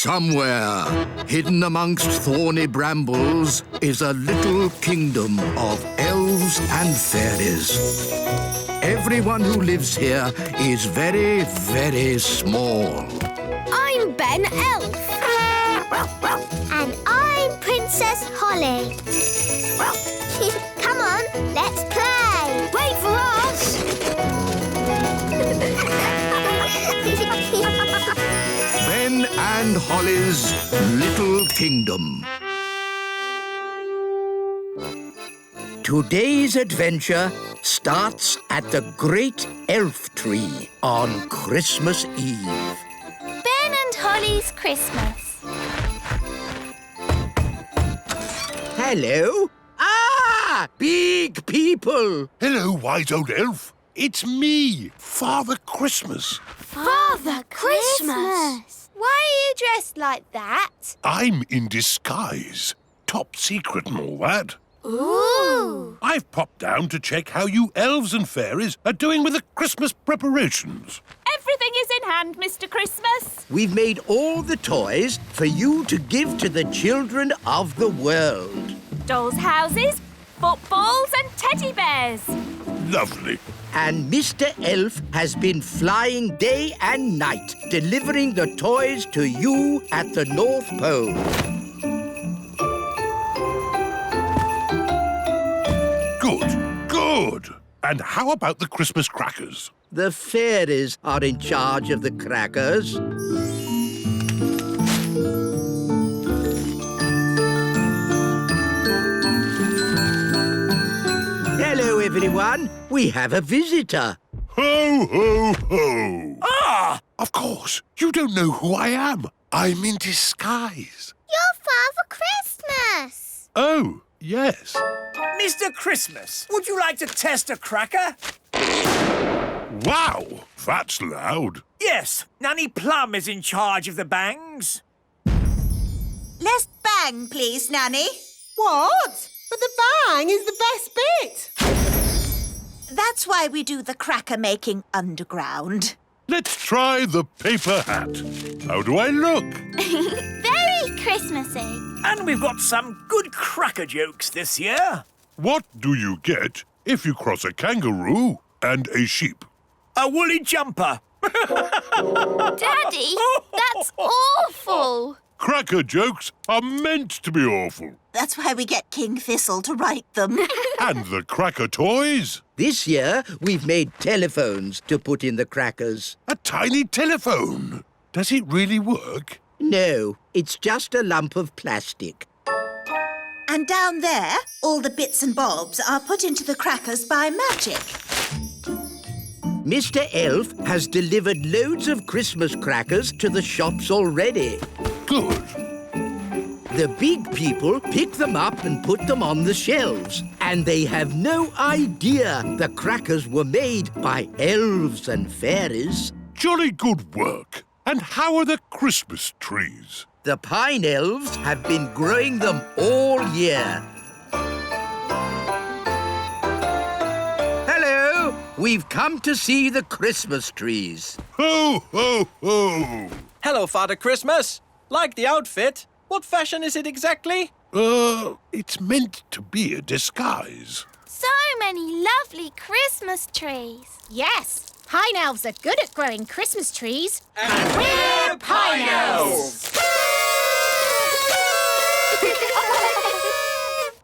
Somewhere, hidden amongst thorny brambles, is a little kingdom of elves and fairies. Everyone who lives here is very, very small. I'm Ben Elf. And I'm Princess Holly. Come on, let's play. Wait for us. Ben and Holly's Little Kingdom. Today's adventure starts at the Great Elf Tree on Christmas Eve. Ben and Holly's Christmas. Hello? Ah! Big people! Hello, wise old elf. It's me, Father Christmas. Father Christmas. Why are you dressed like that? I'm in disguise. Top secret and all that. Ooh. I've popped down to check how you elves and fairies are doing with the Christmas preparations. Everything is in hand, Mr. Christmas. We've made all the toys for you to give to the children of the world. Dolls' houses, footballs and teddy bears. Lovely. And Mr. Elf has been flying day and night, delivering the toys to you at the North Pole. Good, good. And how about the Christmas crackers? The fairies are in charge of the crackers. Hello, everyone. We have a visitor. Ho, ho, ho. Ah! Of course. You don't know who I am. I'm in disguise. You're Father Christmas. Oh, yes. Mr. Christmas, would you like to test a cracker? Wow, that's loud. Yes, Nanny Plum is in charge of the bangs. Less bang, please, Nanny. What? But the bang is the best bit. That's why we do the cracker making underground. Let's try the paper hat. How do I look? Very Christmassy. And we've got some good cracker jokes this year. What do you get if you cross a kangaroo and a sheep? A woolly jumper. Daddy, that's awful. Cracker jokes are meant to be awful. That's why we get King Thistle to write them. And the cracker toys. This year, we've made telephones to put in the crackers. A tiny telephone. Does it really work? No, it's just a lump of plastic. And down there, all the bits and bobs are put into the crackers by magic. Mr. Elf has delivered loads of Christmas crackers to the shops already. Good. The big people pick them up and put them on the shelves. And they have no idea the crackers were made by elves and fairies. Jolly good work. And how are the Christmas trees? The pine elves have been growing them all year. Hello! We've come to see the Christmas trees. Ho, ho, ho! Hello, Father Christmas. Like the outfit. What fashion is it exactly? It's meant to be a disguise. So many lovely Christmas trees. Yes, pine elves are good at growing Christmas trees. And we're Pine Elves!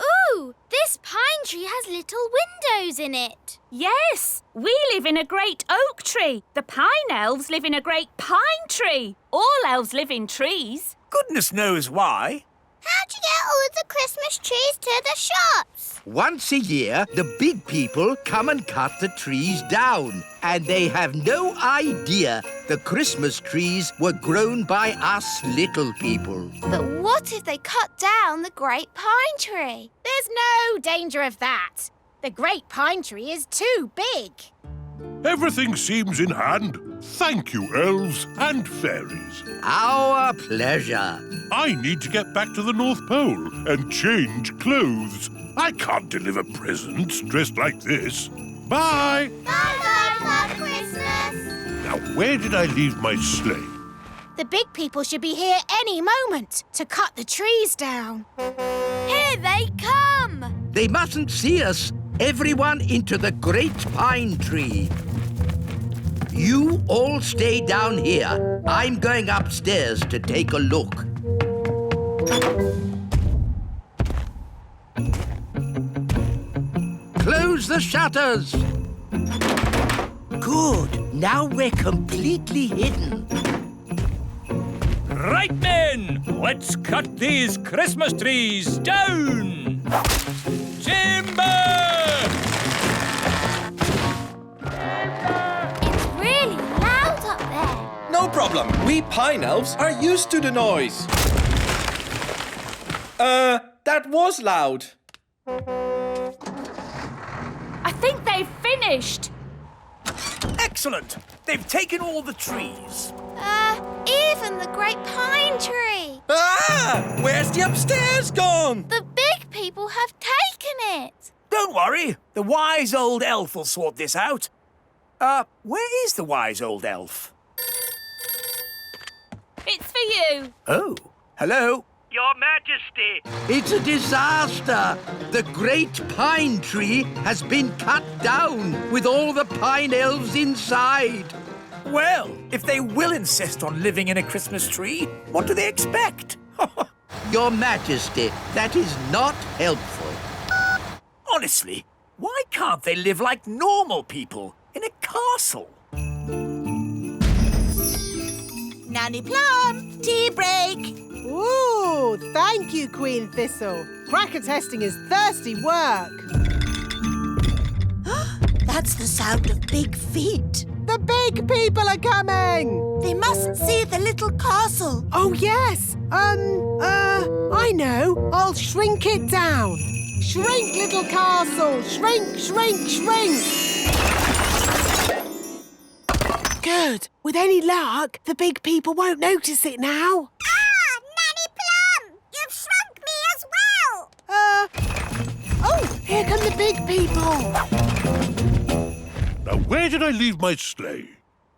Ooh, this pine tree has little windows in it. Yes, we live in a great oak tree. The pine elves live in a great pine tree. All elves live in trees. Goodness knows why. How'd you get all the Christmas trees to the shops? Once a year, the big people come and cut the trees down. And they have no idea the Christmas trees were grown by us little people. But what if they cut down the great pine tree? There's no danger of that. The great pine tree is too big. Everything seems in hand. Thank you, elves and fairies. Our pleasure. I need to get back to the North Pole and change clothes. I can't deliver presents dressed like this. Bye! Bye-bye, Father Christmas. Now, where did I leave my sleigh? The big people should be here any moment to cut the trees down. Here they come! They mustn't see us. Everyone into the great pine tree. You all stay down here. I'm going upstairs to take a look. Close the shutters. Good. Now we're completely hidden. Right, men! Let's cut these Christmas trees down! Timber! It's really loud up there. No problem. We pine elves are used to the noise. That was loud. I think they've finished. Excellent. They've taken all the trees. Even the great pine tree. Ah! Where's the upstairs gone? The big people have taken it. Don't worry. The wise old elf will sort this out. Where is the wise old elf? It's for you. Oh, hello. Your Majesty! It's a disaster. The great pine tree has been cut down with all the pine elves inside. Well, if they will insist on living in a Christmas tree, what do they expect? Your Majesty, that is not helpful. Honestly, why can't they live like normal people in a castle? Nanny Plum, tea break. Ooh, thank you, Queen Thistle. Cracker testing is thirsty work. That's the sound of big feet. The big people are coming! They mustn't see the little castle. Oh, yes. I know. I'll shrink it down. Shrink, little castle. Shrink, shrink, shrink. Good. With any luck, the big people won't notice it now. Nanny Plum! You've shrunk me as well! Oh, here come the big people. Now, where did I leave my sleigh?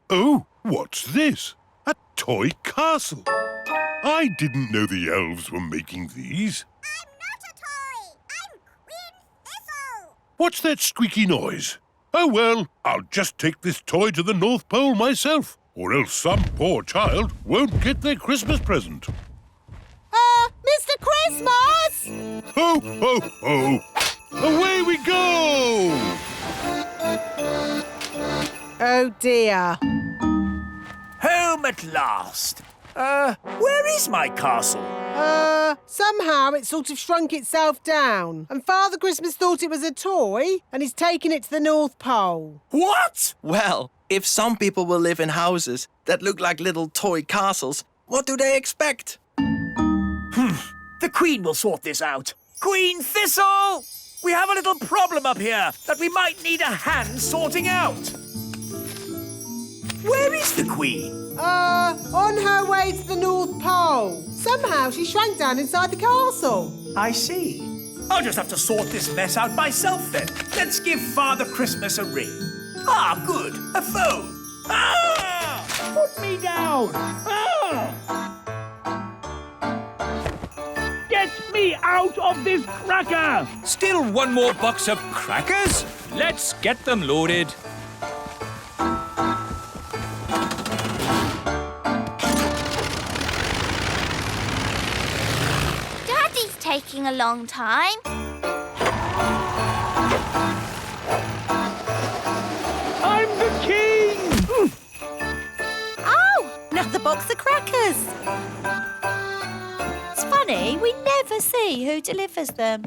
Oh, what's this? A toy castle. I didn't know the elves were making these. I'm not a toy! I'm Queen Thistle! What's that squeaky noise? Oh, well, I'll just take this toy to the North Pole myself, or else some poor child won't get their Christmas present. Mr. Christmas! Ho, ho, ho! Away we go! Oh, dear. Home at last. Where is my castle? Somehow it sort of shrunk itself down. And Father Christmas thought it was a toy and he's taken it to the North Pole. What? Well, if some people will live in houses that look like little toy castles, what do they expect? The Queen will sort this out. Queen Thistle! We have a little problem up here that we might need a hand sorting out. Where is the Queen? On her way to the North Pole. Somehow she shrank down inside the castle. I see. I'll just have to sort this mess out myself then. Let's give Father Christmas a ring. Ah, good. A phone. Ah! Put me down. Ah! Get me out of this cracker! Still one more box of crackers? Let's get them loaded. Daddy's taking a long time. I'm the king! Oh, another box of crackers. It's funny, we never see who delivers them.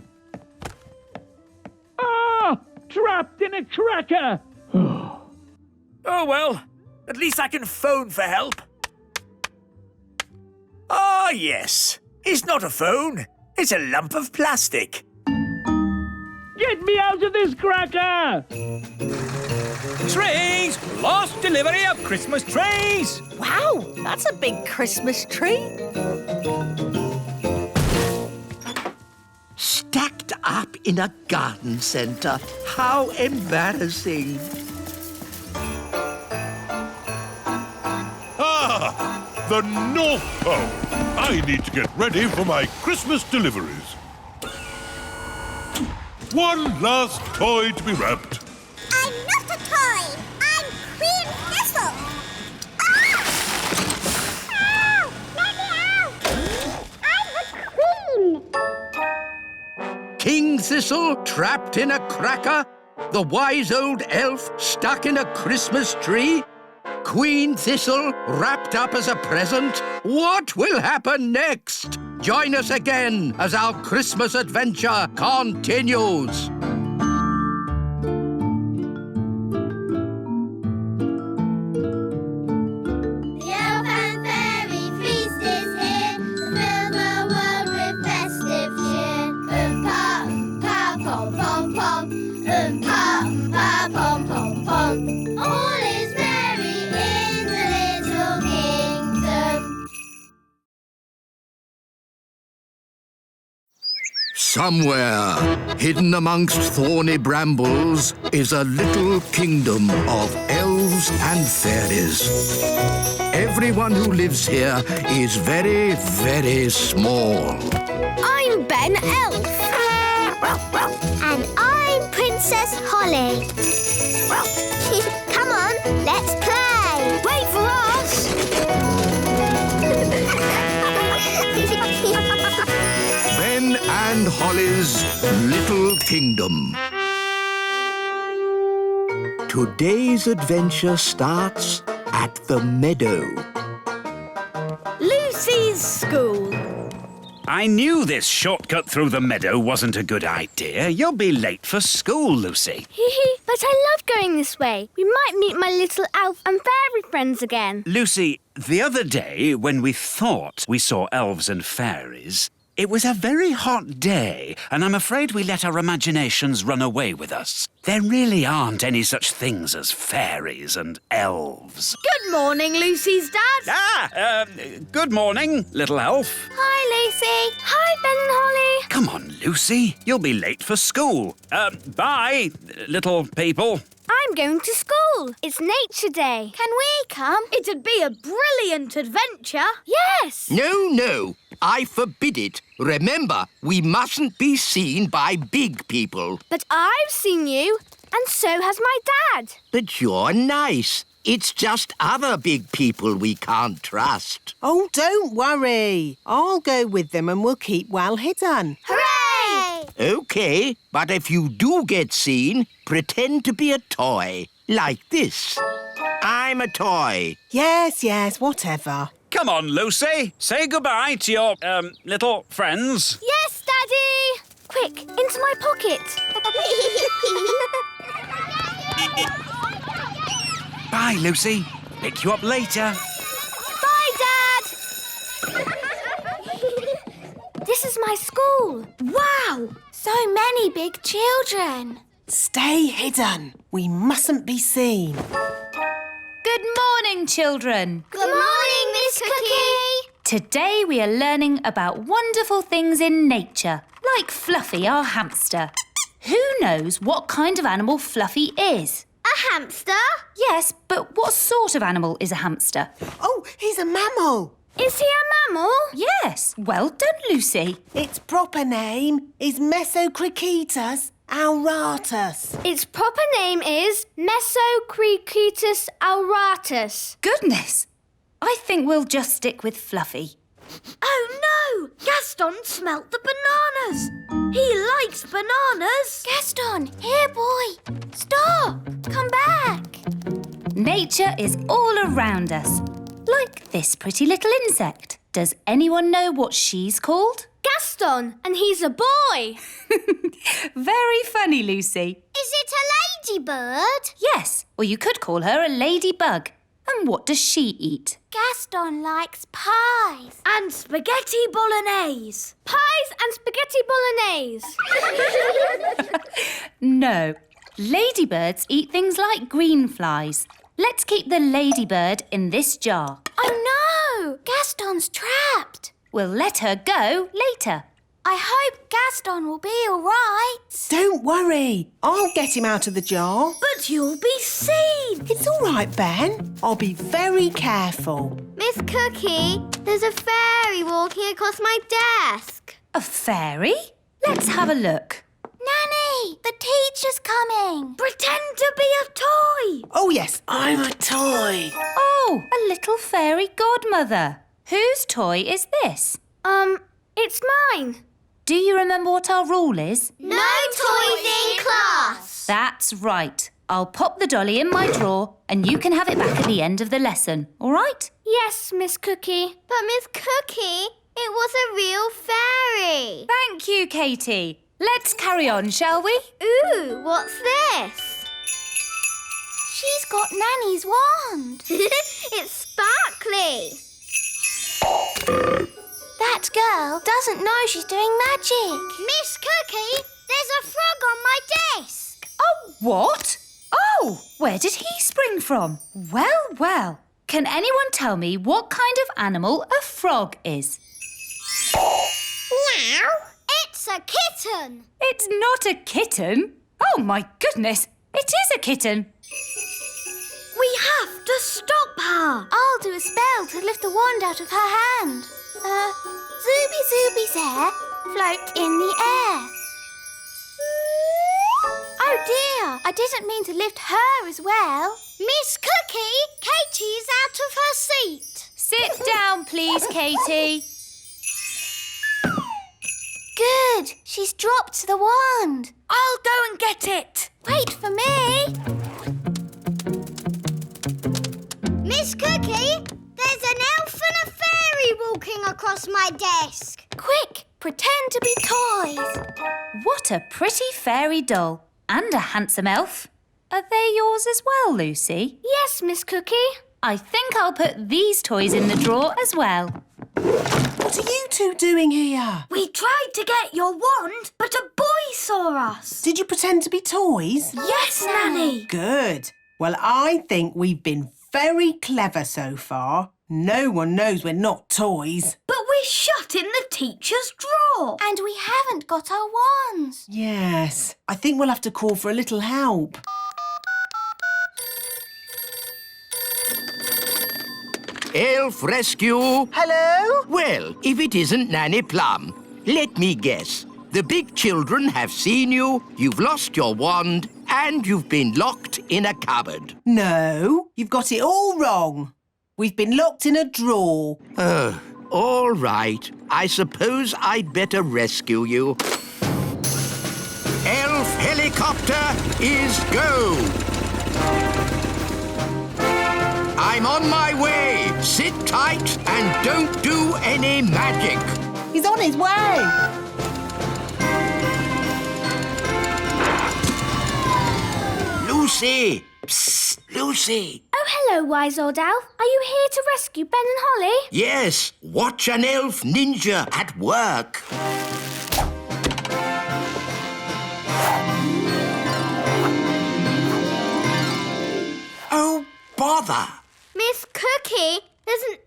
Ah! Trapped in a cracker! Oh, well, at least I can phone for help. Ah, yes. It's not a phone. It's a lump of plastic. Get me out of this cracker! Trees! Lost delivery of Christmas trees! Wow, that's a big Christmas tree. Stacked up in a garden centre. How embarrassing. Ah! the North Pole. I need to get ready for my Christmas deliveries. One last toy to be wrapped. I'm not a toy. I'm Queen Thistle. Ah! Ow! Let me out! I'm the Queen. King Thistle trapped in a cracker? The wise old elf stuck in a Christmas tree? Queen Thistle wrapped up as a present? What will happen next? Join us again as our Christmas adventure continues. The elf and fairy feast is here to fill the world with festive cheer. Pa, pom, pom, pom. Pa, pom, pom, pom. All is merry in the little kingdom. Somewhere, hidden amongst thorny brambles, is a little kingdom of elves and fairies. Everyone who lives here is very, very small. I'm Ben Elf. And I'm Princess Holly. Come on, let's play. Wait for us. Ben and Holly's Little Kingdom. Today's adventure starts at the meadow. Lucy's school. I knew this shortcut through the meadow wasn't a good idea. You'll be late for school, Lucy. But I love going this way. We might meet my little elf and fairy friends again. Lucy, the other day when we thought we saw elves and fairies, it was a very hot day, and I'm afraid we let our imaginations run away with us. There really aren't any such things as fairies and elves. Good morning, Lucy's dad. Good morning, little elf. Hi, Lucy. Hi, Ben and Holly. Come on, Lucy. You'll be late for school. Bye, little people. I'm going to school. It's Nature Day. Can we come? It'd be a brilliant adventure. Yes. No. I forbid it. Remember, we mustn't be seen by big people. But I've seen you, and so has my dad. But you're nice. It's just other big people we can't trust. Oh, don't worry. I'll go with them and we'll keep well hidden. Hooray! OK, but if you do get seen, pretend to be a toy. Like this. I'm a toy. Yes, whatever. Come on, Lucy. Say goodbye to your, little friends. Yes, Daddy. Quick, into my pocket. Bye, Lucy. Pick you up later. Bye, Dad. This is my school. Wow, so many big children. Stay hidden. We mustn't be seen. Good morning, children. Good morning, Miss Cookie. Today we are learning about wonderful things in nature, like Fluffy, our hamster. Who knows what kind of animal Fluffy is? A hamster? Yes, but what sort of animal is a hamster? Oh, he's a mammal. Is he a mammal? Yes, well done, Lucy. Its proper name is Mesocricetus auratus. Its proper name is Mesocricetus auratus. Goodness, I think we'll just stick with Fluffy. Oh, no! Gaston smelt the bananas. He likes bananas. Gaston, here, boy. Stop. Come back. Nature is all around us, like this pretty little insect. Does anyone know what she's called? Gaston, and he's a boy. Very funny, Lucy. Is it a ladybird? Yes, or you could call her a ladybug. And what does she eat? Gaston likes pies. And spaghetti bolognese. Pies and spaghetti bolognese. No, ladybirds eat things like green flies. Let's keep the ladybird in this jar. Oh, no! Gaston's trapped. We'll let her go later. I hope Gaston will be all right. Don't worry. I'll get him out of the jar. But you'll be seen. It's all right, Ben. I'll be very careful. Miss Cookie, there's a fairy walking across my desk. A fairy? Let's have a look. Nanny, the teacher's coming. Pretend to be a toy. Oh, yes, I'm a toy. Oh, a little fairy godmother. Whose toy is this? It's mine. Do you remember what our rule is? No toys in class. That's right. I'll pop the dolly in my drawer and you can have it back at the end of the lesson, all right? Yes, Miss Cookie. But Miss Cookie, it was a real fairy. Thank you, Katie. Let's carry on, shall we? Ooh, what's this? She's got Nanny's wand. It's sparkly. That girl doesn't know she's doing magic. Miss Cookie, there's a frog on my desk. Oh, what? Oh, where did he spring from? Well, well. Can anyone tell me what kind of animal a frog is? Meow. It's a kitten. It's not a kitten. Oh, my goodness. It is a kitten. We have to stop her. I'll do a spell to lift the wand out of her hand. Zooby Zooby's hair float in the air. Oh dear, I didn't mean to lift her as well. Miss Cookie, Katie's out of her seat. Sit down, please, Katie. Good, she's dropped the wand. I'll go and get it. Wait for me. Miss Cookie, there's an elf and a fairy walking across my desk. Quick, pretend to be toys. What a pretty fairy doll. And a handsome elf. Are they yours as well, Lucy? Yes, Miss Cookie. I think I'll put these toys in the drawer as well. What are you two doing here? We tried to get your wand, but a boy saw us. Did you pretend to be toys? Yes, Nanny. Good. Well, I think we've been very clever so far. No one knows we're not toys. But we're shut in the teacher's drawer. And we haven't got our wands. Yes. I think we'll have to call for a little help. Elf rescue. Hello? Well, if it isn't Nanny Plum, let me guess. The big children have seen you, you've lost your wand, and you've been locked in a cupboard. No, you've got it all wrong. We've been locked in a drawer. Oh, all right. I suppose I'd better rescue you. Elf helicopter is go! I'm on my way. Sit tight and don't do any magic. He's on his way. Lucy! Psst, Lucy! Oh, hello, wise old elf. Are you here to rescue Ben and Holly? Yes, watch an elf ninja at work. Oh, bother! Miss Cookie, there's an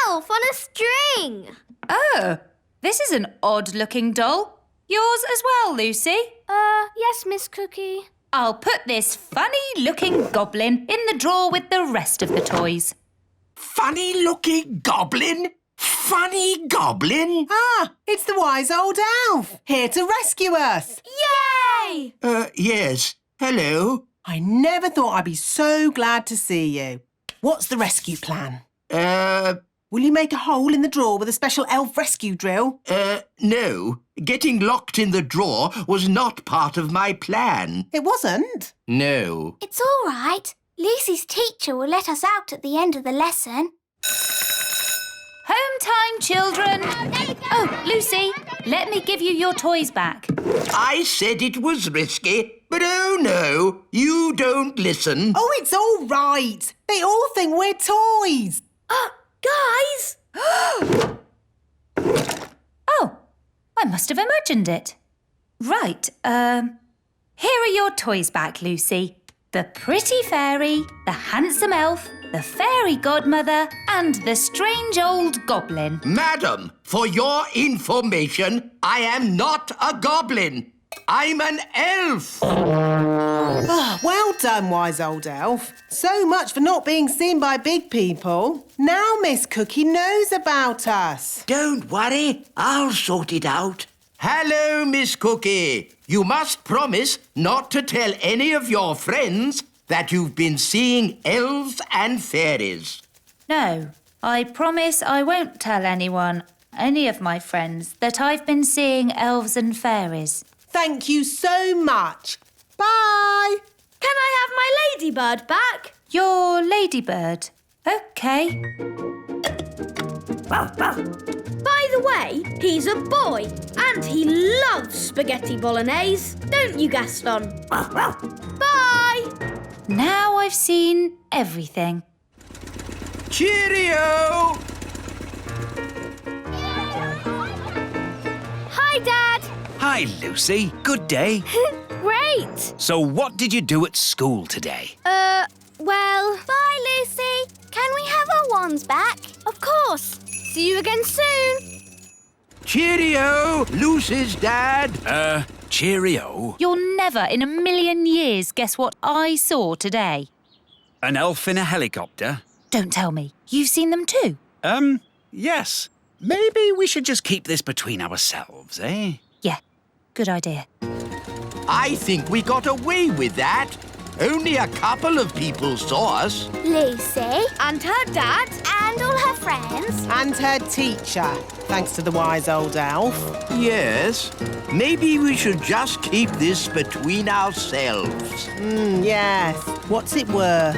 elf on a string. Oh, this is an odd-looking doll. Yours as well, Lucy? Yes, Miss Cookie. I'll put this funny-looking goblin in the drawer with the rest of the toys. Funny-looking goblin? Funny goblin? Ah, it's the wise old elf, here to rescue us. Yay! Yes. Hello. I never thought I'd be so glad to see you. What's the rescue plan? Will you make a hole in the drawer with a special elf rescue drill? No. Getting locked in the drawer was not part of my plan. It wasn't. No. It's all right. Lucy's teacher will let us out at the end of the lesson. Home time, children. Oh, Lucy, let me give you your toys back. I said it was risky, but oh no, you don't listen. Oh, it's all right. They all think we're toys. Guys! Oh, I must have imagined it. Right, here are your toys back, Lucy. The pretty fairy, the handsome elf, the fairy godmother and the strange old goblin. Madam, for your information, I am not a goblin. I'm an elf. Oh, well done, wise old elf. So much for not being seen by big people. Now Miss Cookie knows about us. Don't worry, I'll sort it out. Hello, Miss Cookie. You must promise not to tell any of your friends that you've been seeing elves and fairies. No, I promise I won't tell any of my friends, that I've been seeing elves and fairies. Thank you so much. Bye. Can I have my ladybird back? Your ladybird. OK. By the way, he's a boy and he loves spaghetti bolognese. Don't you, Gaston? Bye! Now I've seen everything. Cheerio! Hi, Dad. Hi, Lucy. Good day. Great. So what did you do at school today? Well... Bye, Lucy. Can we have our wands back? Of course. See you again soon. Cheerio, Lucy's dad. Cheerio. You'll never in a million years guess what I saw today. An elf in a helicopter? Don't tell me. You've seen them too? Yes. Maybe we should just keep this between ourselves, eh? Yeah, good idea. I think we got away with that. Only a couple of people saw us. Lucy. And her dad. And all her friends. And her teacher, thanks to the wise old elf. Yes. Maybe we should just keep this between ourselves. Yes. What's it worth?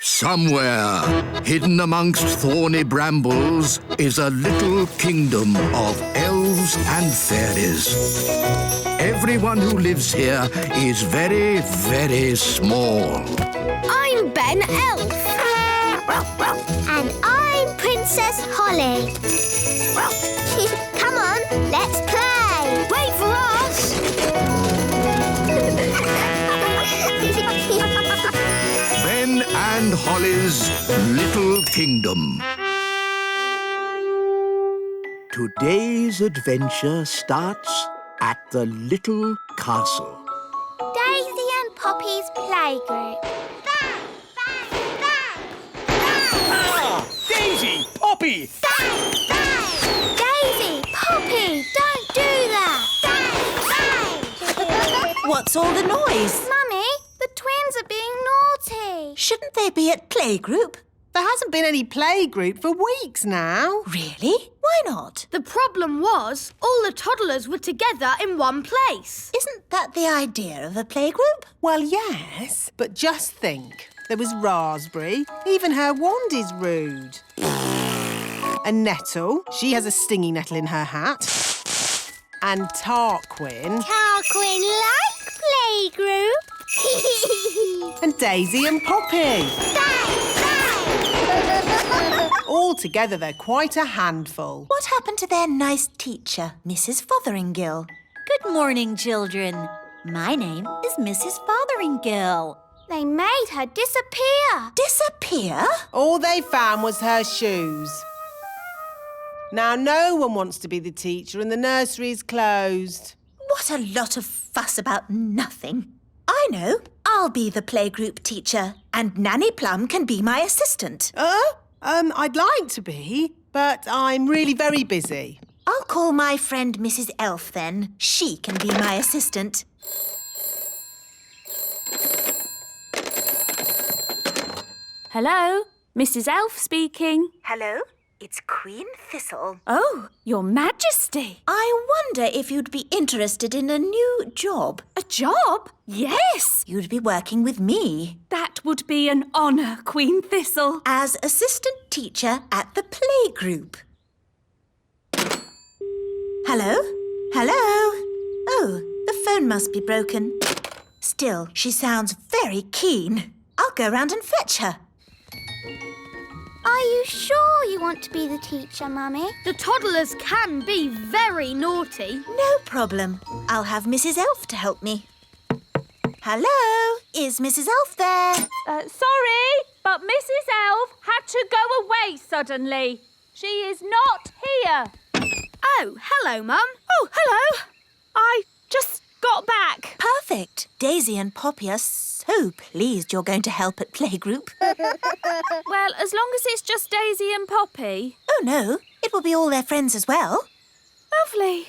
Somewhere, hidden amongst thorny brambles, is a little kingdom of elves and fairies. Everyone who lives here is very, very small. I'm Ben Elf. And I'm Princess Holly. Come on, let's play. Wait for us. Ben and Holly's Little Kingdom. Today's adventure starts at the little castle. Daisy and Poppy's playgroup. Bang, bang, bang. Daisy! Poppy! Bang, bang. Daisy, Poppy, don't do that. Bang, bang. What's all the noise? Mummy, the twins are being naughty. Shouldn't they be at playgroup? There hasn't been any playgroup for weeks now. Really? Why not? The problem was all the toddlers were together in one place. Isn't that the idea of a playgroup? Well, yes, but just think. There was Raspberry. Even her wand is rude. And Nettle. She has a stinging nettle in her hat. And Tarquin. Tarquin like playgroup. And Daisy and Poppy. All together, they're quite a handful. What happened to their nice teacher, Mrs. Fotheringill? Good morning, children. My name is Mrs. Fotheringill. They made her disappear. Disappear? All they found was her shoes. Now, no one wants to be the teacher and the nursery's closed. What a lot of fuss about nothing. I know. I'll be the playgroup teacher and Nanny Plum can be my assistant. I'd like to be, but I'm really very busy. I'll call my friend Mrs. Elf then. She can be my assistant. Hello, Mrs. Elf speaking. Hello? It's Queen Thistle. Oh, Your Majesty. I wonder if you'd be interested in a new job. A job? Yes. You'd be working with me. That would be an honour, Queen Thistle. As assistant teacher at the playgroup. Hello? Hello? Oh, the phone must be broken. Still, she sounds very keen. I'll go round and fetch her. Are you sure you want to be the teacher, Mummy? The toddlers can be very naughty. No problem. I'll have Mrs. Elf to help me. Hello? Is Mrs. Elf there? Sorry, but Mrs. Elf had to go away suddenly. She is not here. Oh, hello, Mum. Oh, hello. I just got back. Perfect. Daisy and Poppy are so pleased you're going to help at playgroup. Well, as long as it's just Daisy and Poppy. Oh, no. It will be all their friends as well. Lovely.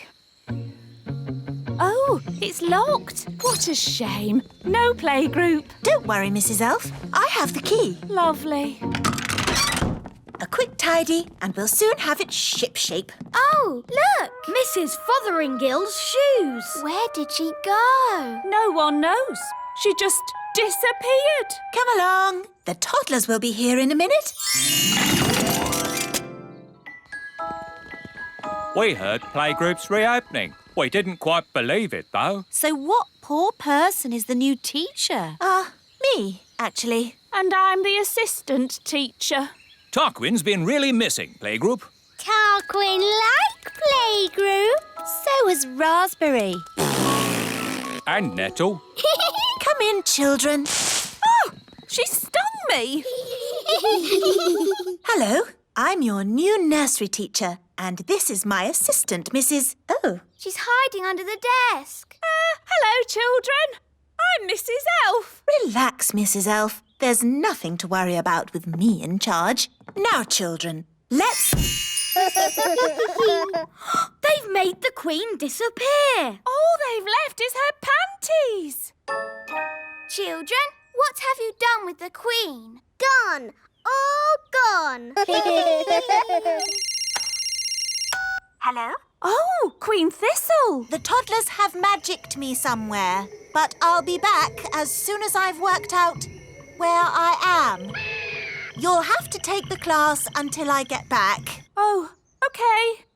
Oh, it's locked. What a shame. No playgroup. Don't worry, Mrs. Elf. I have the key. Lovely. A quick tidy and we'll soon have it shipshape. Oh, look! Mrs. Fotheringill's shoes. Where did she go? No one knows. She just disappeared. Come along. The toddlers will be here in a minute. We heard playgroup's reopening. We didn't quite believe it, though. So what poor person is the new teacher? Me, actually. And I'm the assistant teacher. Tarquin's been really missing, playgroup. Tarquin like playgroup. So has Raspberry. And Nettle. Come in, children. Oh, she stung me. Hello. I'm your new nursery teacher. And this is my assistant, Mrs... Oh. She's hiding under the desk. Hello, children. I'm Mrs. Elf. Relax, Mrs. Elf. There's nothing to worry about with me in charge. Now, children, let's... They've made the Queen disappear. All they've left is her panties. Children, what have you done with the Queen? Gone. All gone. Hello? Oh, Queen Thistle. The toddlers have magicked me somewhere, but I'll be back as soon as I've worked out where I am. You'll have to take the class until I get back. Oh, OK.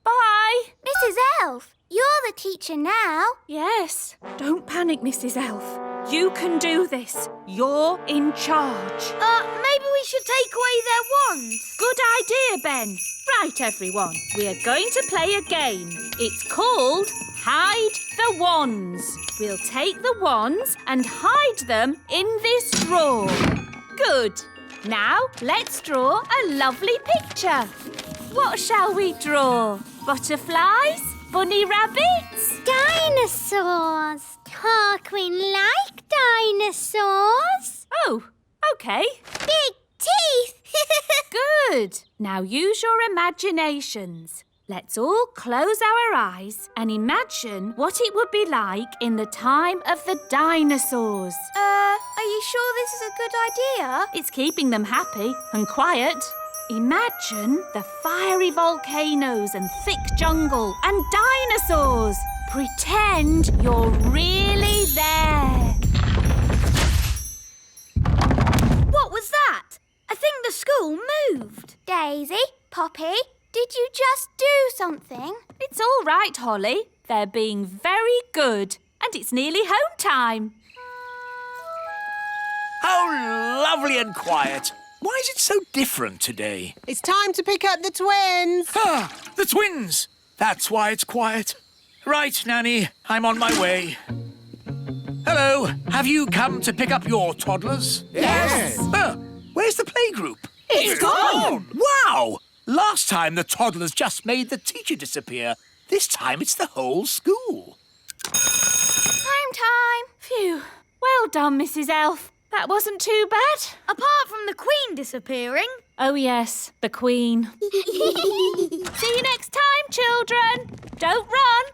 Bye. Mrs. Elf, you're the teacher now. Yes. Don't panic, Mrs. Elf. You can do this. You're in charge. Maybe we should take away their wands. Good idea, Ben. Right, everyone. We are going to play a game. It's called Hide the Wands. We'll take the wands and hide them in this drawer. Good. Now, let's draw a lovely picture. What shall we draw? Butterflies? Bunny rabbits? Dinosaurs. Tarquin like dinosaurs. Oh, OK. Big teeth. Good. Now use your imaginations. Let's all close our eyes and imagine what it would be like in the time of the dinosaurs. Are you sure this is a good idea? It's keeping them happy and quiet. Imagine the fiery volcanoes and thick jungle and dinosaurs. Pretend you're really there. What was that? I think the school moved. Daisy, Poppy, did you just do something? It's all right, Holly. They're being very good. And it's nearly home time. How lovely and quiet. Why is it so different today? It's time to pick up the twins. Ah, the twins! That's why it's quiet. Right, Nanny, I'm on my way. Hello, have you come to pick up your toddlers? Yes. Where's the playgroup? It's gone. Wow! Last time the toddlers just made the teacher disappear. This time it's the whole school. Home time. Phew. Well done, Mrs. Elf. That wasn't too bad. Apart from the Queen disappearing. Oh, yes, the Queen. See you next time, children. Don't run.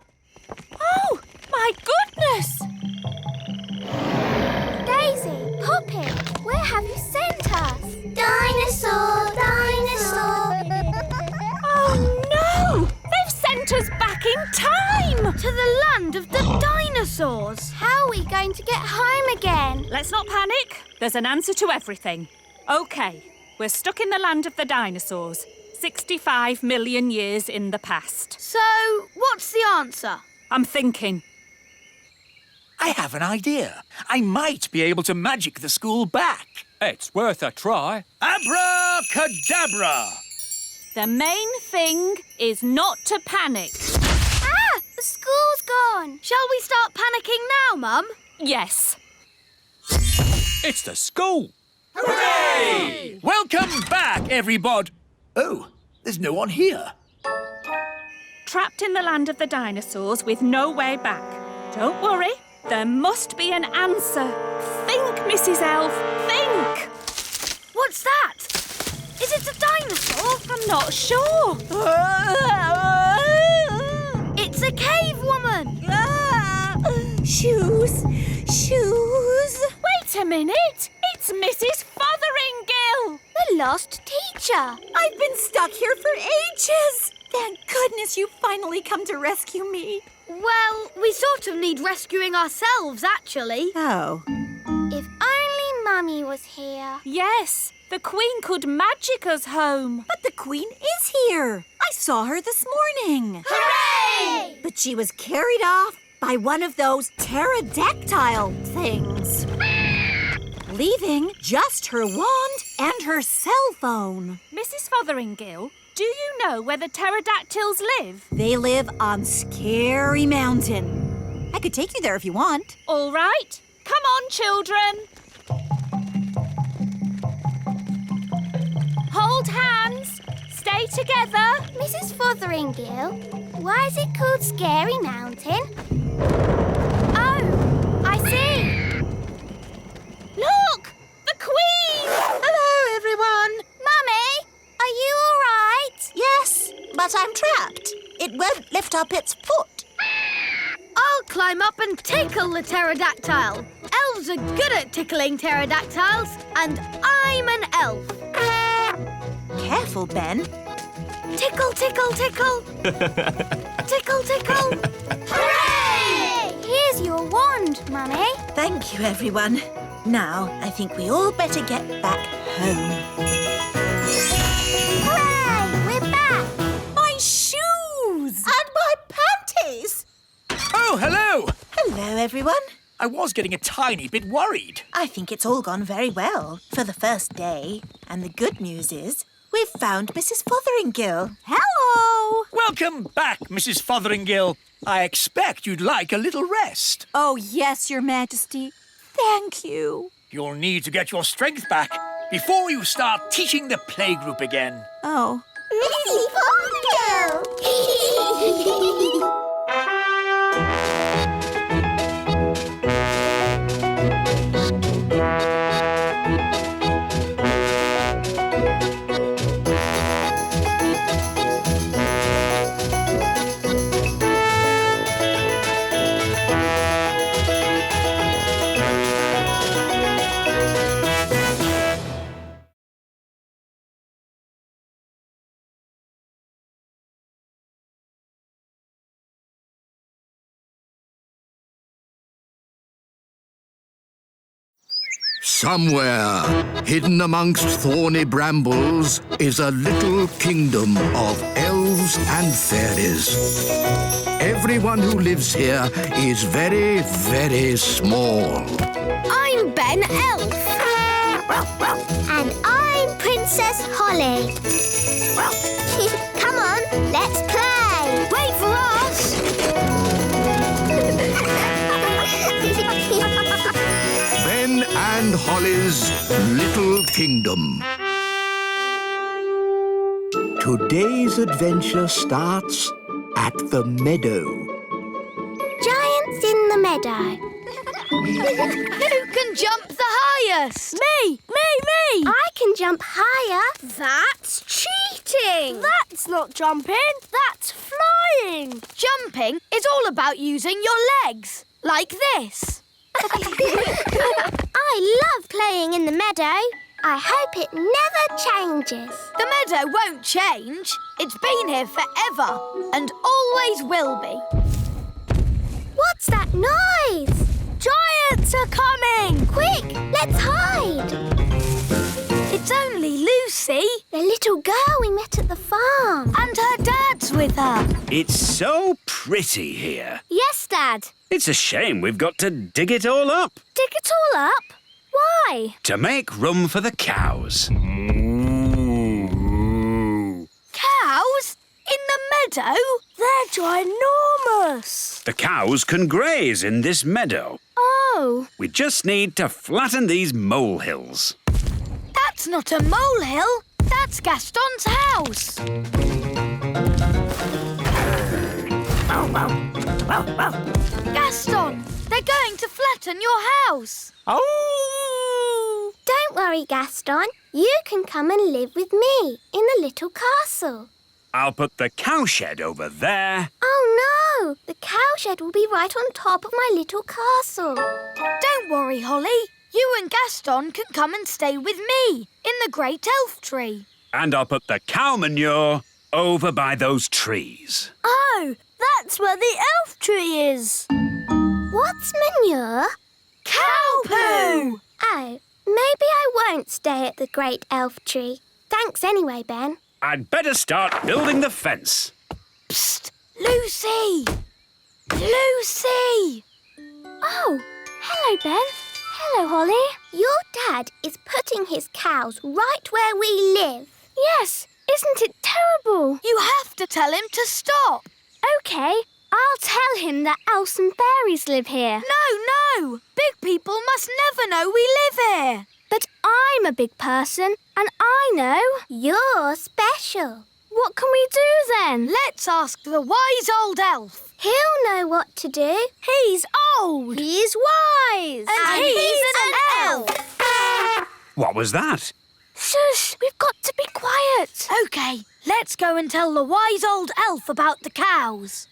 Oh, my goodness. Daisy, Poppy, where have you sent us? Dinosaur, dinosaur. going to get home again? Let's not panic. There's an answer to everything. OK, we're stuck in the land of the dinosaurs. 65 million years in the past. So, what's the answer? I'm thinking. I have an idea. I might be able to magic the school back. It's worth a try. Abracadabra! The main thing is not to panic. Ah! The school's gone. Shall we start panicking now, Mum? Yes. It's the school. Hooray! Welcome back, everybody. Oh, there's no one here. Trapped in the land of the dinosaurs with no way back. Don't worry, there must be an answer. Think, Mrs. Elf, think! What's that? Is it a dinosaur? I'm not sure. It's a cave woman. Shoes. Wait a minute. It's Mrs. Fotheringill. The lost teacher. I've been stuck here for ages. Thank goodness you finally come to rescue me. Well, we sort of need rescuing ourselves, actually. Oh. If only Mummy was here. Yes, the Queen could magic us home. But the Queen is here. I saw her this morning. Hooray! But she was carried off by one of those pterodactyl things. Leaving just her wand and her cell phone. Mrs. Fotheringill, do you know where the pterodactyls live? They live on Scary Mountain. I could take you there if you want. All right. Come on, children. Hold hands. Stay together. Mrs. Fotheringill, why is it called Scary Mountain? Oh, I see. Look! The Queen! Hello, everyone. Mummy, are you all right? Yes, but I'm trapped. It won't lift up its foot. I'll climb up and tickle the pterodactyl. Elves are good at tickling pterodactyls, and I'm an elf. Careful, Ben. Tickle, tickle, tickle. Tickle, tickle. Hooray! Here's your wand, Mummy. Thank you, everyone. Now, I think we all better get back home. Hooray! We're back. My shoes! And my panties. Oh, hello! Hello, everyone. I was getting a tiny bit worried. I think it's all gone very well for the first day. And the good news is we've found Mrs. Fotheringill. Hello! Welcome back, Mrs. Fotheringill. I expect you'd like a little rest. Oh, yes, Your Majesty. Thank you. You'll need to get your strength back before you start teaching the playgroup again. Oh. Mrs. Fotheringill. Somewhere, hidden amongst thorny brambles, is a little kingdom of elves and fairies. Everyone who lives here is very, very small. I'm Ben Elf. And I'm Princess Holly. Come on, let's play. Wait for us. Ben and Holly's Little Kingdom. Today's adventure starts at the meadow. Giants in the meadow. Who can jump the highest? Me! I can jump higher. That's cheating! That's not jumping. That's flying. Jumping is all about using your legs, like this. I love playing in the meadow. I hope it never changes. The meadow won't change. It's been here forever and always will be. What's that noise? Giant Rats are coming! Quick, let's hide. It's only Lucy. The little girl we met at the farm. And her dad's with her. It's so pretty here. Yes, Dad. It's a shame we've got to dig it all up Dig it all up? Why? to make room for the cows. Cows? In the meadow? They're ginormous. The cows can graze in this meadow. Oh. We just need to flatten these molehills. That's not a molehill. That's Gaston's house. Gaston, they're going to flatten your house. Oh! Don't worry, Gaston. You can come and live with me in the little castle. I'll put the cowshed over there. Oh, no! The cowshed will be right on top of my little castle. Don't worry, Holly. You and Gaston can come and stay with me in the great elf tree. And I'll put the cow manure over by those trees. Oh, that's where the elf tree is. What's manure? Cow poo! Oh, maybe I won't stay at the great elf tree. Thanks anyway, Ben. I'd better start building the fence. Psst! Lucy! Lucy! Oh, hello, Ben. Hello, Holly. Your dad is putting his cows right where we live. Yes, isn't it terrible? You have to tell him to stop. OK, I'll tell him that elves and fairies live here. No! Big people must never know we live here. But I'm a big person, and I know you're special. What can we do then? Let's ask the wise old elf. He'll know what to do. He's old. He's wise. And he's an elf. What was that? Shush, we've got to be quiet. OK, let's go and tell the wise old elf about the cows.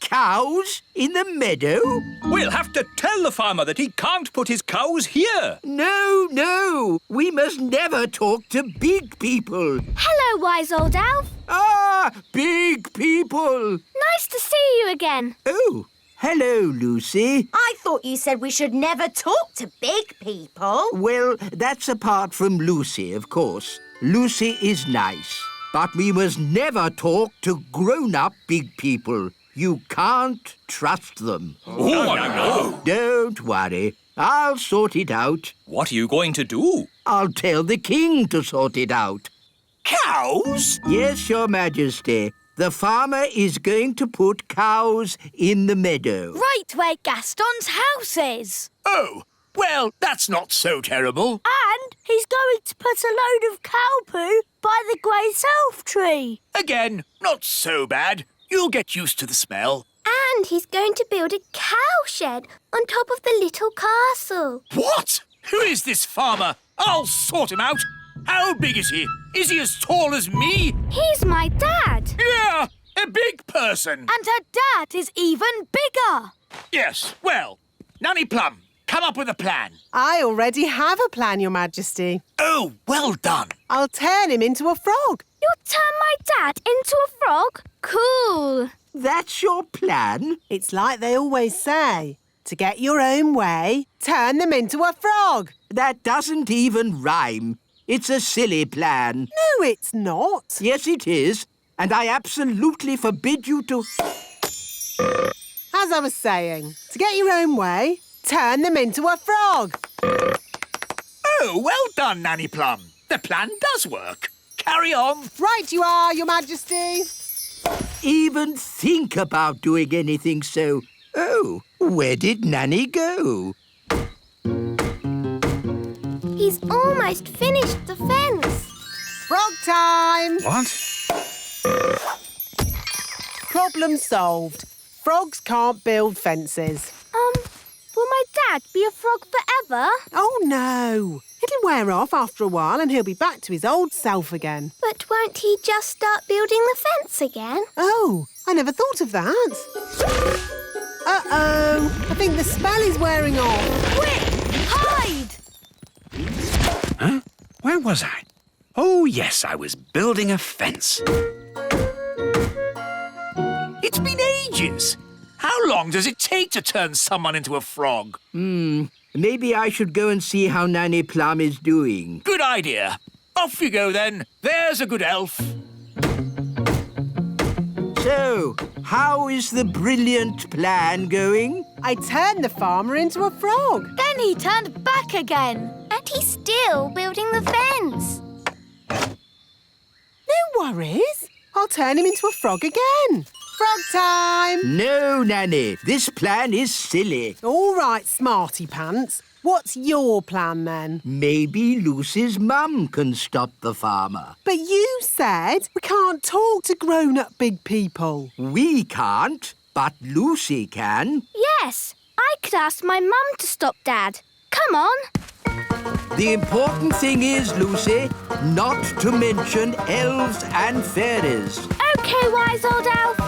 Cows in the meadow? We'll have to tell the farmer that he can't put his cows here. No. We must never talk to big people. Hello, wise old elf. Ah, big people. Nice to see you again. Oh, hello, Lucy. I thought you said we should never talk to big people. Well, that's apart from Lucy, of course. Lucy is nice. But we must never talk to grown-up big people. You can't trust them. Oh, no. Don't worry. I'll sort it out. What are you going to do? I'll tell the king to sort it out. Cows? Yes, Your Majesty. The farmer is going to put cows in the meadow. Right where Gaston's house is. Oh, well, that's not so terrible. And he's going to put a load of cow poo by the great elf tree. Again, not so bad. You'll get used to the smell. And he's going to build a cowshed on top of the little castle. What? Who is this farmer? I'll sort him out. How big is he? Is he as tall as me? He's my dad. Yeah, a big person. And her dad is even bigger. Yes, well, Nanny Plum, come up with a plan. I already have a plan, Your Majesty. Oh, well done. I'll turn him into a frog. You'll turn my dad into a frog? Cool. That's your plan? It's like they always say. To get your own way, turn them into a frog. That doesn't even rhyme. It's a silly plan. No, it's not. Yes, it is. And I absolutely forbid you to... As I was saying, to get your own way, turn them into a frog. Oh, well done, Nanny Plum. The plan does work. Carry on. Right you are, Your Majesty. Even think about doing anything so... Oh, where did Nanny go? He's almost finished the fence. Frog time. What? Problem solved. Frogs can't build fences. Will my dad be a frog forever? Oh, no. It'll wear off after a while and he'll be back to his old self again. But won't he just start building the fence again? Oh, I never thought of that. Uh-oh. I think the spell is wearing off. Quick, hide! Huh? Where was I? Oh, yes, I was building a fence. It's been ages. How long does it take to turn someone into a frog? Maybe I should go and see how Nanny Plum is doing. Good idea. Off you go, then. There's a good elf. So, how is the brilliant plan going? I turned the farmer into a frog. Then he turned back again. And he's still building the fence. No worries. I'll turn him into a frog again. Frog time! No, Nanny. This plan is silly. All right, Smarty Pants. What's your plan, then? Maybe Lucy's mum can stop the farmer. But you said we can't talk to grown-up big people. We can't, but Lucy can. Yes, I could ask my mum to stop Dad. Come on. The important thing is, Lucy, not to mention elves and fairies. OK, wise old elf.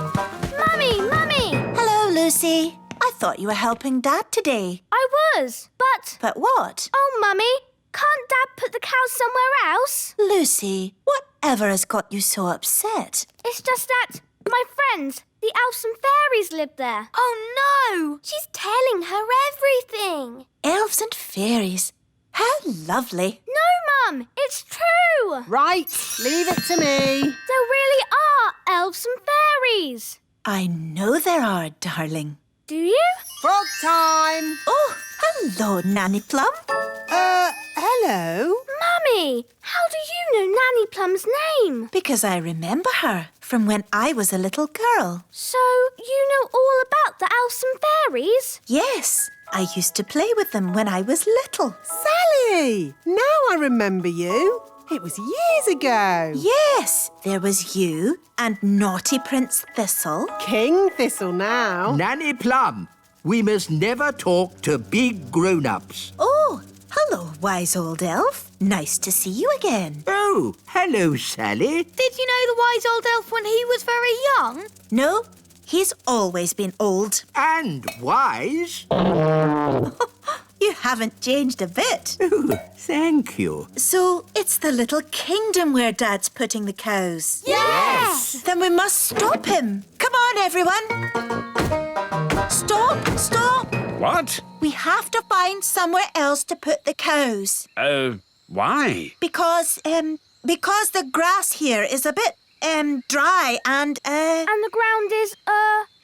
Mummy, Mummy! Hello, Lucy. I thought you were helping Dad today. I was, but... But what? Oh, Mummy, can't Dad put the cows somewhere else? Lucy, whatever has got you so upset? It's just that my friends, the elves and fairies, live there. Oh, no! She's telling her everything. Elves and fairies. How lovely. No, Mum, it's true. Right, leave it to me. There really are elves and fairies. I know there are, darling. Do you? Frog time. Oh, hello, Nanny Plum. Hello? Mummy, how do you know Nanny Plum's name? Because I remember her from when I was a little girl. So you know all about the elves and fairies? Yes, I used to play with them when I was little. Sally! Now I remember you. It was years ago. Yes, there was you and naughty Prince Thistle. King Thistle now. Nanny Plum, we must never talk to big grown-ups. Oh, hello, wise old elf. Nice to see you again. Oh, hello, Sally. Did you know the wise old elf when he was very young? No, he's always been old. And wise. You haven't changed a bit. Oh, thank you. So it's the little kingdom where Dad's putting the cows? Yes! Then we must stop him. Come on, everyone. Stop, stop. What? We have to find somewhere else to put the cows. Why? Because the grass here is a bit, dry and, And the ground is,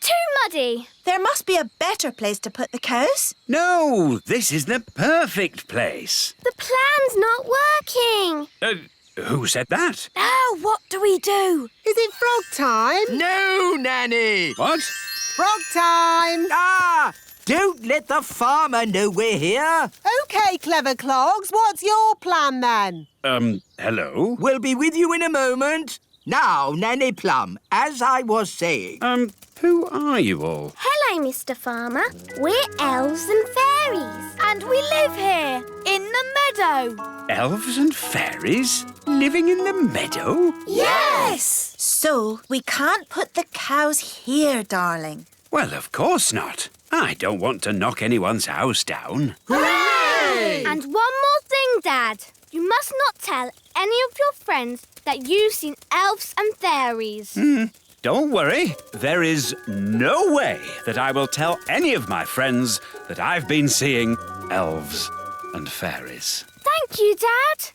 too muddy. There must be a better place to put the cows. No, this is the perfect place. The plan's not working. Who said that? Now what do we do? Is it frog time? No, Nanny. What? Frog time. Ah! Don't let the farmer know we're here. OK, clever clogs. What's your plan, then? Hello? We'll be with you in a moment. Now, Nanny Plum, as I was saying... Who are you all? Hello, Mr. Farmer. We're elves and fairies. And we live here, in the meadow. Elves and fairies? Living in the meadow? Yes! So we can't put the cows here, darling. Well, of course not. I don't want to knock anyone's house down. Hooray! And one more thing, Dad. You must not tell any of your friends that you've seen elves and fairies. Don't worry. There is no way that I will tell any of my friends that I've been seeing elves and fairies. Thank you, Dad.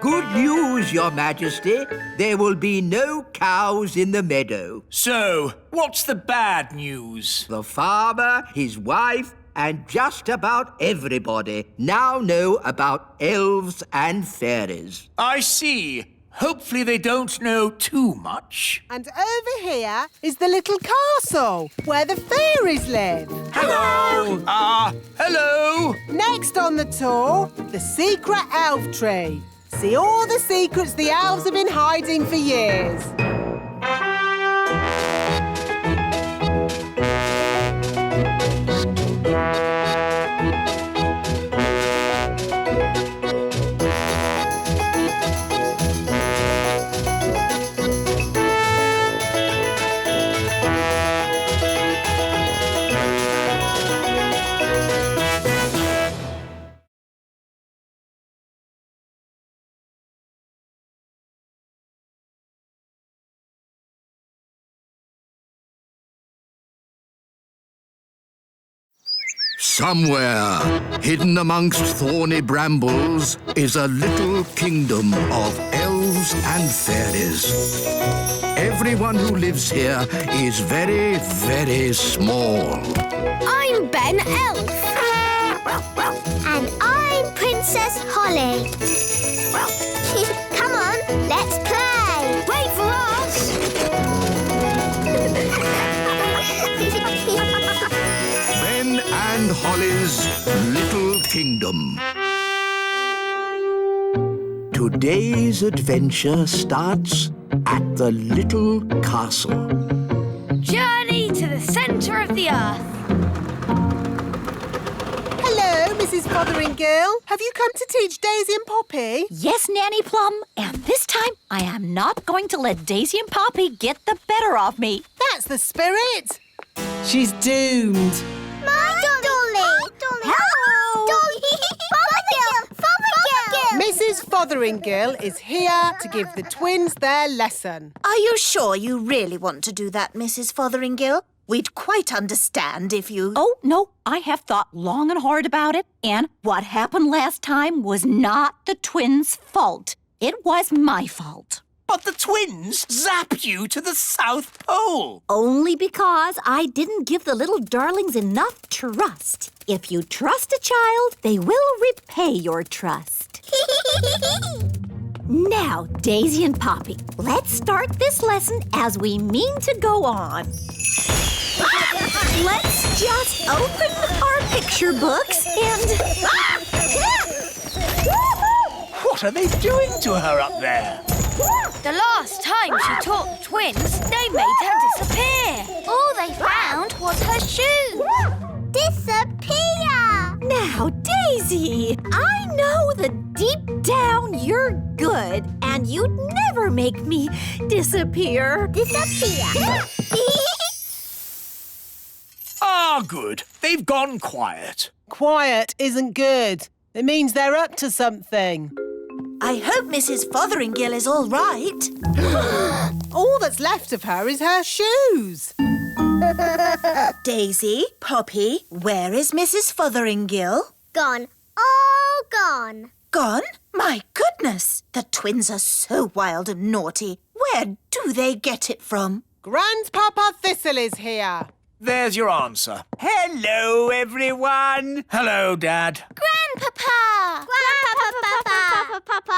Good news, Your Majesty. There will be no cows in the meadow. So, what's the bad news? The farmer, his wife, and just about everybody now know about elves and fairies. I see. Hopefully they don't know too much. And over here is the little castle where the fairies live. Hello! Hello! Next on the tour, the secret elf tree. See all the secrets the elves have been hiding for years. Somewhere, hidden amongst thorny brambles, is a little kingdom of elves and fairies. Everyone who lives here is very, very small. I'm Ben Elf. And I'm Princess Holly. Come on, let's play. Wait for us. Ben and Holly's Little Kingdom. Today's adventure starts at the little castle. Journey to the centre of the earth. Hello, Mrs. Fotheringill. Have you come to teach Daisy and Poppy? Yes, Nanny Plum. And this time, I am not going to let Daisy and Poppy get the better of me. That's the spirit. She's doomed. My Dolly. Hello. Dolly. Fotheringill. Mrs. Fotheringill is here to give the twins their lesson. Are you sure you really want to do that, Mrs. Fotheringill? We'd quite understand if you... Oh, no, I have thought long and hard about it. And what happened last time was not the twins' fault. It was my fault. But the twins zapped you to the South Pole. Only because I didn't give the little darlings enough trust. If you trust a child, they will repay your trust. Now, Daisy and Poppy, let's start this lesson as we mean to go on. Let's just open our picture books and... What are they doing to her up there? The last time she taught the twins, they made her disappear. All they found was her shoes. Disappear! Now, Daisy, I know that deep down you're good and you'd never make me disappear. Disappear. Ah, good. They've gone quiet. Quiet isn't good. It means they're up to something. I hope Mrs. Fotheringill is all right. All that's left of her is her shoes. Daisy, Poppy, where is Mrs. Fotheringill? Gone. All gone. Gone? My goodness! The twins are so wild and naughty. Where do they get it from? Grandpapa Thistle is here. There's your answer. Hello, everyone. Hello, Dad. Grandpapa! Grandpapa!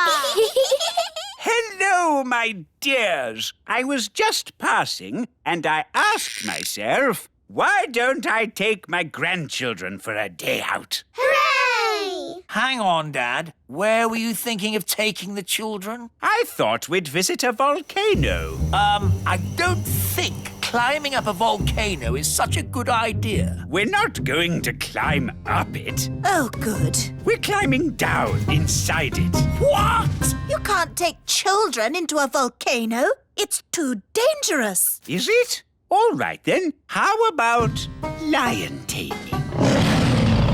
Hello, my dears. I was just passing and I asked myself, why don't I take my grandchildren for a day out? Hooray! Hang on, Dad. Where were you thinking of taking the children? I thought we'd visit a volcano. I don't think climbing up a volcano is such a good idea. We're not going to climb up it. Oh, good. We're climbing down inside it. What? You can't take children into a volcano. It's too dangerous. Is it? All right, then. How about lion taming?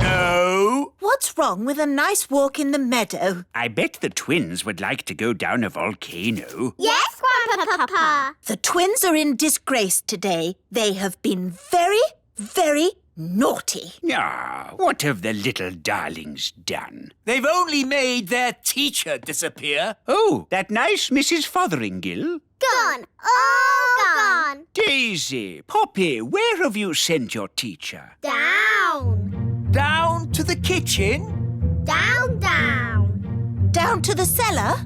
No. What's wrong with a nice walk in the meadow? I bet the twins would like to go down a volcano. Yes, Grandpapa. The twins are in disgrace today. They have been very, very naughty. Ah, what have the little darlings done? They've only made their teacher disappear. Oh, that nice Mrs. Fotheringill? Gone. All gone. Daisy, Poppy, where have you sent your teacher? Down. Down to the kitchen? Down, down. Down to the cellar?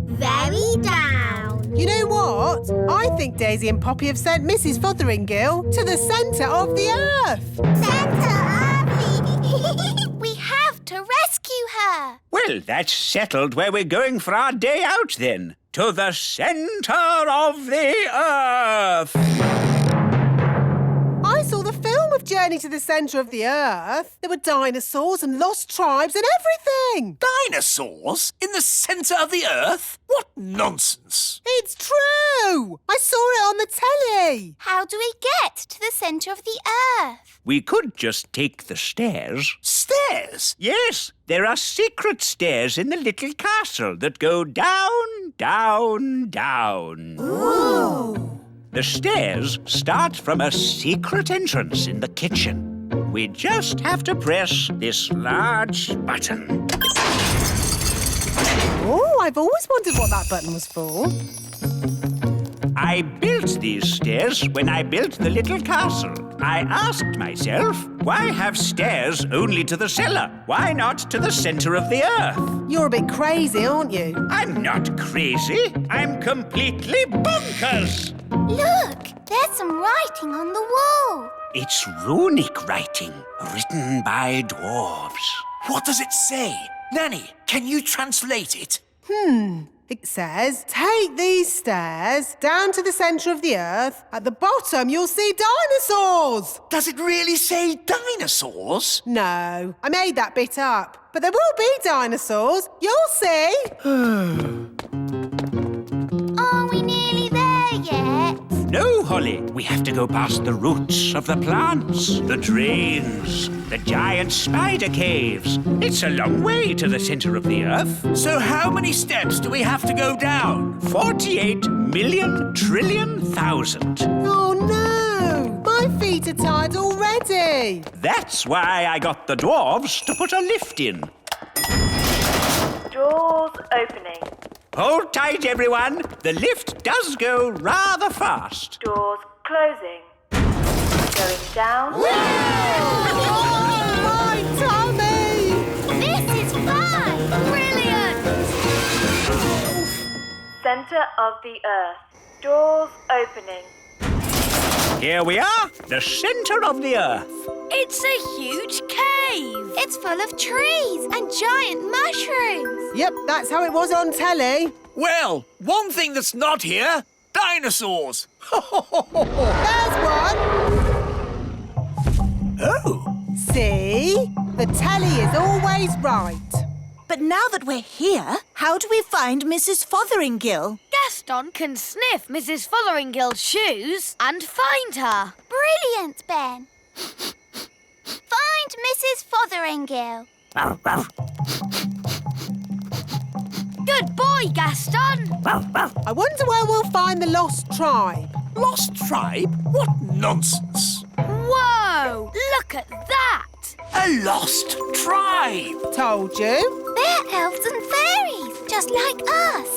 Very down. You know what? I think Daisy and Poppy have sent Mrs. Fotheringill to the centre of the earth. Centre of We have to rescue her. Well, that's settled where we're going for our day out, then. To the centre of the earth. I saw the film of Journey to the Centre of the Earth. There were dinosaurs and lost tribes and everything. Dinosaurs? In the centre of the earth? What nonsense. It's true. I saw it on the telly. How do we get to the centre of the earth? We could just take the stairs. Stairs? Yes, there are secret stairs in the little castle that go down, down, down. Ooh. The stairs start from a secret entrance in the kitchen. We just have to press this large button. Oh, I've always wondered what that button was for. I built these stairs when I built the little castle. I asked myself, why have stairs only to the cellar? Why not to the center of the earth? You're a bit crazy, aren't you? I'm not crazy. I'm completely bonkers. Look, there's some writing on the wall. It's runic writing, written by dwarves. What does it say? Nanny, can you translate it? It says, take these stairs down to the centre of the earth. At the bottom, you'll see dinosaurs. Does it really say dinosaurs? No, I made that bit up. But there will be dinosaurs. You'll see. Are we nearly there yet? No, Holly. We have to go past the roots of the plants, the drains, the giant spider caves. It's a long way to the center of the earth. So how many steps do we have to go down? 48,000,000,000,000. Oh, no. My feet are tired already. That's why I got the dwarves to put a lift in. Doors opening. Hold tight, everyone. The lift does go rather fast. Doors closing. Going down. Oh, my tummy! This is fun! Brilliant! Center of the earth. Doors opening. Here we are, the center of the earth. It's a huge cave. It's full of trees and giant mushrooms. Yep, that's how it was on telly. Well, one thing that's not here, dinosaurs. There's one. Oh. See? The telly is always right. But now that we're here, how do we find Mrs. Fotheringill? Gaston can sniff Mrs. Fotheringill's shoes and find her. Brilliant, Ben. Find Mrs. Fotheringill. Good boy, Gaston. I wonder where we'll find the lost tribe. Lost tribe? What nonsense. Whoa, look at that. A lost tribe. Told you. They're elves and fairies, just like us.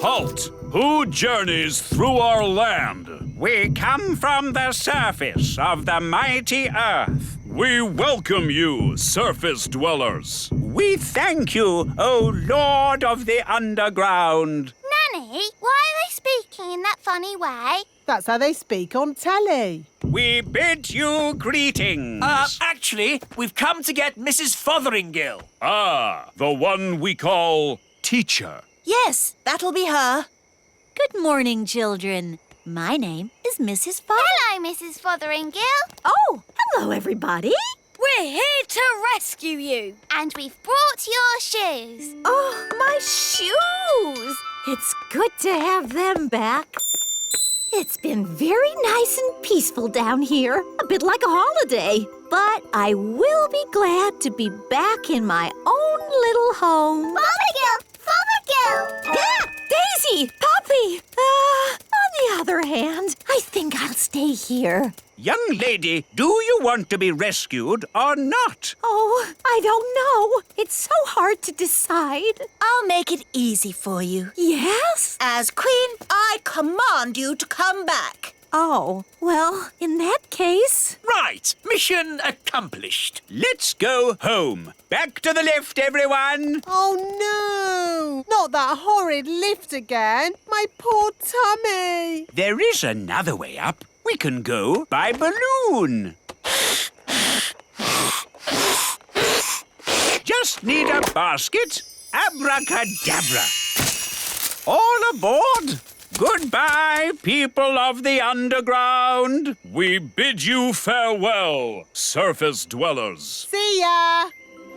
Halt! Who journeys through our land? We come from the surface of the mighty earth. We welcome you, surface dwellers. We thank you, O Lord of the underground. Nanny, why are they speaking in that funny way? That's how they speak on telly. We bid you greetings. Actually, we've come to get Mrs. Fotheringill. Ah, the one we call teacher. Yes, that'll be her. Good morning, children. My name is Mrs. Hello, Mrs. Fotheringill. Oh, hello, everybody. We're here to rescue you. And we've brought your shoes. Oh, my shoes. It's good to have them back. It's been very nice and peaceful down here, a bit like a holiday. But I will be glad to be back in my own little home. Fotheringill! Fotheringill! Yeah, Daisy! Poppy! On the other hand, I think I'll stay here. Young lady, do you want to be rescued or not? Oh, I don't know. It's so hard to decide. I'll make it easy for you. Yes? As Queen, I command you to come back. Oh, well, in that case... Right, mission accomplished. Let's go home. Back to the lift, everyone. Oh, no. Not that horrid lift again. My poor tummy. There is another way up. We can go by balloon. Just need a basket. Abracadabra. All aboard. Goodbye, people of the underground. We bid you farewell, surface dwellers. See ya.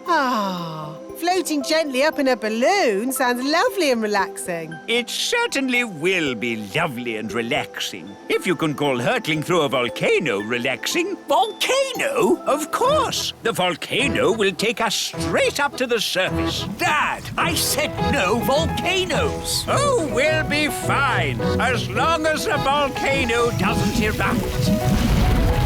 Ah, floating gently up in a balloon sounds lovely and relaxing. It certainly will be lovely and relaxing. If you can call hurtling through a volcano relaxing. Volcano? Of course. The volcano will take us straight up to the surface. Dad, I said no volcanoes. Oh, we'll be fine, as long as the volcano doesn't erupt.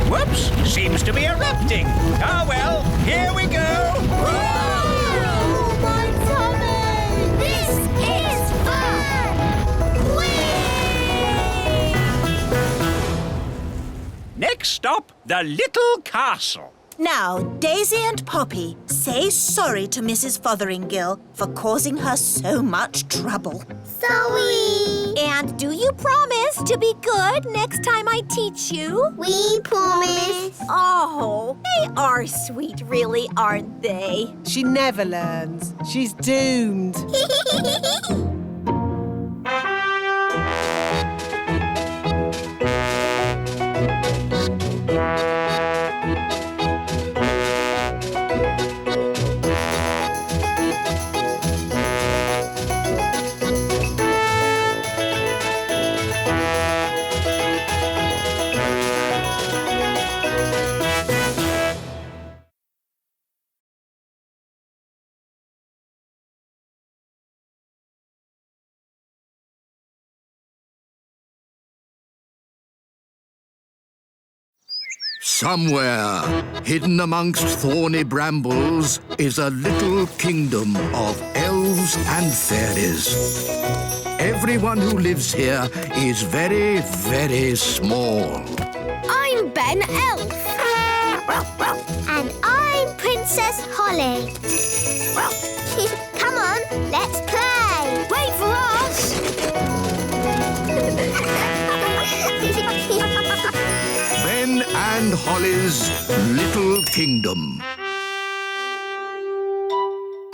Whoops! Seems to be erupting. Oh well, here we go. Oh, my tummy! This is fun! Whee! Next stop, the little castle. Now, Daisy and Poppy, say sorry to Mrs. Fotheringill for causing her so much trouble. Sorry! And do you promise to be good next time I teach you? We promise. Oh, they are sweet, really, aren't they? She never learns. She's doomed. Somewhere, hidden amongst thorny brambles, is a little kingdom of elves and fairies. Everyone who lives here is very, very small. I'm Ben Elf. And I'm Princess Holly. Come on, let's play. Wait for us. Ben and Holly's Little Kingdom.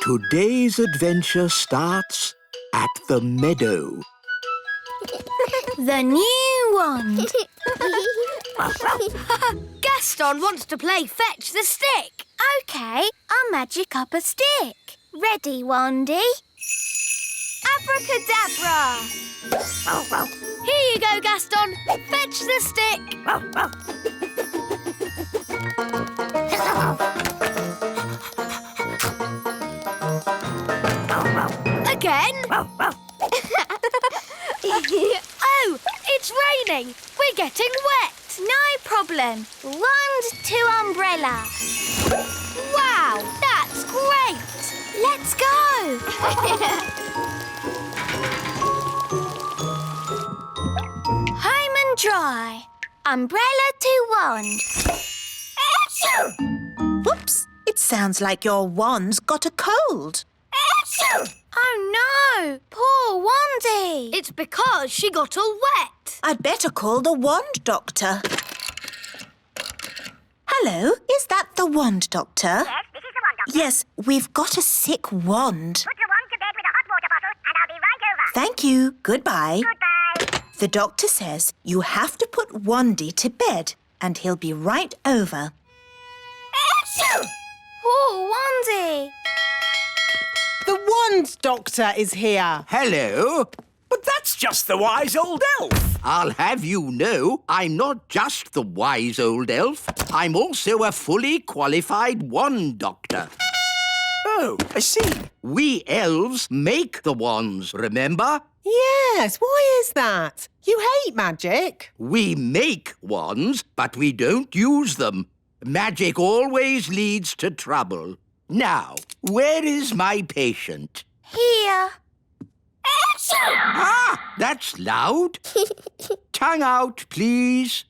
Today's adventure starts at the meadow. The new wand. Gaston wants to play fetch the stick. OK, I'll magic up a stick. Ready, Wandy? Abracadabra! Here you go, Gaston. Fetch the stick. Again? Oh, it's raining. We're getting wet. No problem. Wand to umbrella. Wow, that's great. Let's go. Home and dry. Umbrella to wand. Whoops! It sounds like your wand's got a cold. Oh no! Poor Wandy! It's because she got all wet. I'd better call the wand doctor. Hello, is that the wand doctor? Yes, this is the wand doctor. Yes, we've got a sick wand. Put the wand to bed with a hot water bottle and I'll be right over. Thank you. Goodbye. Goodbye. The doctor says you have to put Wandy to bed and he'll be right over. Poor Wandy! The wand doctor is here. Hello. But that's just the wise old elf. I'll have you know, I'm not just the wise old elf. I'm also a fully qualified wand doctor. Oh, I see. We elves make the wands, remember? Yes, why is that? You hate magic. We make wands, but we don't use them. Magic always leads to trouble. Now, where is my patient? Here. Ah, that's loud. Tongue out, please.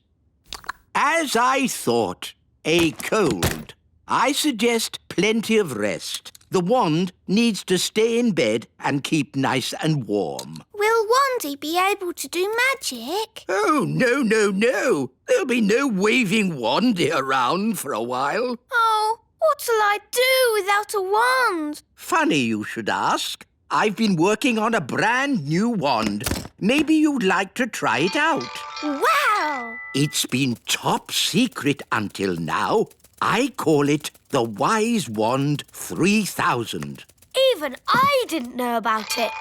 As I thought, a cold. I suggest plenty of rest. The wand needs to stay in bed and keep nice and warm. Will Wandy be able to do magic? Oh, no, no, no. There'll be no waving wandy around for a while. Oh, what'll I do without a wand? Funny you should ask. I've been working on a brand new wand. Maybe you'd like to try it out. Wow! It's been top secret until now. I call it the Wise Wand 3000. Even I didn't know about it.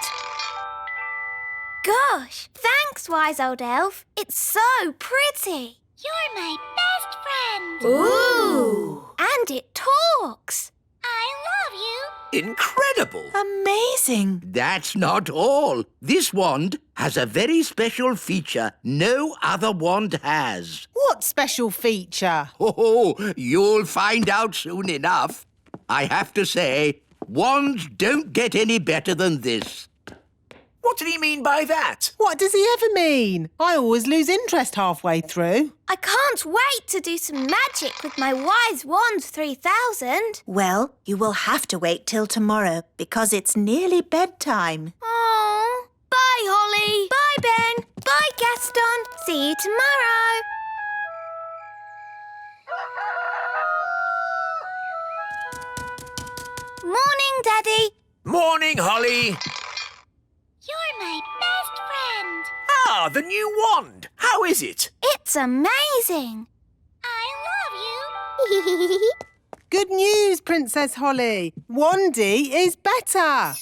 Gosh, thanks, wise old elf. It's so pretty. You're my best friend. Ooh! And it talks. I love you. Incredible. Amazing. That's not all. This wand has a very special feature no other wand has. What special feature? Oh, you'll find out soon enough. I have to say, wands don't get any better than this. What did he mean by that? What does he ever mean? I always lose interest halfway through. I can't wait to do some magic with my Wise Wand 3000. Well, you will have to wait till tomorrow because it's nearly bedtime. Oh, bye, Holly. Bye, Ben. Bye, Gaston. See you tomorrow. Morning, Daddy. Morning, Holly. You're my best friend. Ah, the new wand. How is it? It's amazing. I love you. Good news, Princess Holly. Wandy is better.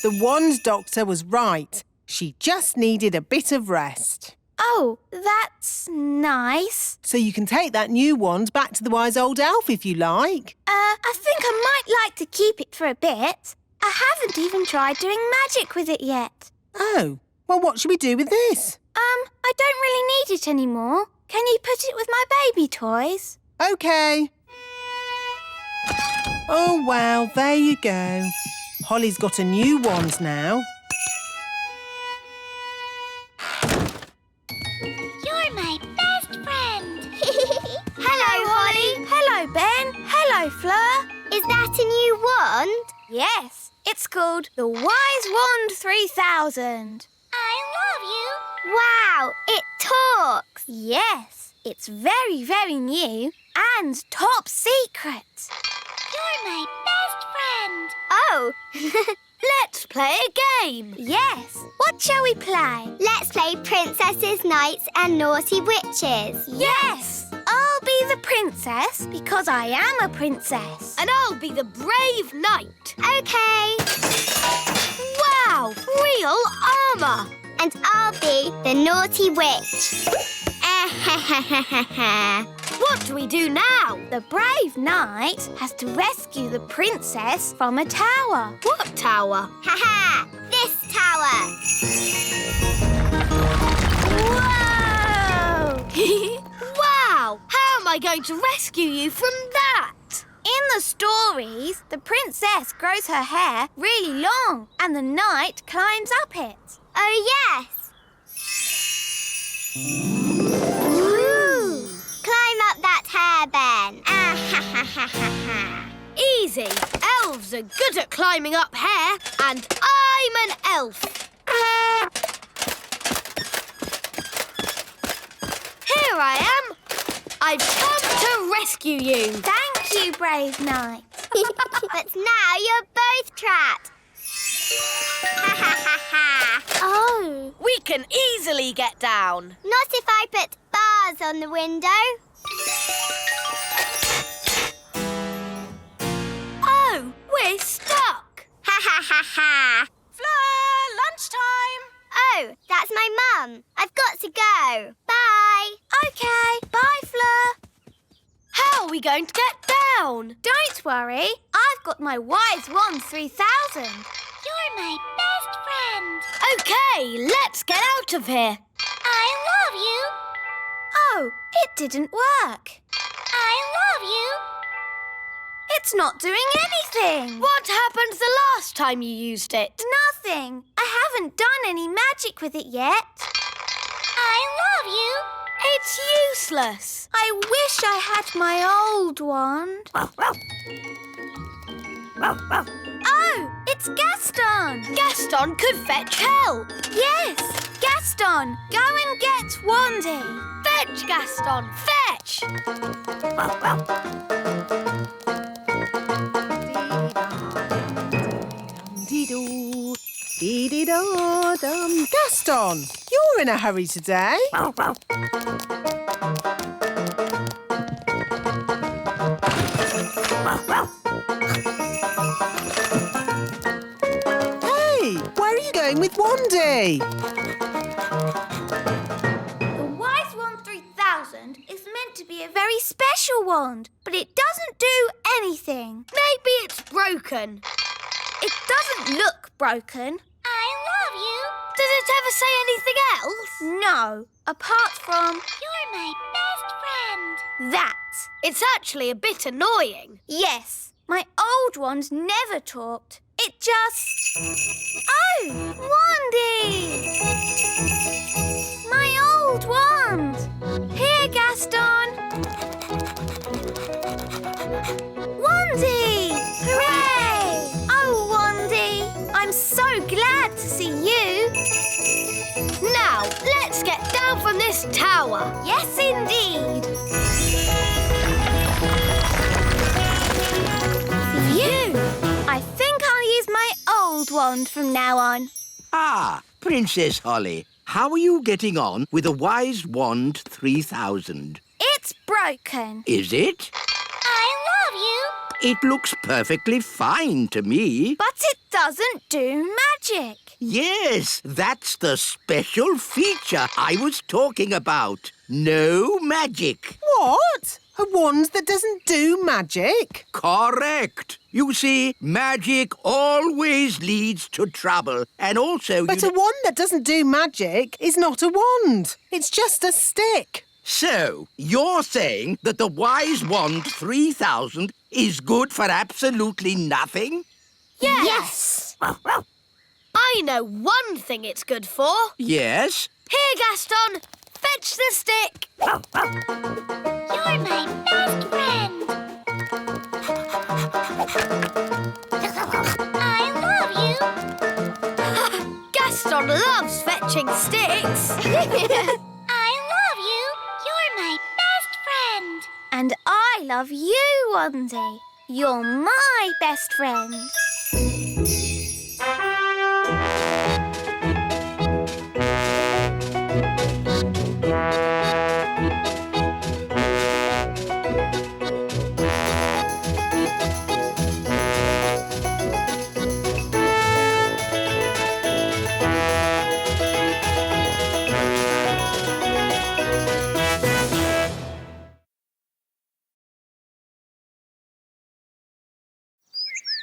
The wand doctor was right. She just needed a bit of rest. Oh, that's nice. So you can take that new wand back to the wise old elf if you like. I think I might like to keep it for a bit. I haven't even tried doing magic with it yet. Oh, well, what should we do with this? I don't really need it anymore. Can you put it with my baby toys? OK. Oh, well, there you go. Holly's got a new wand now. You're my best friend. Hello, Holly. Hello, Ben. Hello, Fleur. Is that a new wand? Yes, it's called the Wise Wand 3000. I love you. Wow, it talks. Yes, it's very, very new and top secret. You're my best friend. Oh, let's play a game. Yes, what shall we play? Let's play Princesses, Knights and Naughty Witches. Yes, I'll be the princess because I am a princess. And I'll be the brave knight. Okay. Wow, real armour. And I'll be the naughty witch. What do we do now? The brave knight has to rescue the princess from a tower. What tower? Ha! This tower. Whoa! Wow! How am I going to rescue you from that? In the stories, the princess grows her hair really long and the knight climbs up it. Oh, yes. Ooh. Climb up that hair, Ben. Easy. Elves are good at climbing up hair, and I'm an elf. Here I am. I've come to rescue you. Thank you, brave knight. But now you're both trapped. Oh. We can easily get down. Not if I put bars on the window. Oh, we're stuck. Fleur, lunchtime. Oh, that's my mum. I've got to go. Bye. OK, bye, Fleur. How are we going to get down? Don't worry, I've got my Wise Wand 3000. You're my best friend. OK, let's get out of here. I love you. Oh, it didn't work. I love you. It's not doing anything. What happened the last time you used it? Nothing. I haven't done any magic with it yet. I love you. It's useless. I wish I had my old wand. Oh, it's Gaston. Gaston could fetch help. Yes, Gaston, go and get Wandy. Fetch, Gaston, fetch. Dee-dee-da-dum. Gaston, you're in a hurry today. Hey, where are you going with Wandy? The Wise Wand 3000 is meant to be be a very special wand, but it doesn't do anything. Maybe it's broken. It doesn't look broken. I love you. Does it ever say anything else? No, apart from You're my best friend. that. It's actually a bit annoying. Yes, my old wand never talked. It just... Oh, Wandy! My old wand! Here, Gaston! Wandy! Hooray! Oh, Wandy! I'm so glad to see you! Now, let's get down from this tower. Yes, indeed! Phew! I think I'll use my old wand from now on. Ah, Princess Holly, how are you getting on with the Wise Wand 3000? It's broken. Is it? I love you. It looks perfectly fine to me. But it doesn't do magic. Yes, that's the special feature I was talking about. No magic. What? A wand that doesn't do magic? Correct. You see, magic always leads to trouble. And also... But a wand that doesn't do magic is not a wand. It's just a stick. So, you're saying that the Wise Wand 3000 is good for absolutely nothing? Yes. I know one thing it's good for. Yes? Here, Gaston. Fetch the stick. You're my best friend. I love you. Gaston loves fetching sticks. I love you. You're my best friend. And I love you, Wandy. You're my best friend.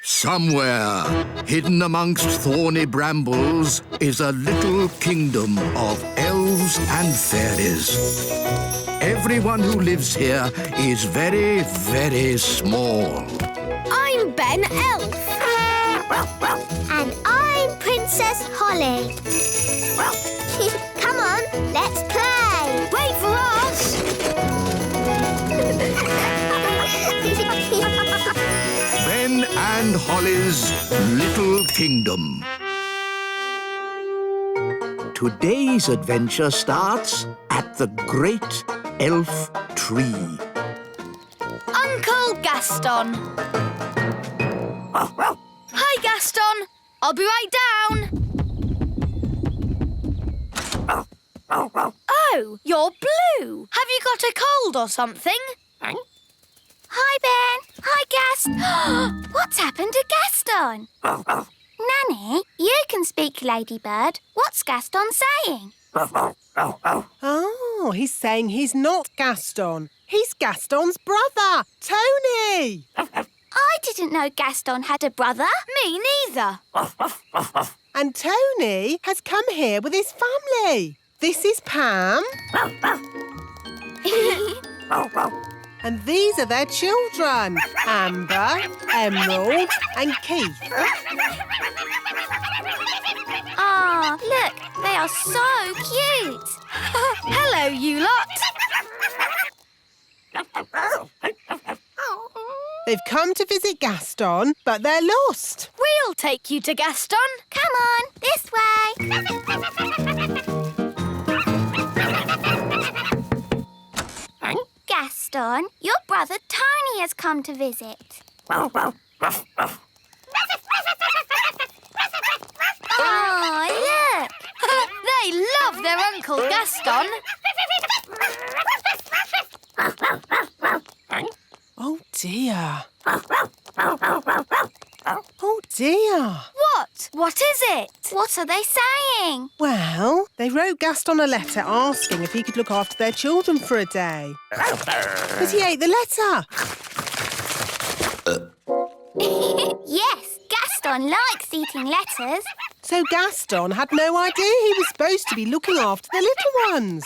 Somewhere, hidden amongst thorny brambles, is a little kingdom of elves and fairies. Everyone who lives here is very, very small. I'm Ben Elf. And I'm Princess Holly. Come on, let's play. Wait for us. Ben and Holly's Little Kingdom. Today's adventure starts at the Great Elf Tree. Uncle Gaston. Hi, Gaston. I'll be right down. Oh, you're blue. Have you got a cold or something? Hi, Ben. Hi, Gast. What's happened to Gaston? Nanny, you can speak, Ladybird. What's Gaston saying? Oh, he's saying he's not Gaston. He's Gaston's brother, Tony. I didn't know Gaston had a brother. Me neither. And Tony has come here with his family. This is Pam. And these are their children, Amber, Emerald and Keith. Ah, look, they are so cute. Hello, you lot. They've come to visit Gaston, but they're lost. We'll take you to Gaston. Come on, this way. Gaston, your brother Tony has come to visit. Oh, look! They love their Uncle Gaston. Oh, dear. Oh, dear. What? What is it? What are they saying? Well, they wrote Gaston a letter asking if he could look after their children for a day. But he ate the letter. Yes, Gaston likes eating letters. So Gaston had no idea he was supposed to be looking after the little ones.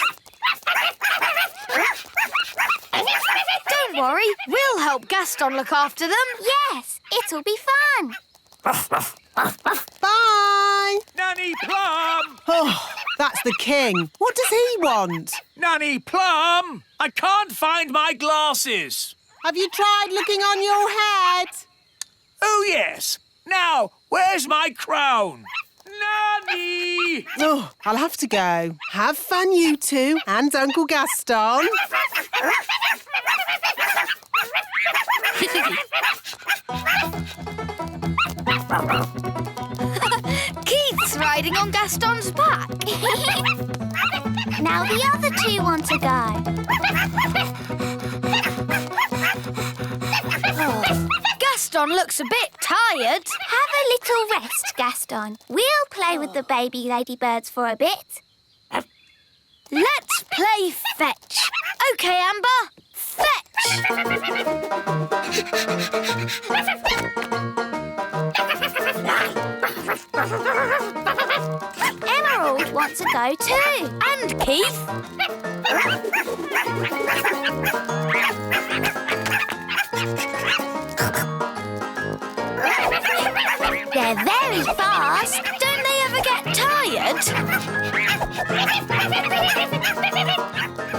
Don't worry, we'll help Gaston look after them. Yes, it'll be fun. Bye! Nanny Plum! Oh, that's the king. What does he want? Nanny Plum! I can't find my glasses. Have you tried looking on your head? Oh, yes. Now, where's my crown? Nanny! Oh, I'll have to go. Have fun, you two, and Uncle Gaston. Keith's riding on Gaston's back. Now the other two want to go. Gaston looks a bit tired. Have a little rest, Gaston. We'll play with the baby ladybirds for a bit. Let's play fetch. OK, Amber. Fetch. Emerald wants to go too. And Keith. They're very fast. Don't they ever get tired?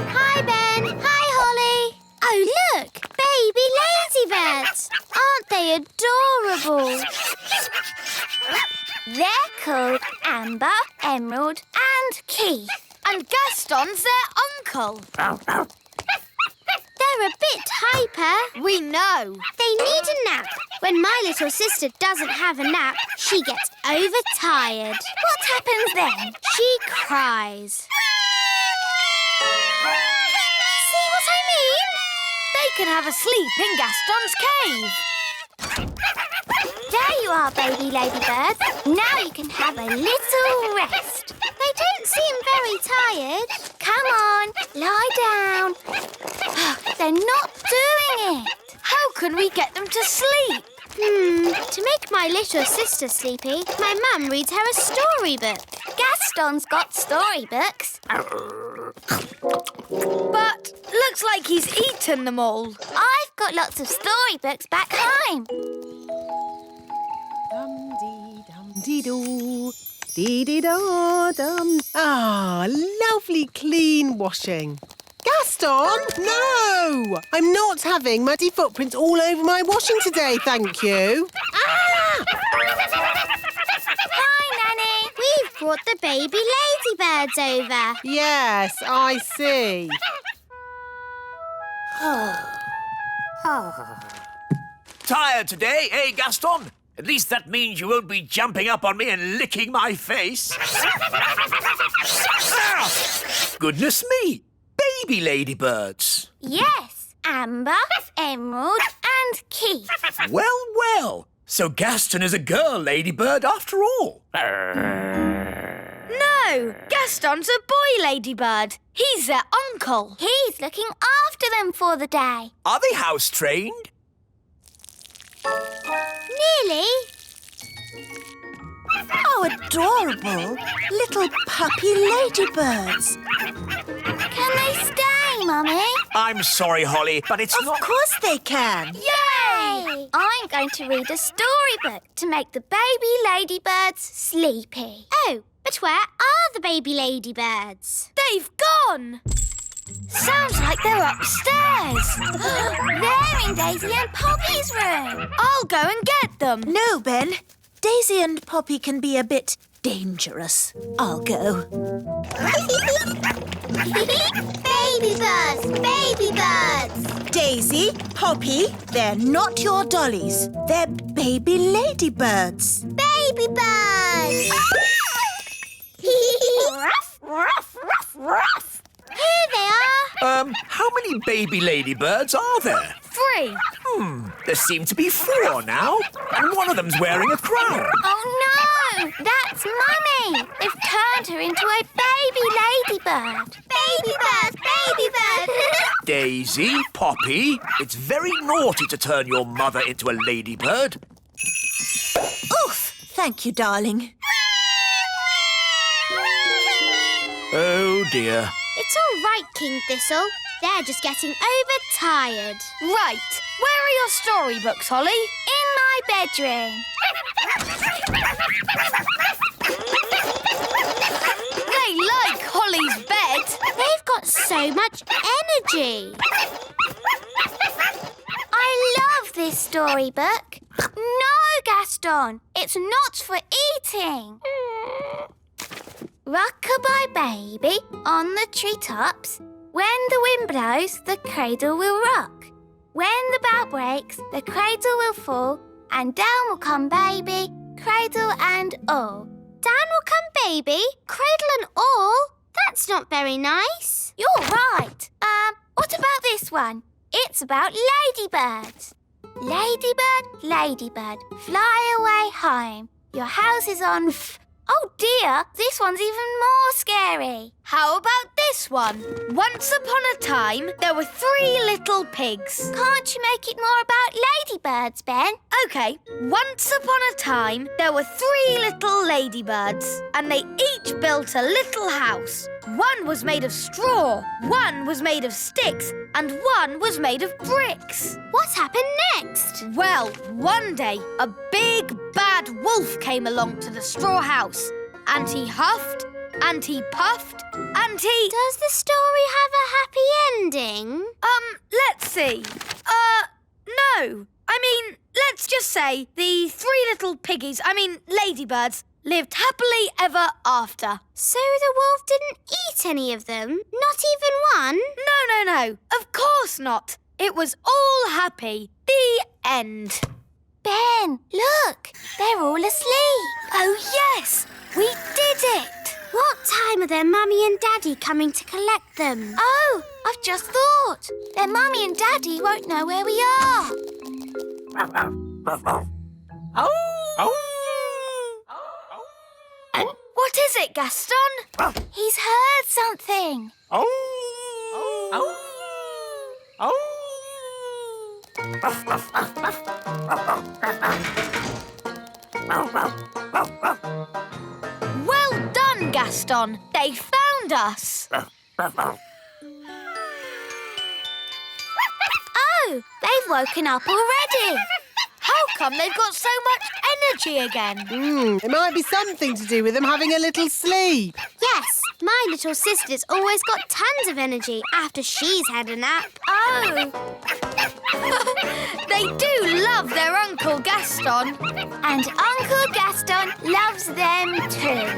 Hi, Ben. Hi, Holly. Oh, look. Baby ladybirds. Aren't they adorable? They're called Amber, Emerald and Keith. And Gaston's their uncle. They're a bit hyper. We know. They need a nap. When my little sister doesn't have a nap, she gets overtired. What happens then? She cries. See what I mean? They can have a sleep in Gaston's cave. There you are, baby ladybird. Now you can have a little rest. They don't seem very tired. Come on, lie down. They're not doing it. How can we get them to sleep? To make my little sister sleepy, my mum reads her a storybook. Gaston's got storybooks. But looks like he's eaten them all. I've got lots of storybooks back home. Dum-dee-dum-dee-doo. Dee-dee-da-dum. Ah, lovely clean washing. Gaston, no! I'm not having muddy footprints all over my washing today, thank you. Ah! Hi, Nanny. We've brought the baby ladybirds over. Yes, I see. Tired today, eh, Gaston? At least that means you won't be jumping up on me and licking my face. Ah! Goodness me! Baby ladybirds. Yes, Amber, Emerald and Keith. Well, well. So Gaston is a girl ladybird after all. No, Gaston's a boy ladybird. He's their uncle. He's looking after them for the day. Are they house trained? Nearly. Oh, adorable. Little puppy ladybirds. Can they stay, Mummy? I'm sorry, Holly, but it's not... Of course they can. Yay! I'm going to read a storybook to make the baby ladybirds sleepy. Oh, but where are the baby ladybirds? They've gone. Sounds like they're upstairs. They're in Daisy and Poppy's room. I'll go and get them. No, Ben. Daisy and Poppy can be a bit dangerous. I'll go. Baby birds, baby birds. Daisy, Poppy, they're not your dollies. They're baby ladybirds. Baby birds. Ruff, ruff, ruff, ruff. Here they are. How many baby ladybirds are there? 3. There seem to be 4 now, and one of them's wearing a crown. Oh no! That's Mummy! They've turned her into a baby ladybird. Baby bird! Baby bird! Daisy, Poppy, it's very naughty to turn your mother into a ladybird. Oof! Thank you, darling. Oh dear. It's all right, King Thistle. They're just getting overtired. Right. Where are your storybooks, Holly? In my bedroom. They like Holly's bed. They've got so much energy. I love this storybook. No, Gaston. It's not for eating. Rock-a-bye baby on the treetops. When the wind blows, the cradle will rock. When the bough breaks, the cradle will fall, and down will come baby, cradle and all. Down will come baby, cradle and all? That's not very nice. You're right. What about this one? It's about ladybirds. Ladybird, ladybird, fly away home. Your house is on Oh dear, this one's even more scary. How about this one? Once upon a time, there were 3 little pigs. Can't you make it more about ladybirds, Ben? OK, once upon a time, there were 3 little ladybirds, and they each built a little house. One was made of straw, one was made of sticks, and one was made of bricks. What happened next? Well, one day, a big bad wolf came along to the straw house, and he huffed, and he puffed, and he... Does the story have a happy ending? Let's see. No. I mean, let's just say the 3 little ladybirds, lived happily ever after. So the wolf didn't eat any of them? Not even one? No. Of course not. It was all happy. The end. Ben, look. They're all asleep. Oh, yes. We did it. What time are their mummy and daddy coming to collect them? Oh, I've just thought. Their mummy and daddy won't know where we are. What is it, Gaston? He's heard something. Well done, Gaston. They found us. Oh, they've woken up already. How come they've got so much energy again? It might be something to do with them having a little sleep. Yes, my little sister's always got tons of energy after she's had a nap. Oh. They do love their Uncle Gaston. And Uncle Gaston loves them too.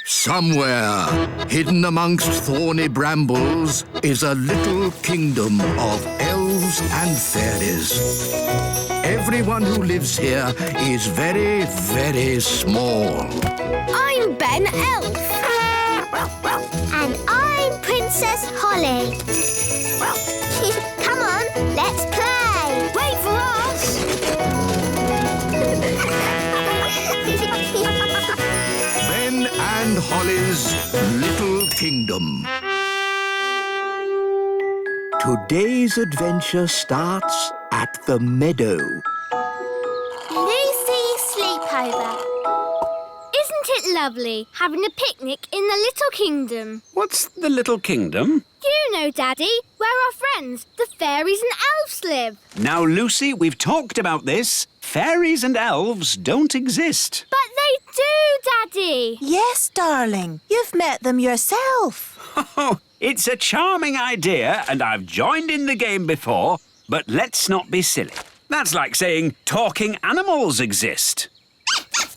Somewhere, hidden amongst thorny brambles, is a little kingdom of elves and fairies. Everyone who lives here is very, very small. I'm Ben Elf. And I'm Princess Holly. Come on, let's play. Wait for us. Ben and Holly's Little Kingdom. Today's adventure starts at the meadow. Lucy's sleepover. Isn't it lovely having a picnic in the Little Kingdom? What's the Little Kingdom? You know, Daddy, where our friends, the fairies and elves, live. Now, Lucy, we've talked about this. Fairies and elves don't exist. But They do, Daddy. Yes, darling. You've met them yourself. Oh, it's a charming idea, and I've joined in the game before, but let's not be silly. That's like saying talking animals exist.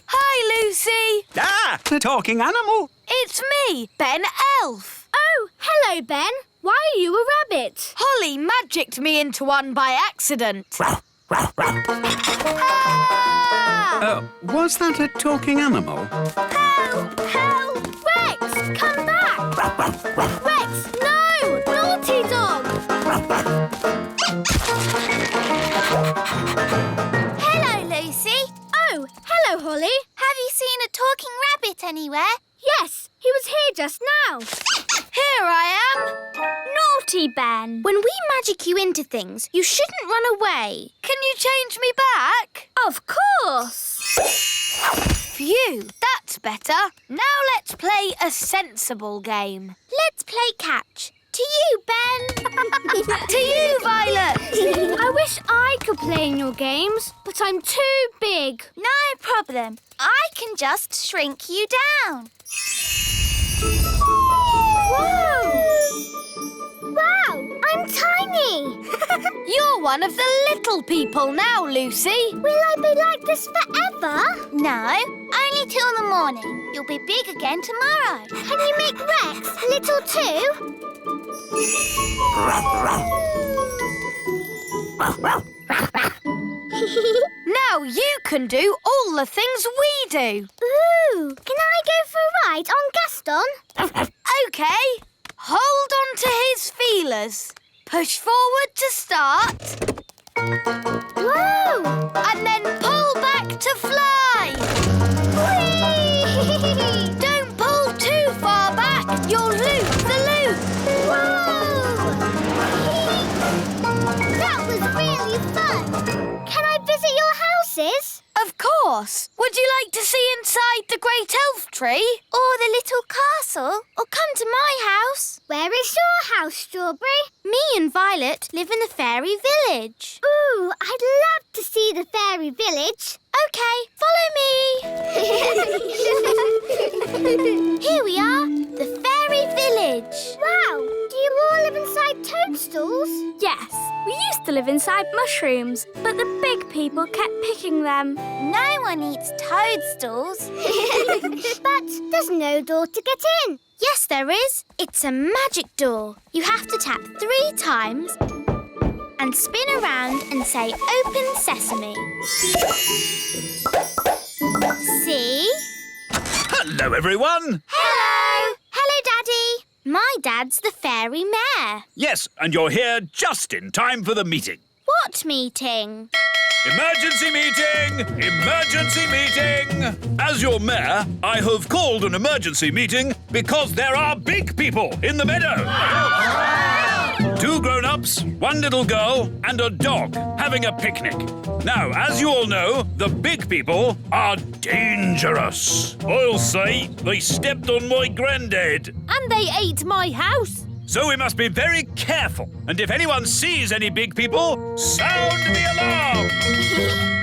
Hi, Lucy. Ah, a talking animal. It's me, Ben Elf. Oh, hello, Ben. Why are you a rabbit? Holly magicked me into one by accident. Was that a talking animal? Help! Help! Rex, come back! Rex, no! Naughty dog! Hello, Lucy. Oh, hello, Holly. Have you seen a talking rabbit anywhere? Yes, he was here just now. Here I am. Naughty Ben. When we magic you into things, you shouldn't run away. Can you change me back? Of course. Phew, that's better. Now let's play a sensible game. Let's play catch. To you, Ben. To you, Violet. I wish I could play in your games, but I'm too big. No problem. I can just shrink you down. Whoa! Wow, I'm tiny. You're one of the little people now, Lucy. Will I be like this forever? No, only till the morning. You'll be big again tomorrow. Can you make Rex little too? Now you can do all the things we do. Ooh, can I go for a ride on Gaston? OK. Hold on to his feelers. Push forward to start. Whoa! And then pull back to fly. Whee! Don't pull too far back. You'll lose the loop. Whoa! That was really fun. Can I visit your houses? Of course. Would you like to see inside the great elf tree? Or the little castle? Or come to my house? Where is your house, Strawberry? Me and Violet live in the fairy village. Ooh, I'd love to see the fairy village. OK, follow me. Here we are, the fairy village. Wow, do you all live inside toadstools? Yes, we used to live inside mushrooms, but the big people kept picking them. No one eats toadstools. But there's no door to get in. Yes, there is. It's a magic door. You have to tap 3 times and spin around and say, "Open Sesame." See? Hello, everyone. Hello. Hello, Daddy. My dad's the fairy mayor. Yes, and you're here just in time for the meeting. What meeting? Emergency meeting! Emergency meeting! As your mayor, I have called an emergency meeting because there are big people in the meadow. 2 grown-ups, 1 little girl, and a dog having a picnic. Now, as you all know, the big people are dangerous. I'll say they stepped on my granddad. And they ate my house. So we must be very careful. And if anyone sees any big people, sound the alarm.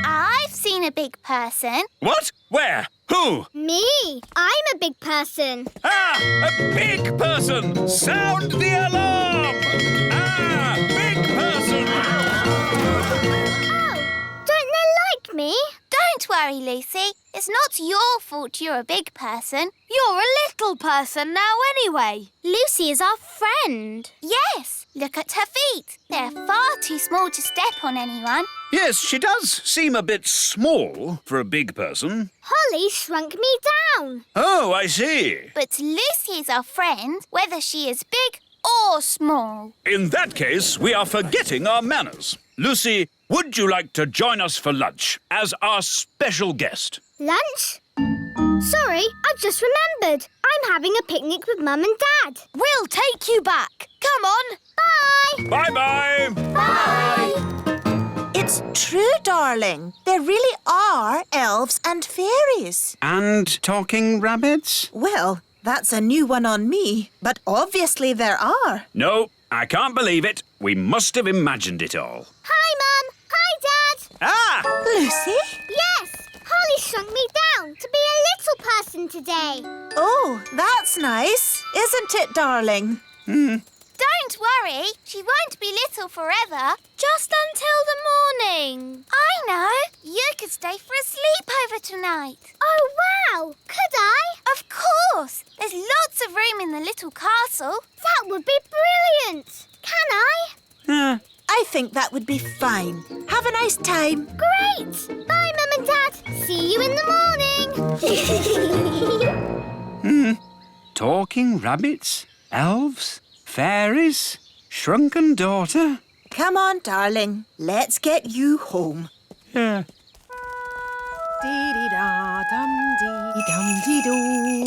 I've seen a big person. What? Where? Who? Me. I'm a big person. Ah! A big person! Sound the alarm! Ah! Big person! Oh, don't they like me? Don't worry, Lucy. It's not your fault you're a big person. You're a little person now anyway. Lucy is our friend. Yes, look at her feet. They're far too small to step on anyone. Yes, she does seem a bit small for a big person. Holly shrunk me down. Oh, I see. But Lucy is our friend, whether she is big or small. In that case, we are forgetting our manners. Lucy, would you like to join us for lunch as our special guest? Lunch? Sorry, I've just remembered. I'm having a picnic with Mum and Dad. We'll take you back. Come on. Bye. Bye-bye. Bye. It's true, darling. There really are elves and fairies. And talking rabbits? Well, that's a new one on me, but obviously there are. No, I can't believe it. We must have imagined it all. Hi, Mum. Hi, Dad. Ah! Lucy? Yes, Holly shrunk me down. along to be a little person today. Oh, that's nice, isn't it, darling? Don't worry, she won't be little forever. Just until the morning. I know. You could stay for a sleepover tonight. Oh, wow! Could I? Of course. There's lots of room in the little castle. That would be brilliant. Can I? I think that would be fine. Have a nice time. Great! Bye, Mum and Dad. See you in the morning. Talking rabbits, elves, fairies, shrunken daughter. Come on, darling. Let's get you home. Yeah. Dee-dee-da-dum-dee-dum-dee-doo.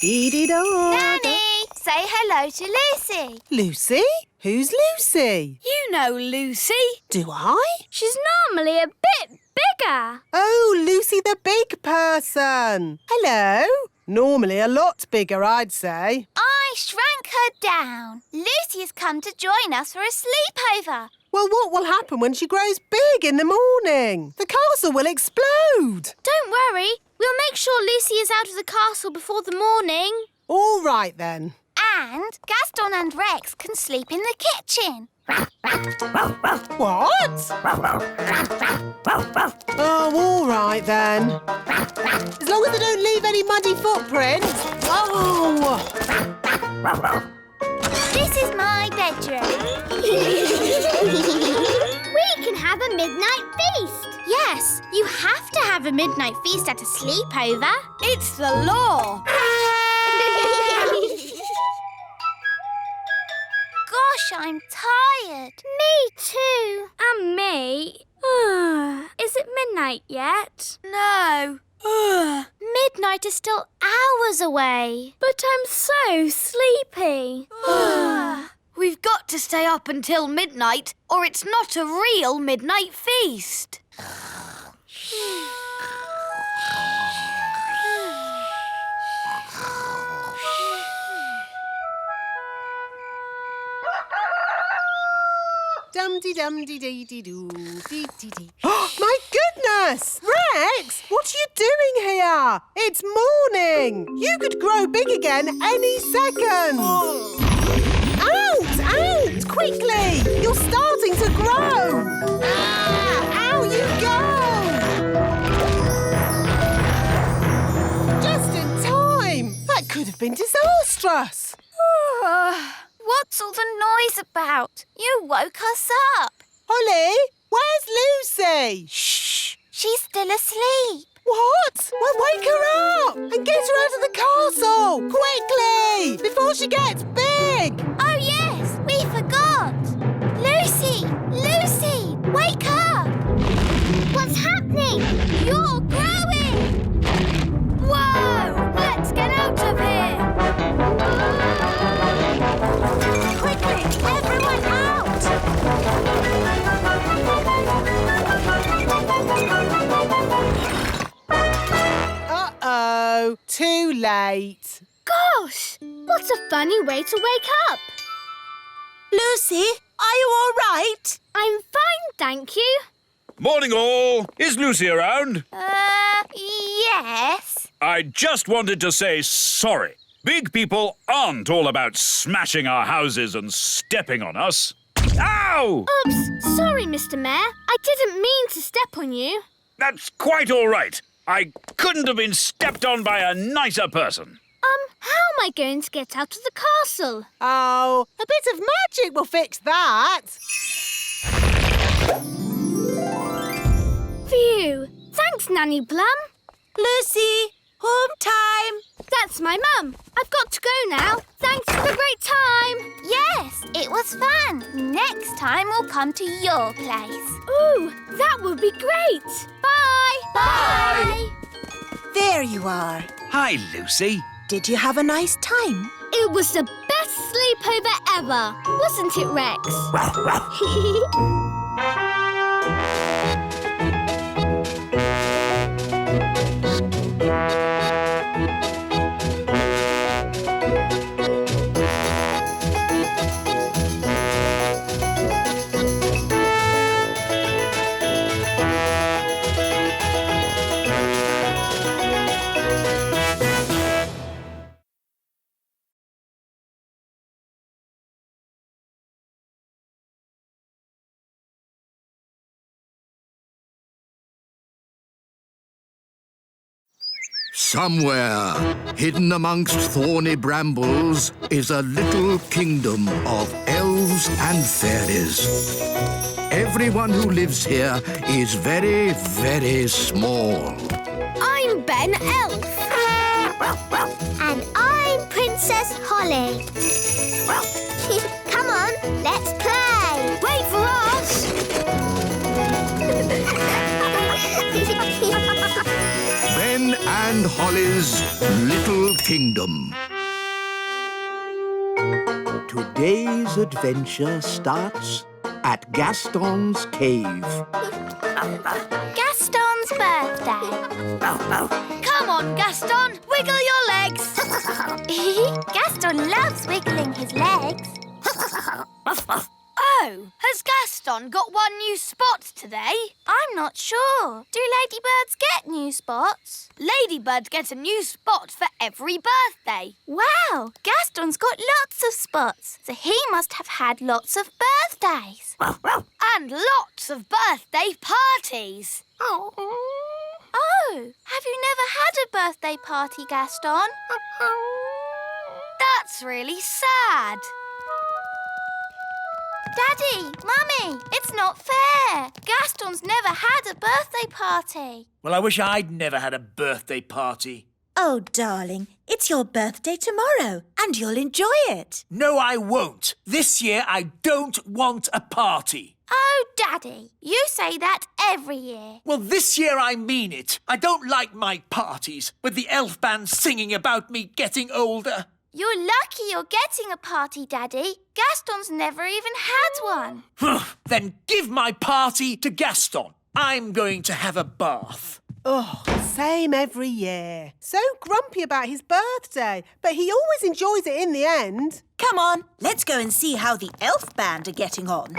Dee-dee-da. Nanny, say hello to Lucy. Lucy? Who's Lucy? You know Lucy. Do I? She's normally a bit bigger. Oh, Lucy the big person. Hello. Normally a lot bigger, I'd say. I shrank her down. Lucy has come to join us for a sleepover. Well, what will happen when she grows big in the morning? The castle will explode. Don't worry. We'll make sure Lucy is out of the castle before the morning. All right, then. And Gaston and Rex can sleep in the kitchen. What? Oh, all right, then. As long as they don't leave any muddy footprints. Oh! This is my bedroom. We can have a midnight feast. Yes, you have to have a midnight feast at a sleepover. It's the law. Gosh, I'm tired. Me too. And me. Is it midnight yet? No. Midnight is still hours away. But I'm so sleepy. We've got to stay up until midnight, or it's not a real midnight feast. Dum-dee-dum-dee-dee-dee-doo, dee-dee-dee. My goodness! Rex, what are you doing here? It's morning. You could grow big again any second. Out! Out! Quickly! You're starting to grow. Out you go! Just in time. That could have been disastrous. What's all the noise about? You woke us up. Holly, where's Lucy? Shh! She's still asleep. What? Well, wake her up and get her out of the castle! Quickly! Before she gets big! Oh, yes! We forgot! Lucy! Lucy! Wake up! What's happening? You're growing! Whoa! Let's get out of here! Quickly, everyone out! Uh-oh, too late. Gosh, what a funny way to wake up. Lucy, are you all right? I'm fine, thank you. Morning, all. Is Lucy around? Yes. I just wanted to say sorry. Big people aren't all about smashing our houses and stepping on us. Ow! Oops, sorry, Mr. Mayor. I didn't mean to step on you. That's quite all right. I couldn't have been stepped on by a nicer person. How am I going to get out of the castle? Oh, a bit of magic will fix that. Phew. Thanks, Nanny Plum. Lucy, home time. That's my mum. I've got to go now. Thanks for the great time. Yes, it was fun. Next time we'll come to your place. Ooh, that would be great. Bye. Bye. There you are. Hi, Lucy. Did you have a nice time? It was the best sleepover ever, wasn't it, Rex? Somewhere, hidden amongst thorny brambles, is a little kingdom of elves and fairies. Everyone who lives here is very, very small. I'm Ben Elf. And I'm Princess Holly. Come on, let's play. Wait for us. Ben and Holly's Little Kingdom. Today's adventure starts at Gaston's cave. Gaston's birthday. Come on, Gaston, wiggle your legs. Gaston loves wiggling his legs. Oh, has Gaston got one new spot today? I'm not sure. Do ladybirds get new spots? Ladybirds get a new spot for every birthday. Wow, Gaston's got lots of spots, so he must have had lots of birthdays. And lots of birthday parties. Oh, have you never had a birthday party, Gaston? That's really sad. Daddy, Mummy, it's not fair. Gaston's never had a birthday party. Well, I wish I'd never had a birthday party. Oh, darling, it's your birthday tomorrow, and you'll enjoy it. No, I won't. This year, I don't want a party. Oh, Daddy, you say that every year. Well, this year I mean it. I don't like my parties, with the elf band singing about me getting older. You're lucky you're getting a party, Daddy. Gaston's never even had one. Then give my party to Gaston. I'm going to have a bath. Oh, same every year. So grumpy about his birthday, but he always enjoys it in the end. Come on, let's go and see how the elf band are getting on.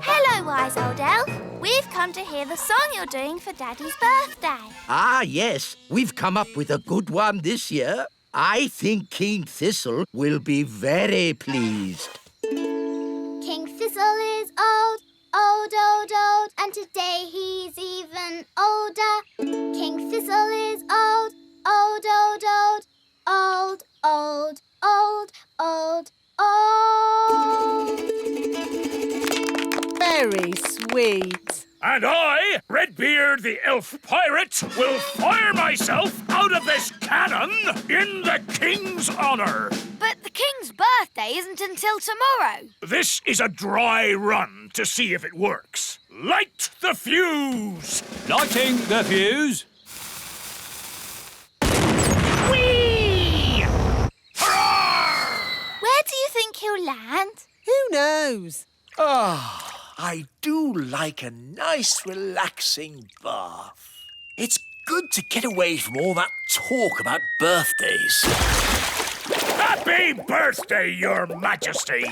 Hello, wise old elf. We've come to hear the song you're doing for Daddy's birthday. Ah, yes. We've come up with a good one this year. I think King Thistle will be very pleased. King Thistle is old, old, old, old, and today he's even older. King Thistle is old, old, old, old, old, old, old, old, old. Very sweet. And I, Redbeard the Elf Pirate, will fire myself out of this cannon in the King's honour. But the King's birthday isn't until tomorrow. This is a dry run to see if it works. Light the fuse! Lighting the fuse. Whee! Hurrah! Where do you think he'll land? Who knows? Ah. I do like a nice, relaxing bath. It's good to get away from all that talk about birthdays. Happy birthday, Your Majesty!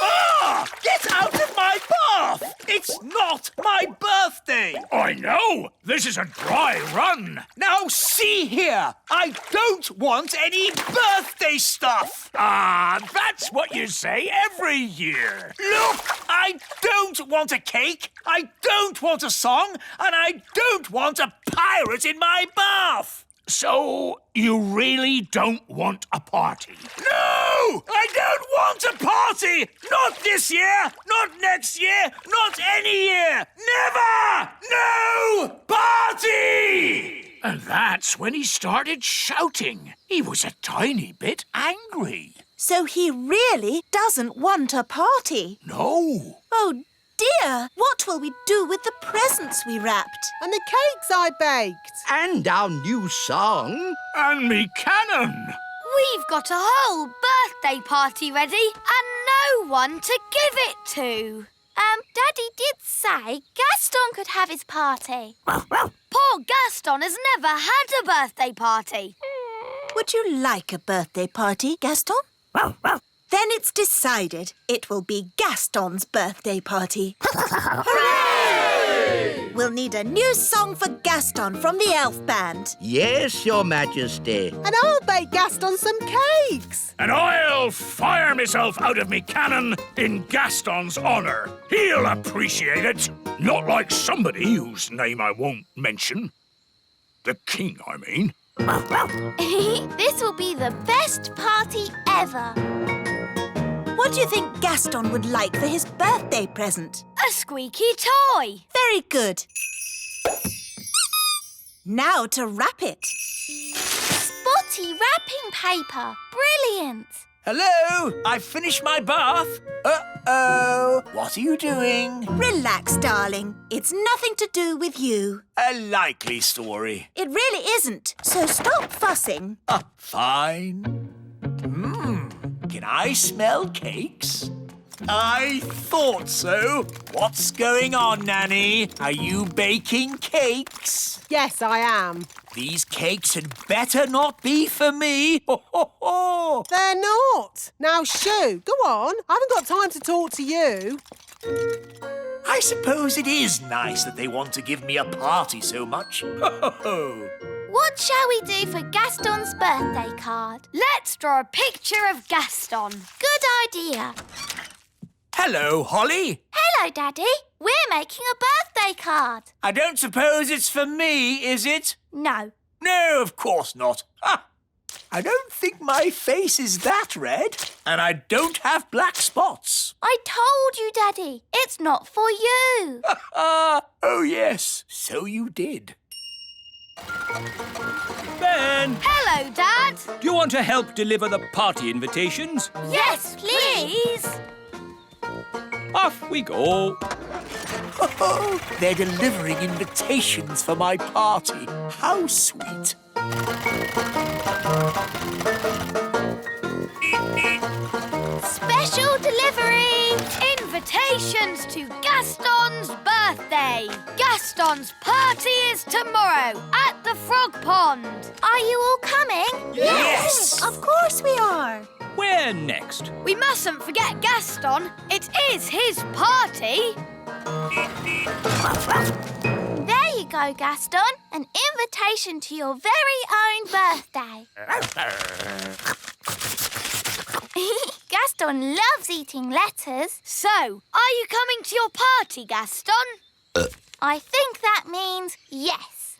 Ah! Get out of my bath! It's not my birthday! I know! This is a dry run! Now see here! I don't want any birthday stuff! Ah, that's what you say every year! Look! I don't want a cake, I don't want a song, and I don't want a pirate in my bath! So, you really don't want a party? No! I don't want a party! Not this year! Not next year! Not any year! Never! No party! And that's when he started shouting. He was a tiny bit angry. So he really doesn't want a party? No. Oh, dear! What will we do with the presents we wrapped? And the cakes I baked. And our new song. And me cannon. We've got a whole birthday party ready and no one to give it to. Daddy did say Gaston could have his party. Poor Gaston has never had a birthday party. Would you like a birthday party, Gaston? Then it's decided. It will be Gaston's birthday party. Hooray! We'll need a new song for Gaston from the elf band. Yes, Your Majesty. And I'll bake Gaston some cakes. And I'll fire myself out of me cannon in Gaston's honour. He'll appreciate it. Not like somebody whose name I won't mention. The king, I mean. This will be the best party ever. What do you think Gaston would like for his birthday present? A squeaky toy. Very good. Now to wrap it. Spotty wrapping paper. Brilliant. Hello, I've finished my bath. Uh-oh, what are you doing? Relax, darling. It's nothing to do with you. A likely story. It really isn't, so stop fussing. Fine. Can I smell cakes? I thought so. What's going on, Nanny? Are you baking cakes? Yes, I am. These cakes had better not be for me. Ho, ho, ho. They're not. Now, shoo, go on. I haven't got time to talk to you. I suppose it is nice that they want to give me a party so much. Ho, ho, ho. What shall we do for Gaston's birthday card? Let's draw a picture of Gaston. Good idea. Hello, Holly. Hello, Daddy. We're making a birthday card. I don't suppose it's for me, is it? No. No, of course not. Ha! I don't think my face is that red, and I don't have black spots. I told you, Daddy. It's not for you. Oh, yes, so you did. Ben, Hello, Dad. do you want to help deliver the party invitations? Yes, please. Off we go. They're delivering invitations for my party. How sweet. Special delivery. Invitations to Gaston's birthday. Gaston's party is tomorrow at the Frog Pond. Are you all coming? Yes. Of course we are. Where next? We mustn't forget Gaston. It is his party. There you go, Gaston. An invitation to your very own birthday. Gaston loves eating letters. So, are you coming to your party, Gaston? I think that means yes.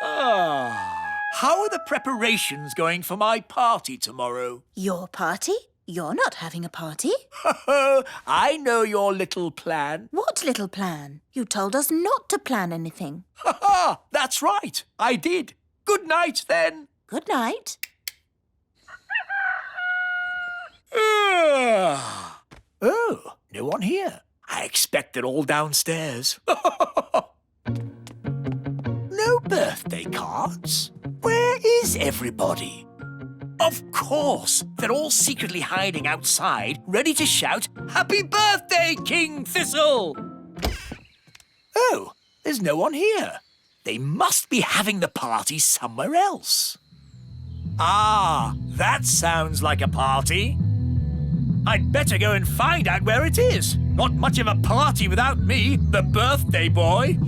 How are the preparations going for my party tomorrow? Your party? You're not having a party. I know your little plan. What little plan? You told us not to plan anything. That's right. I did. Good night, then. Good night. Oh, no one here. I expect they're all downstairs. No birthday cards? Where is everybody? Of course, they're all secretly hiding outside, ready to shout, "Happy birthday, King Thistle!" Oh, there's no one here. They must be having the party somewhere else. Ah, that sounds like a party. I'd better go and find out where it is. Not much of a party without me, the birthday boy.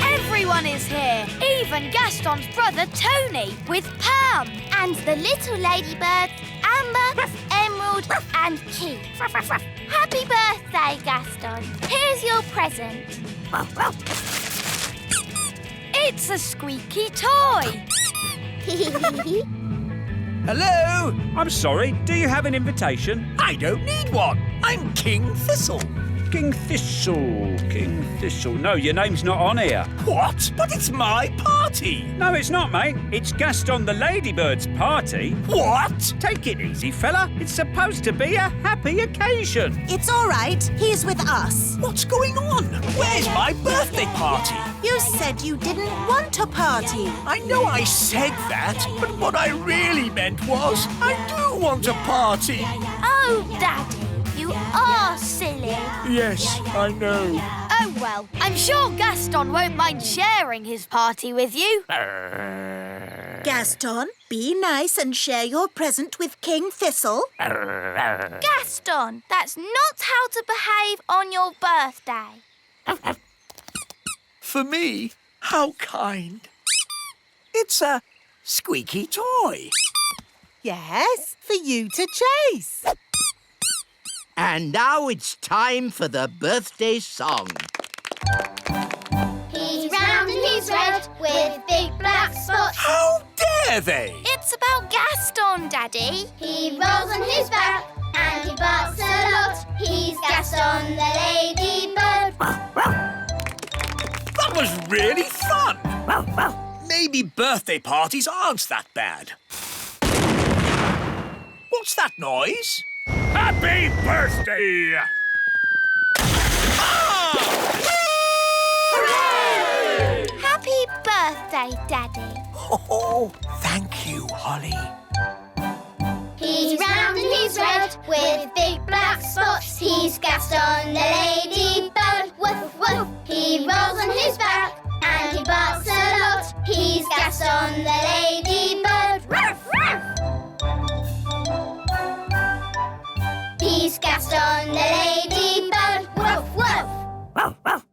Everyone is here. Even Gaston's brother Tony with Pam. And the little ladybirds, Amber, Emerald and Keith. Happy birthday, Gaston. Here's your present. It's a squeaky toy. Hello? I'm sorry, do you have an invitation? I don't need one. I'm King Thistle. King Thistle, King Thistle. No, your name's not on here. What? But it's my party. No, it's not, mate. It's Gaston the Ladybird's party. What? Take it easy, fella. It's supposed to be a happy occasion. It's all right. He's with us. What's going on? Where's my birthday party? You said you didn't want a party. I know I said that, but what I really meant was I do want a party. Oh, Daddy, you are silly. Yes, I know. Oh, well, I'm sure Gaston won't mind sharing his party with you. Gaston, be nice and share your present with King Thistle. Gaston, that's not how to behave on your birthday. For me? How kind. It's a squeaky toy. Yes, for you to chase. And now it's time for the birthday song. How dare they? It's about Gaston, Daddy. He rolls on his back and he barks a lot. He's Gaston the ladybird. That was really fun. Maybe birthday parties aren't that bad. What's that noise? Happy birthday! Happy birthday, Daddy. Oh, thank you, Holly. He's round and he's red with big black spots. He's Gaston the ladybird. Woof, woof. He rolls on his back and he barks a lot. He's Gaston the ladybird. Ruff, ruff. He's Gaston the ladybird. Woof, woof. Woof, woof.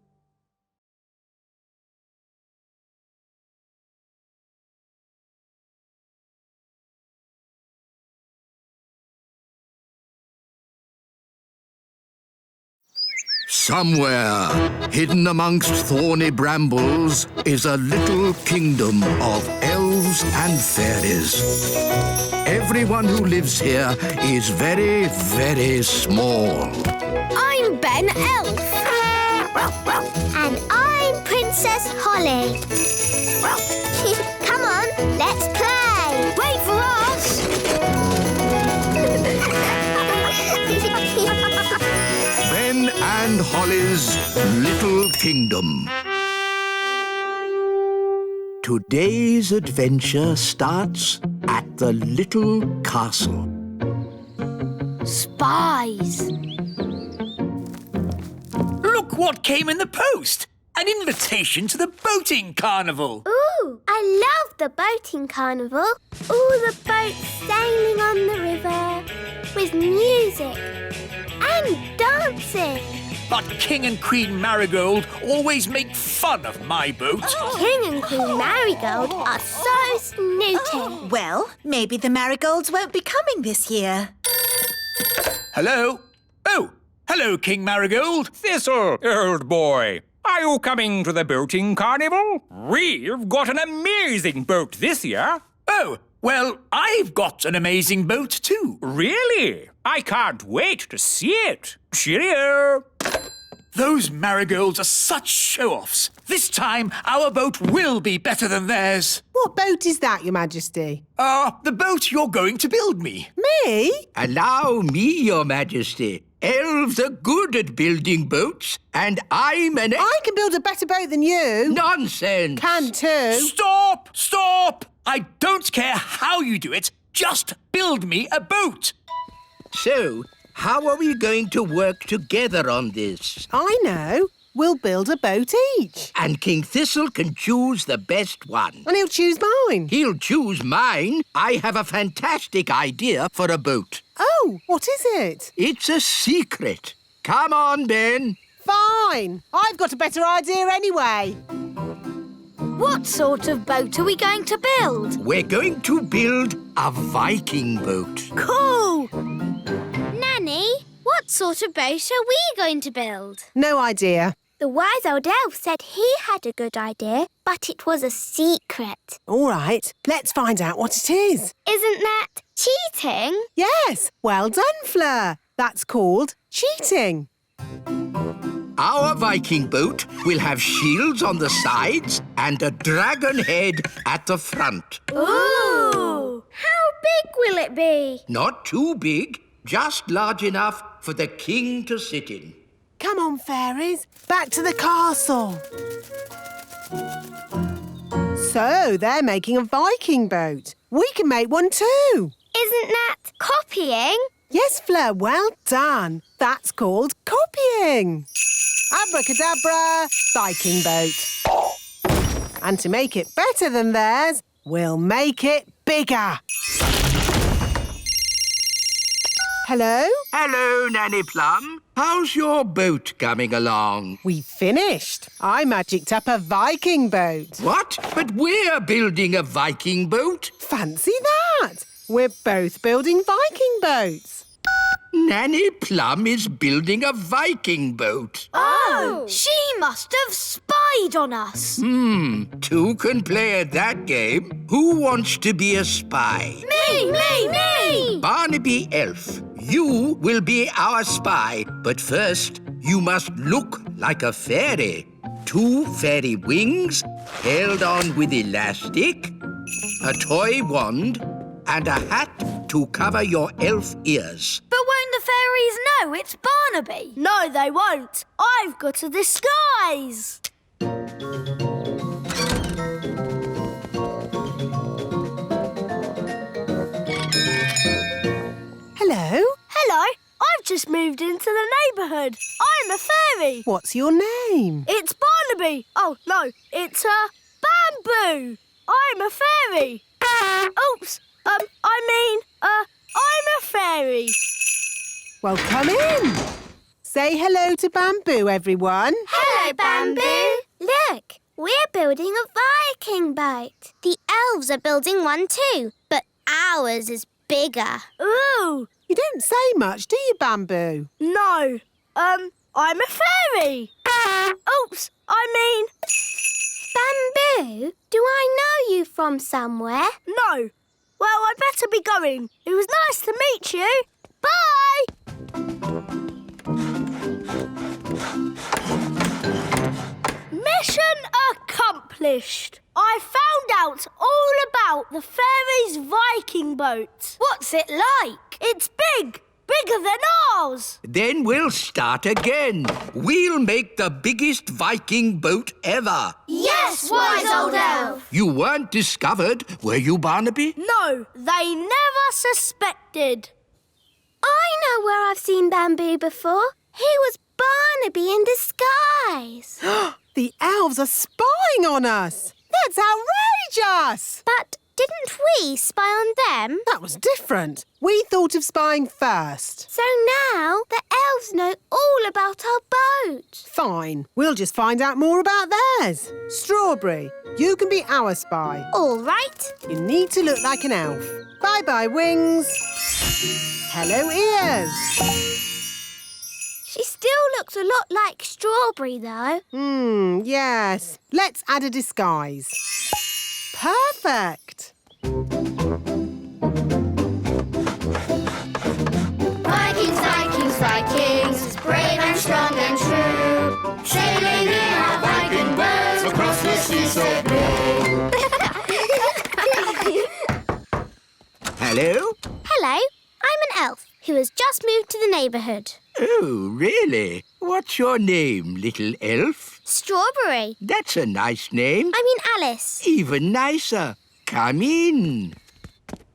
Somewhere, hidden amongst thorny brambles, is a little kingdom of elves and fairies. Everyone who lives here is very, very small. I'm Ben Elf. And I'm Princess Holly. Come on, let's play. Wait for us. Ben and Holly's Little Kingdom. Today's adventure starts at the little castle. Spies. Look what came in the post. An invitation to the boating carnival. Ooh, I love the boating carnival. All the boats sailing on the river with music and dancing. But King and Queen Marigold always make fun of my boat. King and Queen Marigold are so snooty. Well, maybe the marigolds won't be coming this year. Hello? Oh, hello, King Marigold. Thistle, old boy. Are you coming to the boating carnival? We've got an amazing boat this year. Oh, well, I've got an amazing boat too. Really? I can't wait to see it. Cheerio. Those marigolds are such show-offs. This time, our boat will be better than theirs. What boat is that, Your Majesty? The boat you're going to build me. Me? Allow me, Your Majesty. Elves are good at building boats, and I can build a better boat than you. Nonsense! Can too. Stop! Stop! I don't care how you do it. Just build me a boat. So, how are we going to work together on this? I know. We'll build a boat each. And King Thistle can choose the best one. And he'll choose mine. He'll choose mine. I have a fantastic idea for a boat. Oh, what is it? It's a secret. Come on, Ben. Fine. I've got a better idea anyway. What sort of boat are we going to build? We're going to build a Viking boat. Cool. Nanny, what sort of boat are we going to build? No idea. The wise old elf said he had a good idea, but it was a secret. All right, let's find out what it is. Isn't that cheating? Yes, well done, Fleur. That's called cheating. Our Viking boat will have shields on the sides and a dragon head at the front. Ooh! How big will it be? Not too big, just large enough for the king to sit in. Come on, fairies, back to the castle. So, they're making a Viking boat. We can make one too. Isn't that copying? Yes, Fleur, well done. That's called copying. Abracadabra, Viking boat. And to make it better than theirs, we'll make it bigger. Hello? Hello, Nanny Plum. How's your boat coming along? We finished. I magicked up a Viking boat. What? But we're building a Viking boat. Fancy that. We're both building Viking boats. Nanny Plum is building a Viking boat. Oh! She must have spied on us. Two can play at that game. Who wants to be a spy? Me! Barnaby Elf, you will be our spy. But first, you must look like a fairy. 2 fairy wings, held on with elastic, a toy wand, and a hat to cover your elf ears. But won't the fairies know it's Barnaby? No, they won't. I've got a disguise. Hello? Hello. I've just moved into the neighbourhood. I'm a fairy. What's your name? It's Barnaby. Oh, no, it's Bamboo. I'm a fairy. Oops. I'm a fairy. Well, come in. Say hello to Bamboo, everyone. Hello, Bamboo. Look, we're building a Viking boat. The elves are building one too, but ours is bigger. Ooh. You don't say much, do you, Bamboo? No. I'm a fairy. Oops. Bamboo, do I know you from somewhere? No. Well, I'd better be going. It was nice to meet you. Bye! Mission accomplished. I found out all about the fairies' Viking boat. What's it like? It's big. Bigger than ours. Then we'll start again. We'll make the biggest Viking boat ever. Yes, wise old elf. You weren't discovered, were you, Barnaby? No, they never suspected. I know where I've seen Bamboo before. He was Barnaby in disguise. The elves are spying on us. That's outrageous. But didn't we spy on them? That was different. We thought of spying first. So now the elves know all about our boat. Fine. We'll just find out more about theirs. Strawberry, you can be our spy. All right. You need to look like an elf. Bye-bye, wings. Hello, ears. She still looks a lot like Strawberry, though. Yes. Let's add a disguise. Perfect. Vikings, Vikings, Vikings, brave and strong and true, sailing in our Viking boats across the sea so blue. Hello? Hello, I'm an elf who has just moved to the neighbourhood. Oh, really? What's your name, little elf? Strawberry. That's a nice name. I mean Alice. Even nicer. Come in.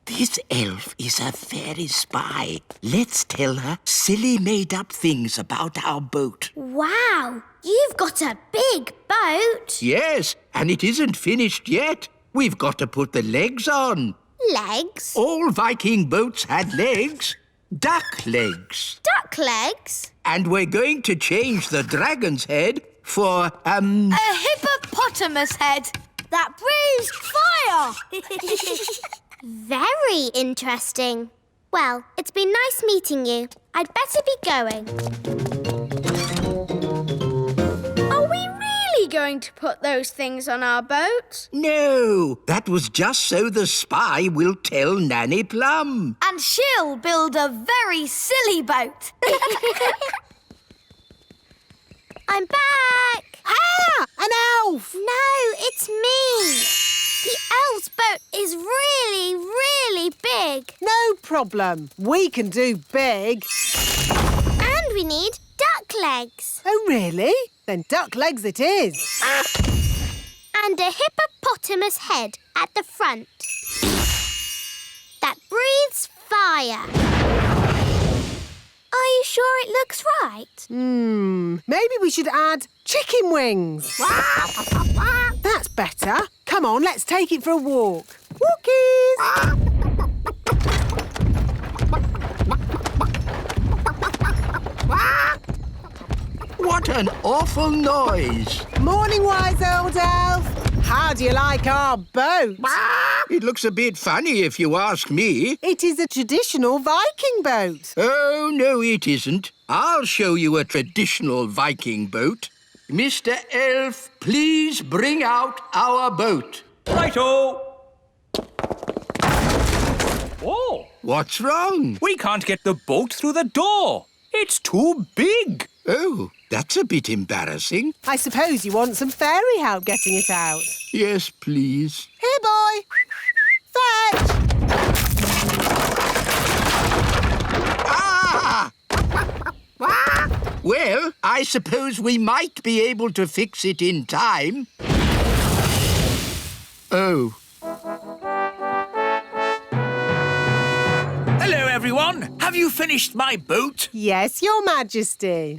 This elf is a fairy spy. Let's tell her silly made-up things about our boat. Wow, you've got a big boat. Yes, and it isn't finished yet. We've got to put the legs on. Legs? All Viking boats had legs. Duck legs. Duck legs? And we're going to change the dragon's head for, a hippopotamus head that breathes fire. Very interesting. Well, it's been nice meeting you. I'd better be going. Are we really going to put those things on our boat? No, that was just so the spy will tell Nanny Plum. And she'll build a very silly boat. I'm back! Ah! An elf! No, it's me! The elf's boat is really, really big. No problem. We can do big. And we need duck legs. Oh, really? Then duck legs it is. And a hippopotamus head at the front. That breathes fire. Are you sure it looks right? Maybe we should add chicken wings. That's better. Come on, let's take it for a walk. Walkies! What an awful noise. Morning, wise old elf. How do you like our boat? It looks a bit funny if you ask me. It is a traditional Viking boat. Oh, no, it isn't. I'll show you a traditional Viking boat. Mr. Elf, please bring out our boat. Righto! Oh! What's wrong? We can't get the boat through the door. It's too big. Oh, that's a bit embarrassing. I suppose you want some fairy help getting it out. Yes, please. Here, boy. Fetch! Ah! Well, I suppose we might be able to fix it in time. Oh. Hello, everyone. Have you finished my boat? Yes, Your Majesty.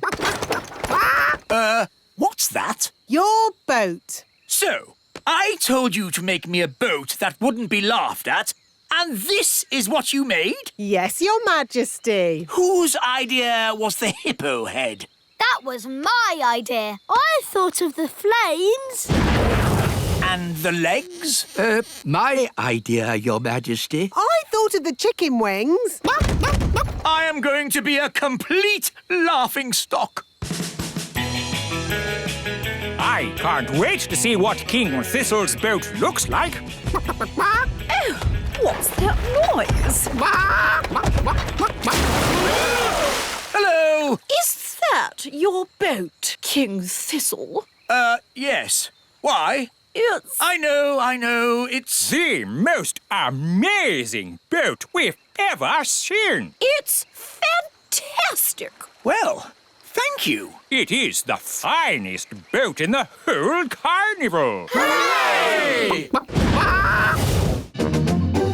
What's that? Your boat. So, I told you to make me a boat that wouldn't be laughed at, and this is what you made? Yes, Your Majesty. Whose idea was the hippo head? That was my idea. I thought of the flames. And the legs? My idea, Your Majesty. I thought of the chicken wings. I am going to be a complete laughingstock. I can't wait to see what King Thistle's boat looks like. Oh, what's that noise? Hello! Is that your boat, King Thistle? Yes. Why? It's... I know, it's... The most amazing boat we've ever seen. It's fantastic. Well, thank you. It is the finest boat in the whole carnival. Hooray!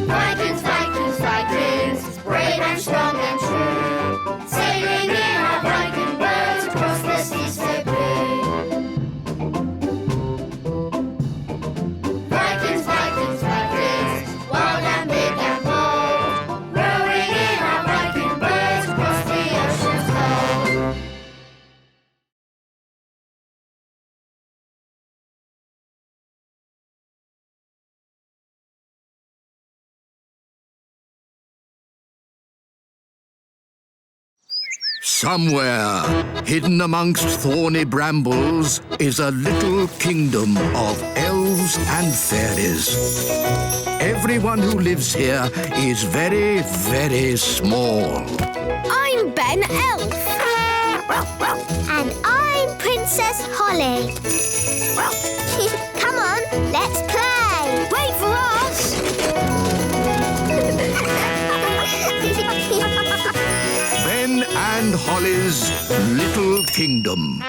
Vikings, Vikings, Vikings, brave and strong and true, sailing in our Viking boat across the sea so blue. Vikings, Vikings, Vikings, wild and big and bold, rowing in our Viking boat across the ocean's cold. Somewhere, hidden amongst thorny brambles, is a little kingdom of elves and fairies. Everyone who lives here is very, very small. I'm Ben Elf. And I'm Princess Holly. Come on, let's play. Wait for us. Ben and Holly's Little Kingdom.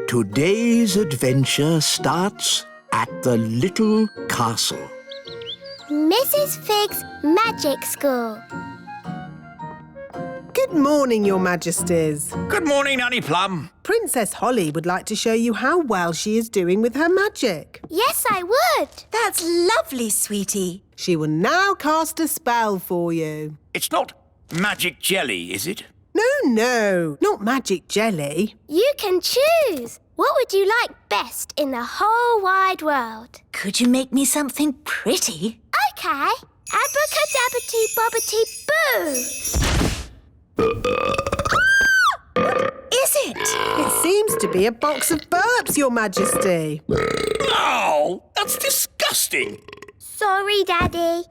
Today's adventure starts at the little castle. Mrs. Fig's Magic School. Good morning, Your Majesties. Good morning, Nanny Plum. Princess Holly would like to show you how well she is doing with her magic. Yes, I would. That's lovely, sweetie. She will now cast a spell for you. It's not magic jelly, is it? No, not magic jelly. You can choose. What would you like best in the whole wide world? Could you make me something pretty? Okay. Abracadabbity bobbity boo. Is it? It seems to be a box of burps, Your Majesty. Oh, that's disgusting. Sorry, Daddy.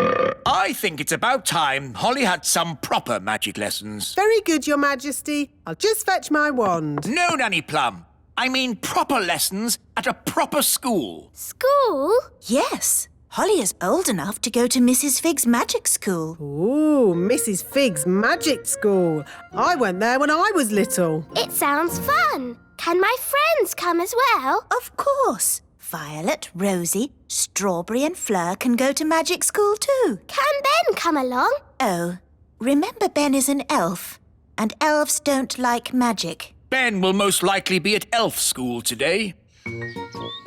I think it's about time Holly had some proper magic lessons. Very good, Your Majesty. I'll just fetch my wand. No, Nanny Plum. I mean proper lessons at a proper school. School? Yes. Holly is old enough to go to Mrs. Fig's magic school. Ooh, Mrs. Fig's magic school. I went there when I was little. It sounds fun. Can my friends come as well? Of course. Violet, Rosie, Strawberry and Fleur can go to magic school too. Can Ben come along? Oh, remember Ben is an elf, and elves don't like magic. Ben will most likely be at elf school today.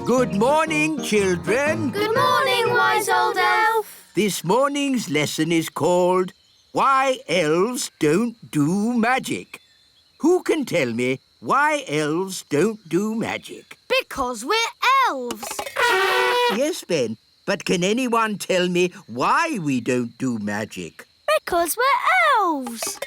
Good morning, children. Good morning, wise old elf. This morning's lesson is called Why Elves Don't Do Magic. Who can tell me why elves don't do magic? Because we're elves. Yes, Ben, but can anyone tell me why we don't do magic? Because we're elves.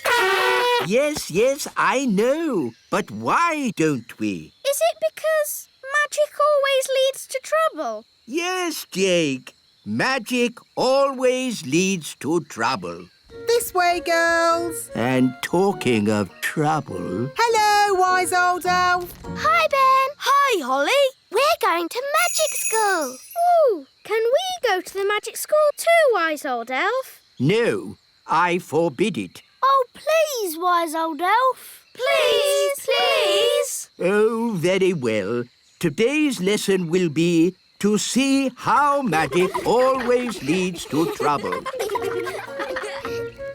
Yes, I know. But why don't we? Is it because magic always leads to trouble? Yes, Jake. Magic always leads to trouble. This way, girls. And talking of trouble... Hello, wise old elf. Hi, Ben. Hi, Holly. We're going to magic school. Ooh, can we go to the magic school too, wise old elf? No, I forbid it. Oh, please, wise old elf. Please. Oh, very well. Today's lesson will be to see how magic always leads to trouble.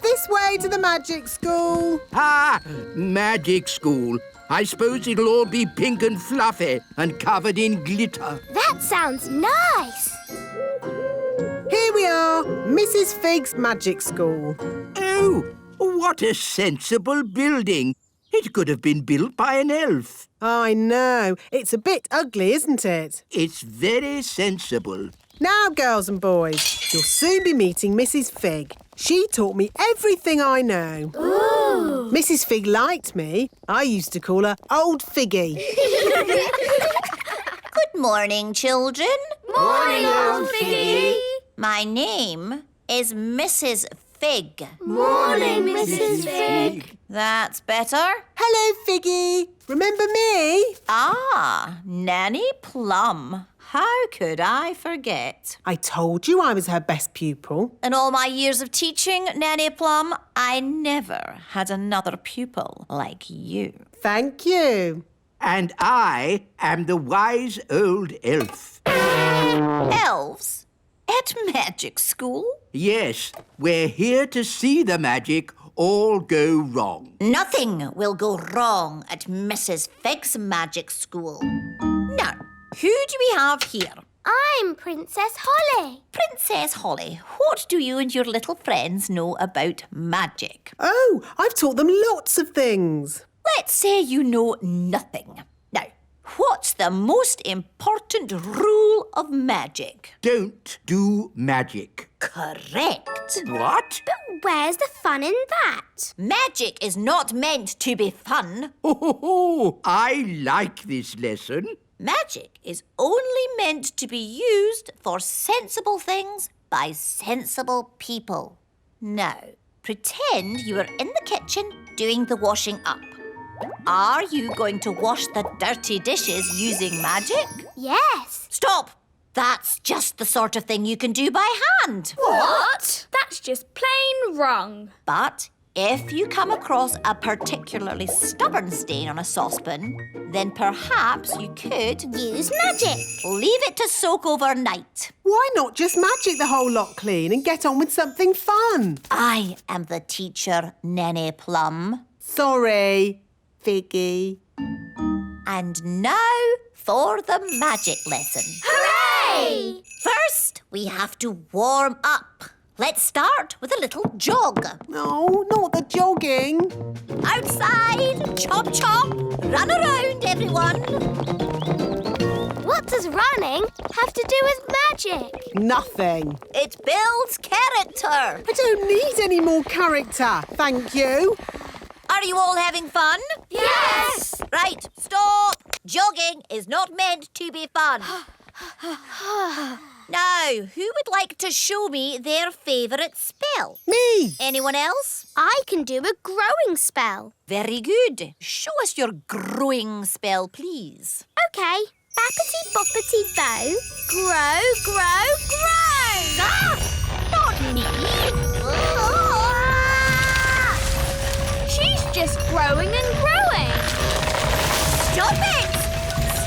This way to the magic school. Ah, magic school. I suppose it'll all be pink and fluffy and covered in glitter. That sounds nice. Here we are, Mrs. Fig's magic school. Oh, what a sensible building. It could have been built by an elf. I know. It's a bit ugly, isn't it? It's very sensible. Now, girls and boys, you'll soon be meeting Mrs. Fig. She taught me everything I know. Ooh. Mrs. Fig liked me. I used to call her Old Figgy. Good morning, children. Morning, Old Figgy. My name is Mrs. Fig. Morning, Mrs. Fig. That's better. Hello, Figgy. Remember me? Ah, Nanny Plum. How could I forget? I told you I was her best pupil. In all my years of teaching, Nanny Plum, I never had another pupil like you. Thank you. And I am the wise old elf. Elves? At magic school? Yes, we're here to see the magic all go wrong. Nothing will go wrong at Mrs. Fig's magic school. Now, who do we have here? I'm Princess Holly. Princess Holly, what do you and your little friends know about magic? Oh, I've taught them lots of things. Let's say you know nothing. Now, what's the most important rule of magic? Don't do magic. Correct. What? But where's the fun in that? Magic is not meant to be fun. Oh, I like this lesson. Magic is only meant to be used for sensible things by sensible people. Now, pretend you are in the kitchen doing the washing up. Are you going to wash the dirty dishes using magic? Yes. Stop! That's just the sort of thing you can do by hand. What? That's just plain wrong. But if you come across a particularly stubborn stain on a saucepan, then perhaps you could Use magic. leave it to soak overnight. Why not just magic the whole lot clean and get on with something fun? I am the teacher, Nanny Plum. Sorry, Figgy. And now for the magic lesson. Hooray! First, we have to warm up. Let's start with a little jog. No, not the jogging. Outside, chop chop, run around everyone. What does running have to do with magic? Nothing. It builds character. I don't need any more character, thank you. Are you all having fun? Yes! Right, stop. Jogging is not meant to be fun. Now, who would like to show me their favourite spell? Me! Anyone else? I can do a growing spell. Very good. Show us your growing spell, please. Okay. Bappity boppity bow. Grow, grow, grow! Ah! Not me! She's just growing and growing. Stop it!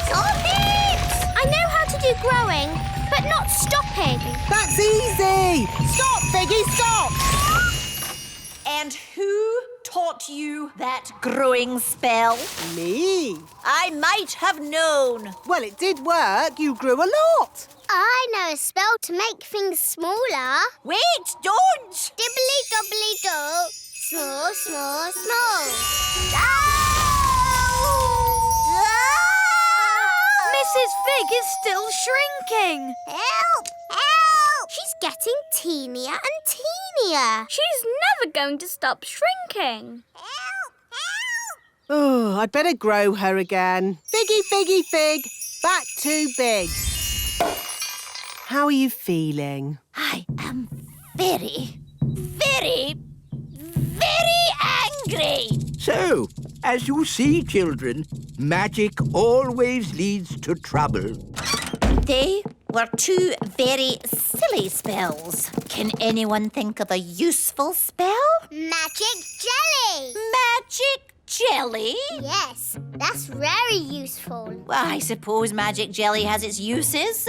Stop it! I know how to do growing, but not stopping. That's easy. Stop, Figgy, stop. And who taught you that growing spell? Me. I might have known. Well, it did work. You grew a lot. I know a spell to make things smaller. Wait, don't! Dibbly-dobbly-do. Small, small, small. Mrs. Mrs. Fig is still shrinking. Help! Help! She's getting teenier and teenier. She's never going to stop shrinking. Oh, I'd better grow her again. Figgy, figgy, fig. Back too big. How are you feeling? I am very, very, very angry. So, as you see, children, magic always leads to trouble. They were two very silly spells. Can anyone think of a useful spell? Magic jelly. Magic jelly? Yes, that's very useful. Well, I suppose magic jelly has its uses.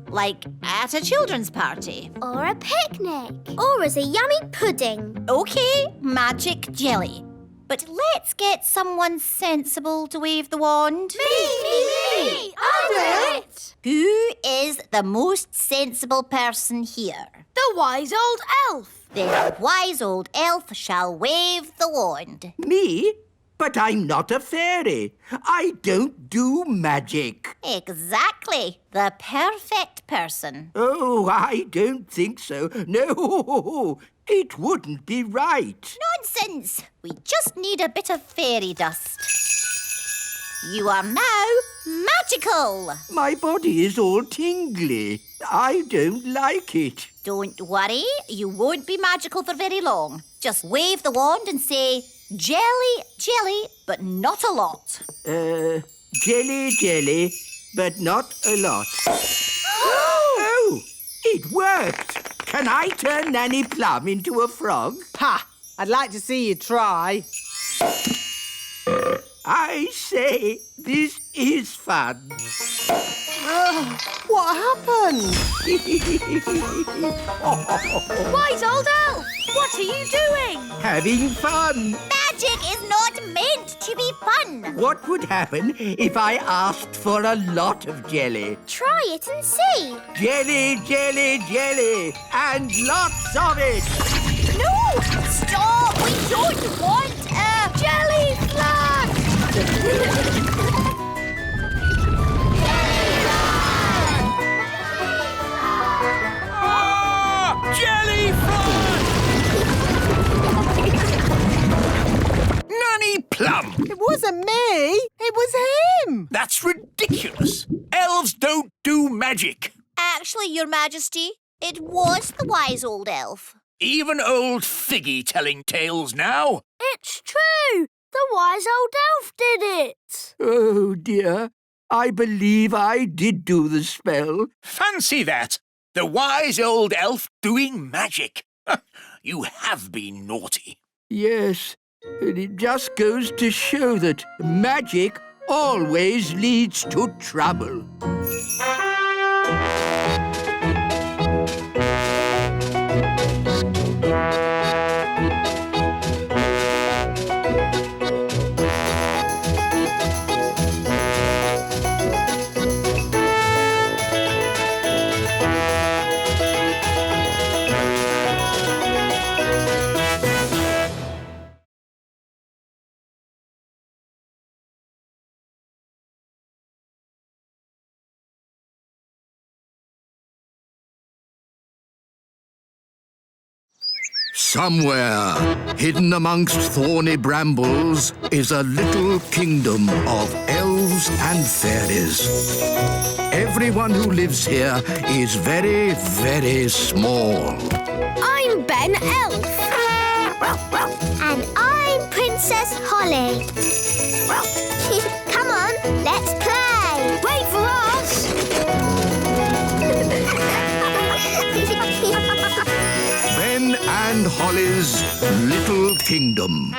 Like at a children's party. Or a picnic. Or as a yummy pudding. Okay, magic jelly. But let's get someone sensible to wave the wand. Me! I'll do it. Who is the most sensible person here? The wise old elf. The wise old elf shall wave the wand. Me? But I'm not a fairy. I don't do magic. Exactly. The perfect person. Oh, I don't think so. No, it wouldn't be right. Nonsense. We just need a bit of fairy dust. You are now magical. My body is all tingly. I don't like it. Don't worry. You won't be magical for very long. Just wave the wand and say, jelly, jelly, but not a lot. Jelly, jelly, but not a lot. Oh, it worked. Can I turn Nanny Plum into a frog? Ha! I'd like to see you try. I say, this is fun. What happened? Wise old elf, what are you doing? Having fun. Magic is not meant to be fun. What would happen if I asked for a lot of jelly? Try it and see. Jelly, jelly, jelly, and lots of it. No! Stop! We don't want a jelly flag! Jelly Nanny Plum! It wasn't me. It was him. That's ridiculous. Elves don't do magic. Actually, Your Majesty, it was the wise old elf. Even old Figgy telling tales now. It's true. The wise old elf did it. Oh, dear. I believe I did do the spell. Fancy that. The wise old elf doing magic. You have been naughty. Yes, and it just goes to show that magic always leads to trouble. Somewhere, hidden amongst thorny brambles, is a little kingdom of elves and fairies. Everyone who lives here is very, very small. I'm Ben Elf. And I'm Princess Holly. Come on, let's play. Wait for us. Ben and Holly's Little Kingdom.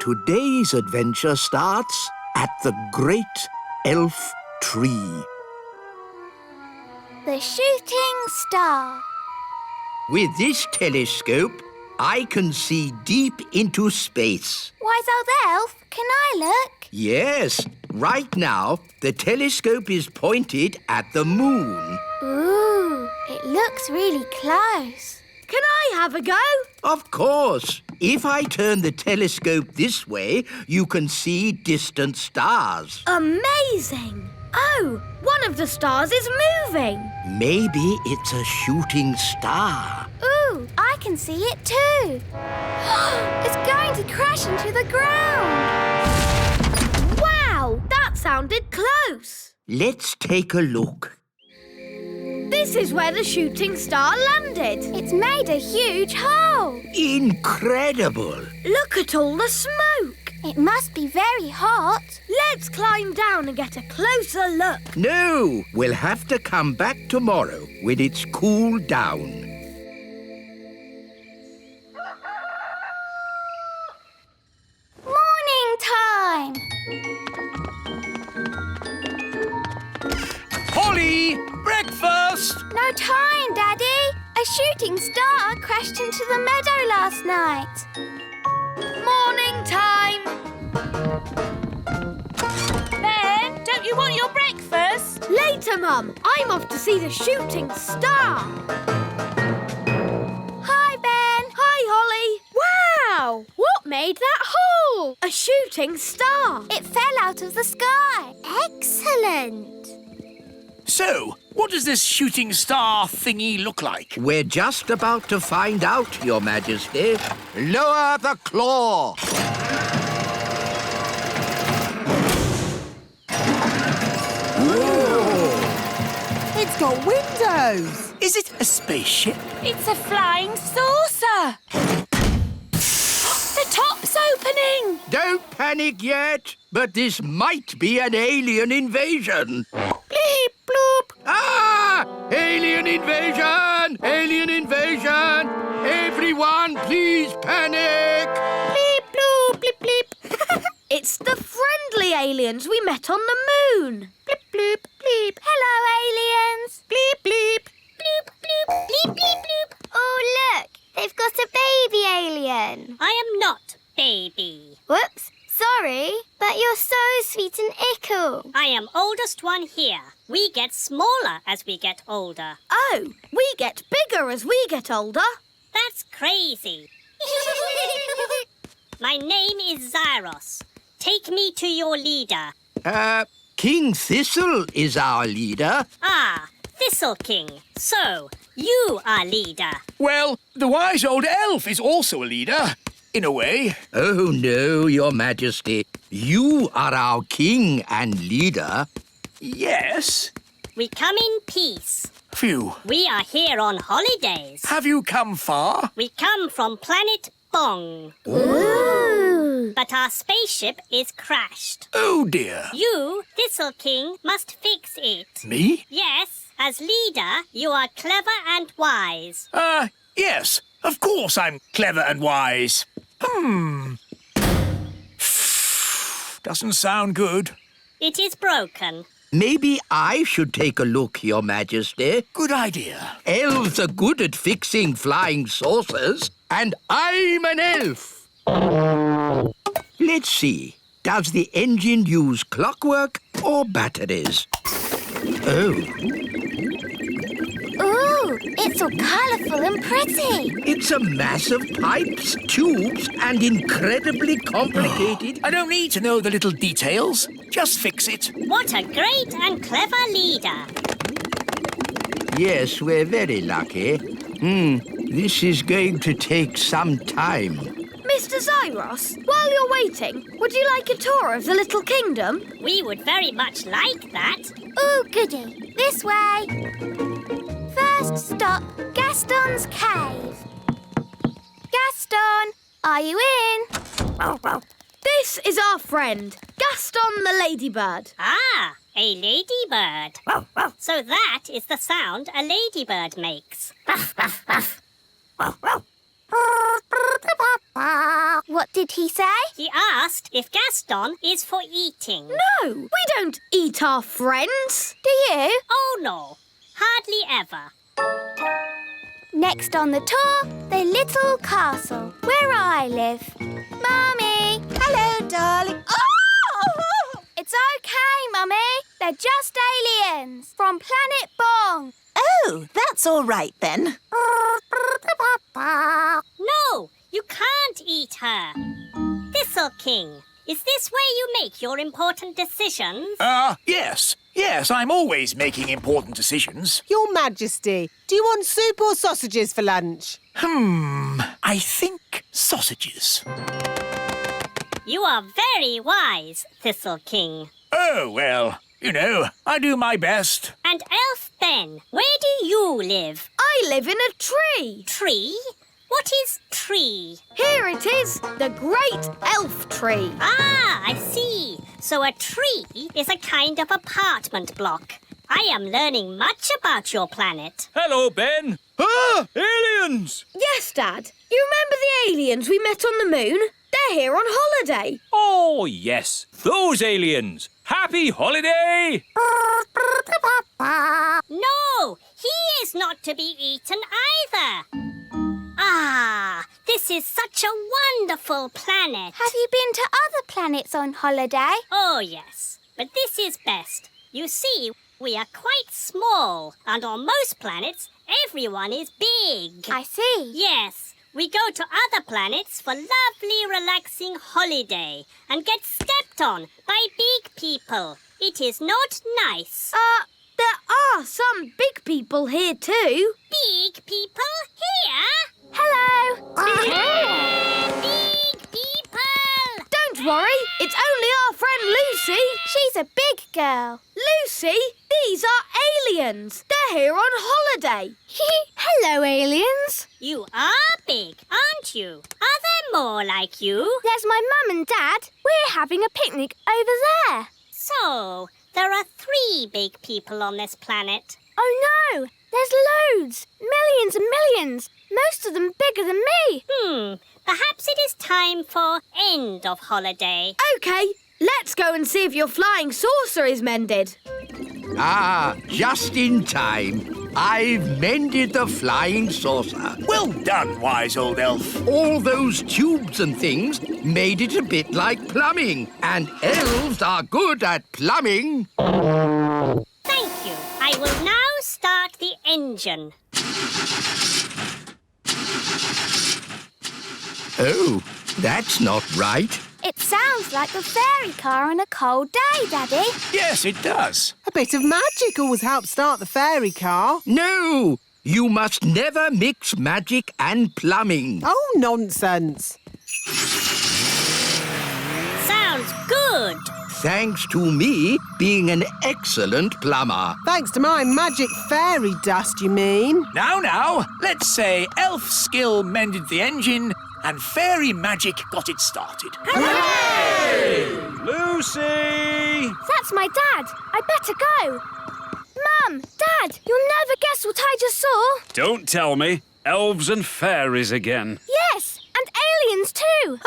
Today's adventure starts at the Great Elf Tree. The shooting star. With this telescope, I can see deep into space. Wise old elf, can I look? Yes, right now, the telescope is pointed at the moon. Ooh, it looks really close. Can I have a go? Of course. If I turn the telescope this way, you can see distant stars. Amazing! Oh, one of the stars is moving. Maybe it's a shooting star. Ooh, I can see it too. It's going to crash into the ground. Wow, that sounded close. Let's take a look. This is where the shooting star landed. It's made a huge hole. Incredible! Look at all the smoke. It must be very hot. Let's climb down and get a closer look. No, we'll have to come back tomorrow when it's cooled down. Morning time. Polly, breakfast! No time, Daddy. A shooting star crashed into the meadow last night. Morning time. Ben, don't you want your breakfast? Later, Mum. I'm off to see the shooting star. Hi, Ben. Hi, Holly. Wow! What made that hole? A shooting star. It fell out of the sky. Excellent. So, what does this shooting star thingy look like? We're just about to find out, Your Majesty. Lower the claw. It's got windows. Is it a spaceship? It's a flying saucer. The top's opening. Don't panic yet, but this might be an alien invasion. Bleep, bloop. Ah! Alien invasion! Alien invasion! Everyone, please panic! Bleep, bloop, bleep, bleep. It's the friendly aliens we met on the moon. Bleep, bloop, bleep. Hello, aliens. Bleep, bleep. Bloop, bloop, bleep, bleep, bloop. Oh, look. They've got a baby alien. I am not baby. Whoops. Sorry, but you're so sweet and ickle. I am oldest one here. We get smaller as we get older. Oh, we get bigger as we get older. That's crazy. My name is Zyros. Take me to your leader. King Thistle is our leader. Ah, Thistle King. So, you are leader. Well, the wise old elf is also a leader, in a way. Oh, no, Your Majesty. You are our king and leader. Yes. We come in peace. Phew. We are here on holidays. Have you come far? We come from planet Bong. Ooh. But our spaceship is crashed. Oh, dear. You, Thistle King, must fix it. Me? Yes. As leader, you are clever and wise. Yes. Of course I'm clever and wise. Doesn't sound good. It is broken. Maybe I should take a look, Your Majesty. Good idea. Elves are good at fixing flying saucers, and I'm an elf. Let's see. Does the engine use clockwork or batteries? Oh. Ooh, it's all colourful and pretty. It's a mass of pipes, tubes, and incredibly complicated. I don't need to know the little details. Just fix it. What a great and clever leader. Yes, we're very lucky. This is going to take some time. Mr. Zyros, while you're waiting, would you like a tour of the little kingdom? We would very much like that. Ooh, goody. This way. First stop, Gaston's cave. Gaston, are you in? This is our friend, Gaston the ladybird. Ah, a ladybird. So that is the sound a ladybird makes. What did he say? He asked if Gaston is for eating. No, we don't eat our friends. Do you? Oh, no. Hardly ever. Next on the tour, the little castle, where I live. Mummy! Hello, darling. Oh! It's okay, Mummy. They're just aliens from planet Bong. Oh, that's all right then. No, you can't eat her. Thistle King, is this where you make your important decisions? Yes. Yes, I'm always making important decisions. Your Majesty, do you want soup or sausages for lunch? I think sausages. You are very wise, Thistle King. Oh, well, you know, I do my best. And Elf Ben, where do you live? I live in a tree. Tree? What is tree? Here it is, the great elf tree. Ah, I see. So a tree is a kind of apartment block. I am learning much about your planet. Hello, Ben. Ah, aliens! Yes, Dad. You remember the aliens we met on the moon? They're here on holiday. Oh, yes, those aliens. Happy holiday! No, he is not to be eaten either. Ah, this is such a wonderful planet. Have you been to other planets on holiday? Oh, yes, but this is best. You see, we are quite small, and on most planets, everyone is big. I see. Yes, we go to other planets for lovely, relaxing holiday and get stepped on by big people. It is not nice. There are some big people here too. Big people here? Hello. Big people! Don't worry, it's only our friend Lucy. She's a big girl. Lucy, these are aliens. They're here on holiday. Hello, aliens. You are big, aren't you? Are there more like you? There's my mum and dad. We're having a picnic over there. So, there are 3 big people on this planet. Oh, no. There's loads. Millions and millions. Most of them bigger than me. Perhaps it is time for end of holiday. OK, let's go and see if your flying saucer is mended. Ah, just in time. I've mended the flying saucer. Well done, wise old elf. All those tubes and things made it a bit like plumbing, and elves are good at plumbing. Thank you. I will now start the engine. Oh, that's not right. It sounds like a fairy car on a cold day, Daddy. Yes, it does. A bit of magic always helps start the fairy car. No, you must never mix magic and plumbing. Oh, nonsense. Sounds good. Thanks to me being an excellent plumber. Thanks to my magic fairy dust, you mean? Now, let's say elf skill mended the engine and fairy magic got it started. Hooray! Lucy! That's my dad. I better go. Mum, Dad, you'll never guess what I just saw. Don't tell me. Elves and fairies again. Yes, and aliens too.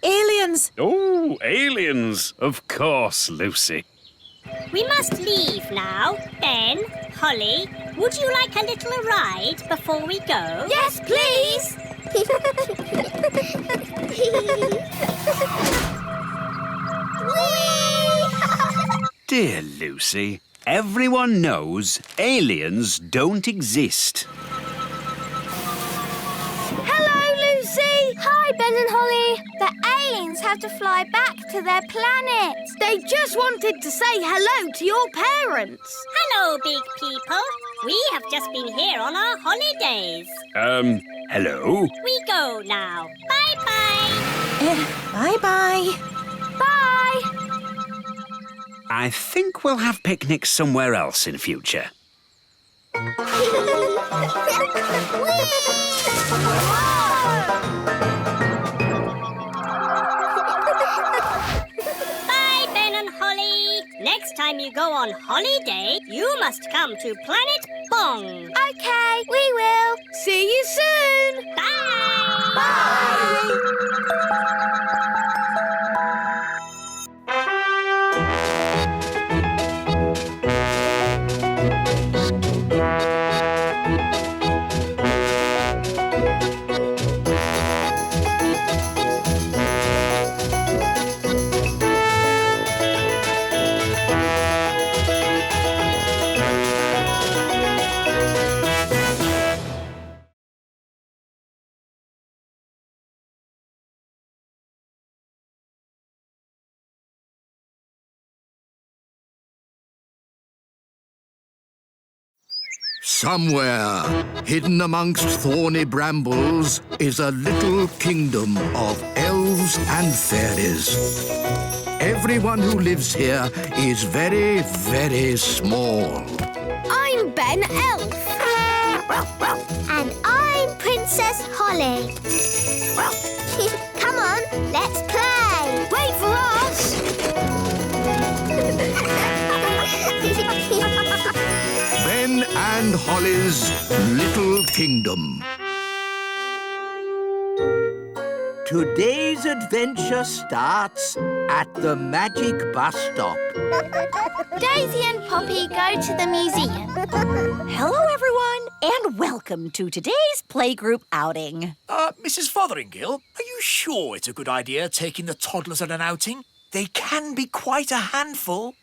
Aliens! Oh, aliens. Of course, Lucy. We must leave now. Ben, Holly, would you like a little ride before we go? Yes, please. Dear Lucy, everyone knows aliens don't exist. Hello, Lucy. Hi, Ben and Holly. The aliens have to fly back to their planet. They just wanted to say hello to your parents. Hello, big people. We have just been here on our holidays. Hello? We go now. Bye-bye. Bye-bye. Bye. I think we'll have picnics somewhere else in future. Bye, Ben and Holly. Next time you go on holiday, you must come to Planet Bong. Okay, we will. See you soon. Bye. Somewhere, hidden amongst thorny brambles, is a little kingdom of elves and fairies. Everyone who lives here is very, very small. I'm Ben Elf. And I'm Princess Holly. Come on, let's play. Wait for us. Ben and Holly's Little Kingdom. Today's adventure starts at the magic bus stop. Daisy and Poppy go to the museum. Hello, everyone, and welcome to today's playgroup outing. Mrs. Fotheringill, are you sure it's a good idea taking the toddlers on an outing? They can be quite a handful.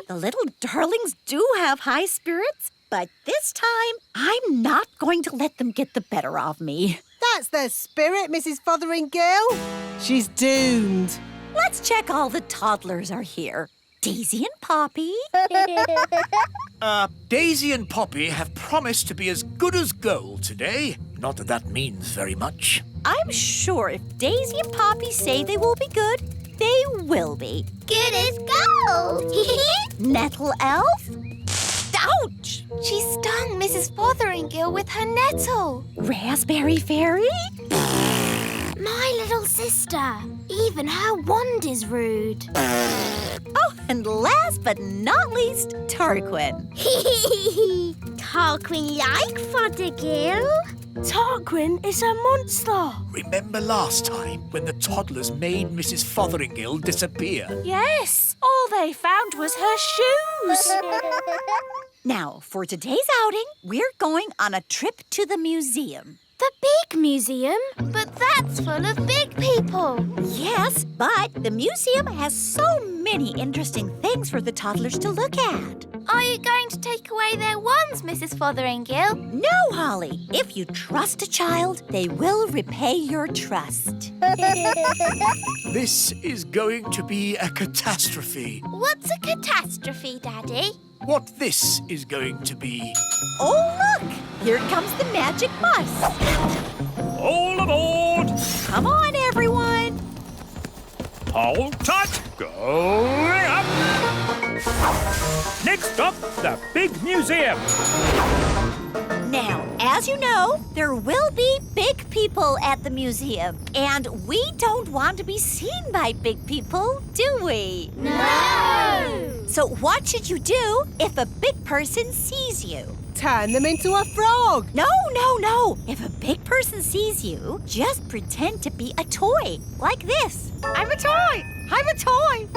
The little darlings do have high spirits, but this time I'm not going to let them get the better of me. That's their spirit, Mrs. Fotheringill. She's doomed. Let's check all the toddlers are here. Daisy and Poppy. Daisy and Poppy have promised to be as good as gold today. Not that that means very much. I'm sure if Daisy and Poppy say they will be good, they will be. Good as gold. Nettle elf? Ouch! She stung Mrs. Fotheringill with her nettle. Raspberry fairy? My little sister. Even her wand is rude. Oh, and last but not least, Tarquin. Tarquin like Fothergill. Tarquin is a monster. Remember last time when the toddlers made Mrs. Fotheringill disappear? Yes, all they found was her shoes. Now, for today's outing, we're going on a trip to the museum. The big museum? But that's full of big people. Yes, but the museum has so many interesting things for the toddlers to look at. Are you going to take away their wands, Mrs. Fotheringill? No, Holly. If you trust a child, they will repay your trust. This is going to be a catastrophe. What's a catastrophe, Daddy? What this is going to be. Oh, look! Here comes the magic bus. All aboard! Come on, everyone. Hold tight! Going up! Next up, the big museum. Now, as you know, there will be big people at the museum. And we don't want to be seen by big people, do we? No! So what should you do if a big person sees you? Turn them into a frog. No. If a big person sees you, just pretend to be a toy, like this. I'm a toy. I'm a toy.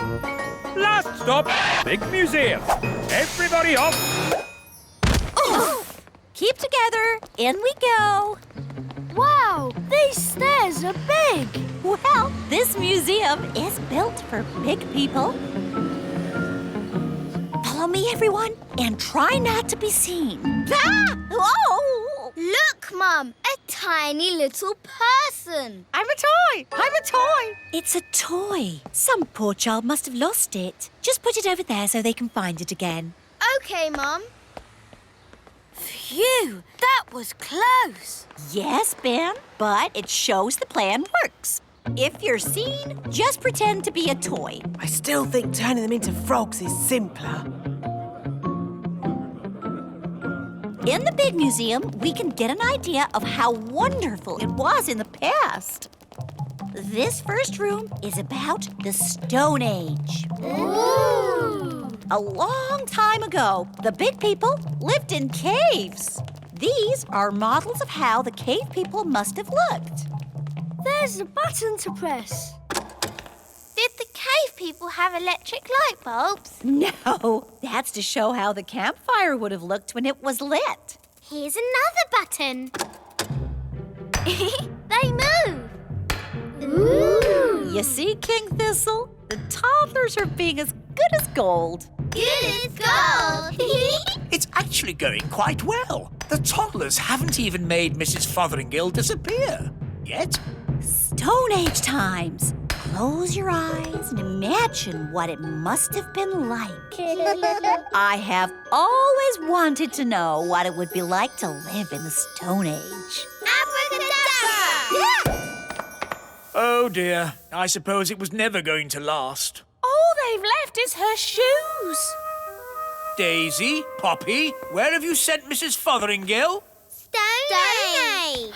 Last stop, big museum. Everybody off. Oh. Keep together. In we go. Wow, these stairs are big. Well, this museum is built for big people. Follow me, everyone, and try not to be seen. Ah! Oh! Look, Mum, a tiny little person. I'm a toy. I'm a toy. It's a toy. Some poor child must have lost it. Just put it over there so they can find it again. Okay, Mum. Phew, that was close. Yes, Ben, but it shows the plan works. If you're seen, just pretend to be a toy. I still think turning them into frogs is simpler. In the big museum, we can get an idea of how wonderful it was in the past. This first room is about the Stone Age. Ooh! A long time ago, the big people lived in caves. These are models of how the cave people must have looked. There's a button to press. Did the cave people have electric light bulbs? No, that's to show how the campfire would have looked when it was lit. Here's another button. They move. Ooh. You see, King Thistle? The toddlers are being as good as gold. Good as gold. It's actually going quite well. The toddlers haven't even made Mrs. Fotheringill disappear. Yet. Stone Age times. Close your eyes and imagine what it must have been like. I have always wanted to know what it would be like to live in the Stone Age. Abracadabra! Oh dear, I suppose it was never going to last. All they've left is her shoes. Daisy, Poppy, where have you sent Mrs. Fotheringale? Stone Age!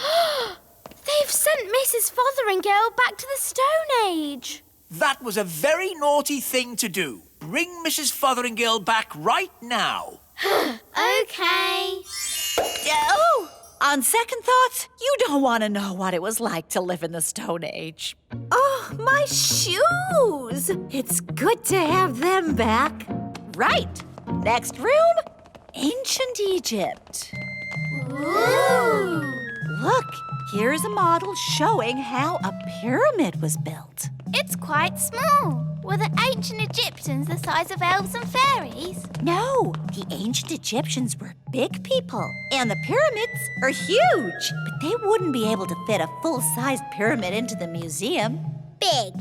They've sent Mrs. Fotheringale back to the Stone Age. That was a very naughty thing to do. Bring Mrs. Fotheringale back right now. OK. Oh! On second thoughts, you don't want to know what it was like to live in the Stone Age. Oh, my shoes! It's good to have them back. Right. Next room, Ancient Egypt. Ooh. Look, here's a model showing how a pyramid was built. It's quite small. Were the ancient Egyptians the size of elves and fairies? No, the ancient Egyptians were big people, and the pyramids are huge. But they wouldn't be able to fit a full-sized pyramid into the museum. Big.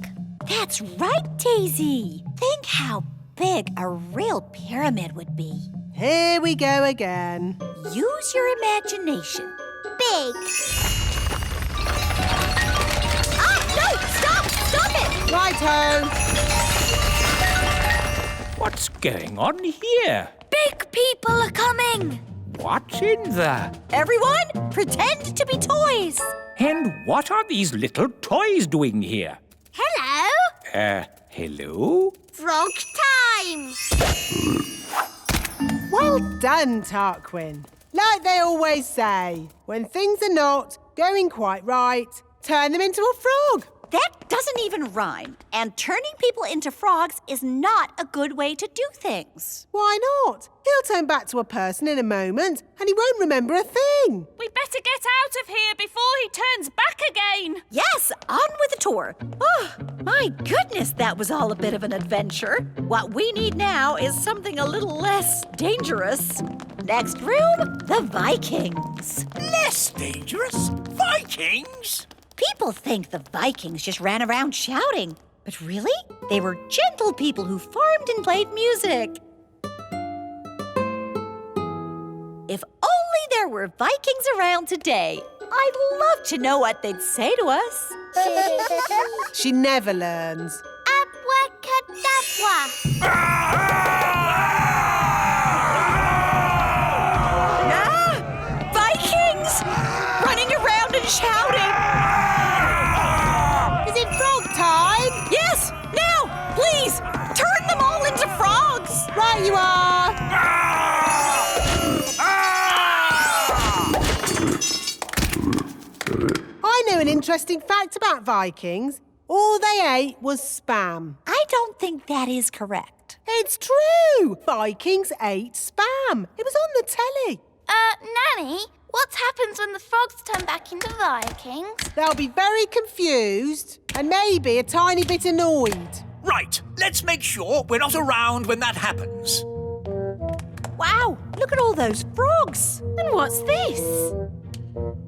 That's right, Daisy. Think how big a real pyramid would be. Here we go again. Use your imagination. Big. No! Stop! Stop it! Righto. What's going on here? Big people are coming. What's in the... Everyone, pretend to be toys. And what are these little toys doing here? Hello. Hello? Frog time. Well done, Tarquin. Like they always say, when things are not going quite right, turn them into a frog. That doesn't even rhyme. And turning people into frogs is not a good way to do things. Why not? He'll turn back to a person in a moment and he won't remember a thing. We better get out of here before he turns back again. Yes, on with the tour. Oh, my goodness, that was all a bit of an adventure. What we need now is something a little less dangerous. Next room, the Vikings. Less dangerous? Vikings? People think the Vikings just ran around shouting. But really, they were gentle people who farmed and played music. If only there were Vikings around today. I'd love to know what they'd say to us. She never learns. Abracadabra. Vikings! Running around and shouting. Is it frog time? Yes, now, please, turn them all into frogs. Right you are. I know an interesting fact about Vikings. All they ate was spam. I don't think that is correct. It's true. Vikings ate spam. It was on the telly. Nanny, what happens when the frogs turn back into Vikings? They'll be very confused and maybe a tiny bit annoyed. Right, let's make sure we're not around when that happens. Wow, look at all those frogs. And what's this?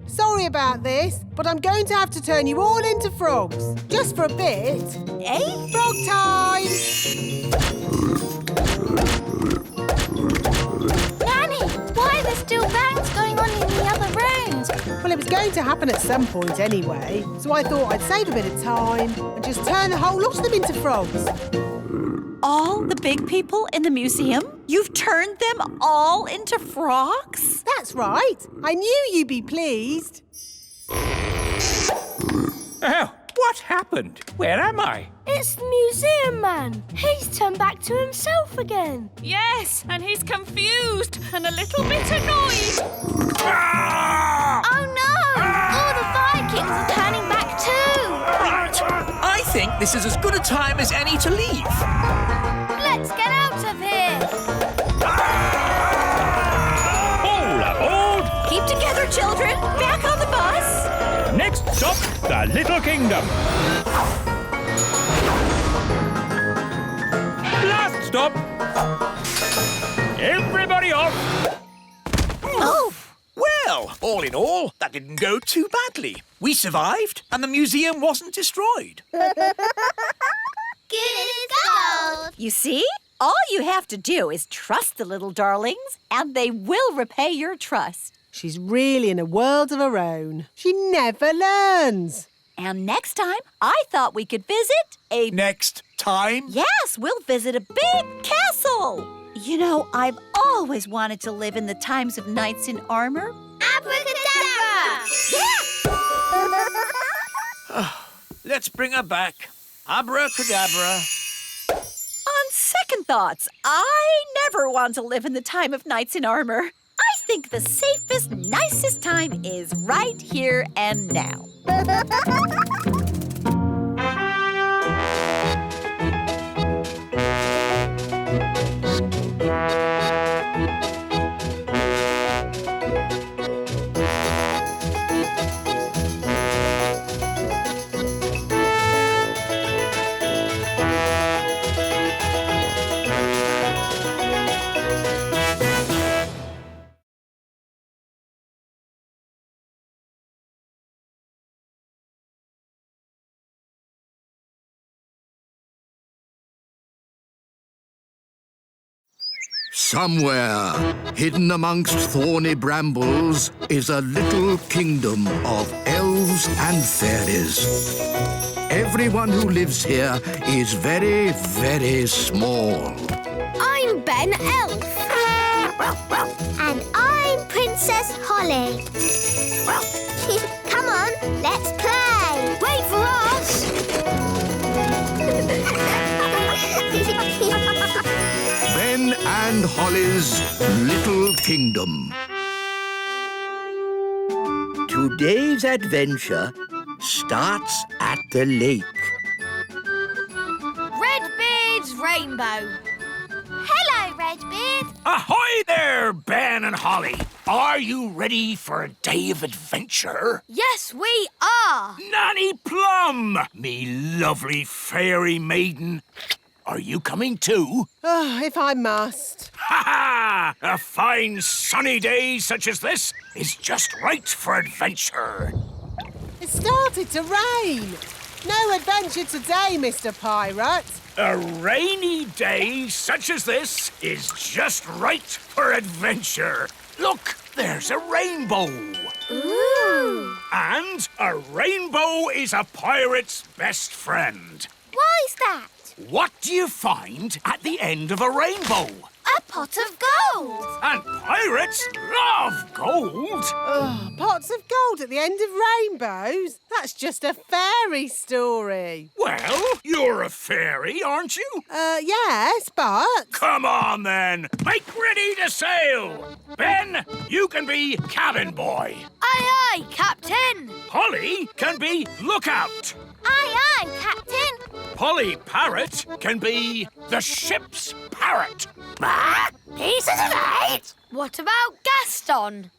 Sorry about this, but I'm going to have to turn you all into frogs. Just for a bit. Eh? Frog time! Nanny, why are there still bangs going on in the other rooms? Well, it was going to happen at some point anyway, so I thought I'd save a bit of time and just turn the whole lot of them into frogs. All the big people in the museum? You've turned them all into frogs? That's right. I knew you'd be pleased. Oh, what happened? Where am I? It's the museum man. He's turned back to himself again. Yes, and he's confused and a little bit annoyed. Oh no! All the Vikings are turning back too. Right, I think this is as good a time as any to leave. Let's get out of here. All aboard! Keep together, children. Back on the bus. Next stop, the Little Kingdom. Last stop. Everybody off. Oh. Well, All in all, that didn't go too badly. We survived, and the museum wasn't destroyed. Good as gold. You see? All you have to do is trust the little darlings, and they will repay your trust. She's really in a world of her own. She never learns. And next time, I thought we could visit a... Next time? Yes, we'll visit a big castle. You know, I've always wanted to live in the times of knights in armor. Abracadabra! Let's bring her back. Abracadabra. On second thoughts, I never want to live in the time of knights in armor. I think the safest, nicest time is right here and now. Somewhere, hidden amongst thorny brambles, is a little kingdom of elves and fairies. Everyone who lives here is very, very small. I'm Ben Elf. And I'm Princess Holly. Come on, let's play. Wait for us. Ben and Holly's Little Kingdom. Today's adventure starts at the lake. Redbeard's Rainbow. Hello, Redbeard. Ahoy there, Ben and Holly. Are you ready for a day of adventure? Yes, we are. Nanny Plum, me lovely fairy maiden. Are you coming too? Oh, if I must. Ha ha! A fine sunny day such as this is just right for adventure. It started to rain. No adventure today, Mr. Pirate. A rainy day such as this is just right for adventure. Look, there's a rainbow. Ooh. And a rainbow is a pirate's best friend. Why's that? What do you find at the end of a rainbow? A pot of gold. And pirates love gold. Oh, pots of gold at the end of rainbows? That's just a fairy story. Well, you're a fairy, aren't you? Yes, but... Come on, then. Make ready to sail. Ben, you can be cabin boy. Aye, aye, Captain. Holly can be lookout. Aye, aye, Captain. Polly Parrot can be the ship's parrot. Pieces of eight. What about Gaston?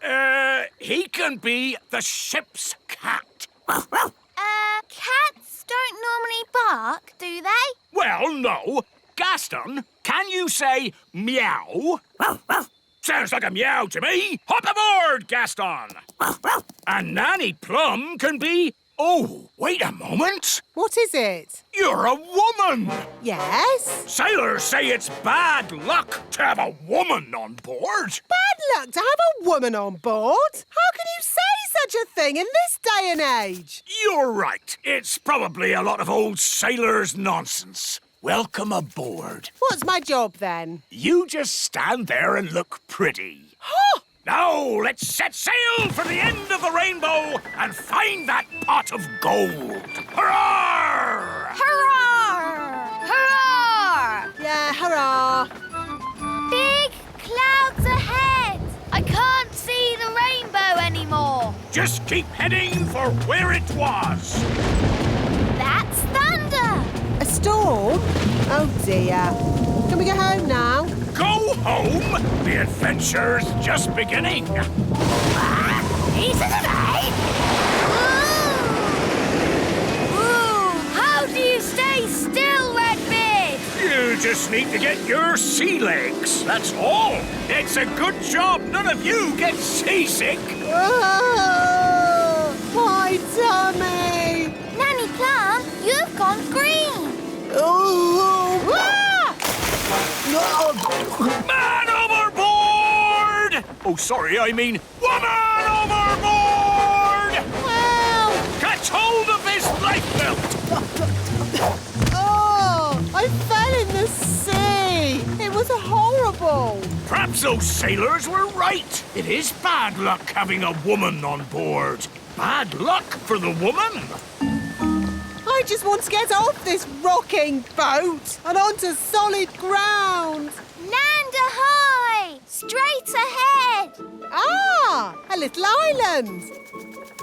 He can be the ship's cat. Cats don't normally bark, do they? Well, no. Gaston, can you say meow? Sounds like a meow to me. Hop aboard, Gaston. And Nanny Plum can be... Oh, wait a moment. What is it? You're a woman. Yes? Sailors say it's bad luck to have a woman on board. Bad luck to have a woman on board? How can you say such a thing in this day and age? You're right. It's probably a lot of old sailors' nonsense. Welcome aboard. What's my job, then? You just stand there and look pretty. Huh! Now, let's set sail for the end of the rainbow and find that pot of gold. Hurrah! Hurrah! Hurrah! Yeah, hurrah! Big clouds ahead. I can't see the rainbow anymore. Just keep heading for where it was. That's thunder. A storm? Oh, dear. Can we go home now? Go home? The adventure's just beginning. Pieces of eight. Ooh, how do you stay still, Redbeard? You just need to get your sea legs, that's all. It's a good job none of you get seasick. Oh, my tummy! Nanny Plum, you've gone green. Oh! Man overboard! Oh, sorry, I mean woman overboard! Help! Catch hold of his lifebelt! Oh, I fell in the sea. It was horrible. Perhaps those sailors were right. It is bad luck having a woman on board. Bad luck for the woman. I just want to get off this rocking boat and onto solid ground. Land ahoy! Straight ahead! Ah, a little island.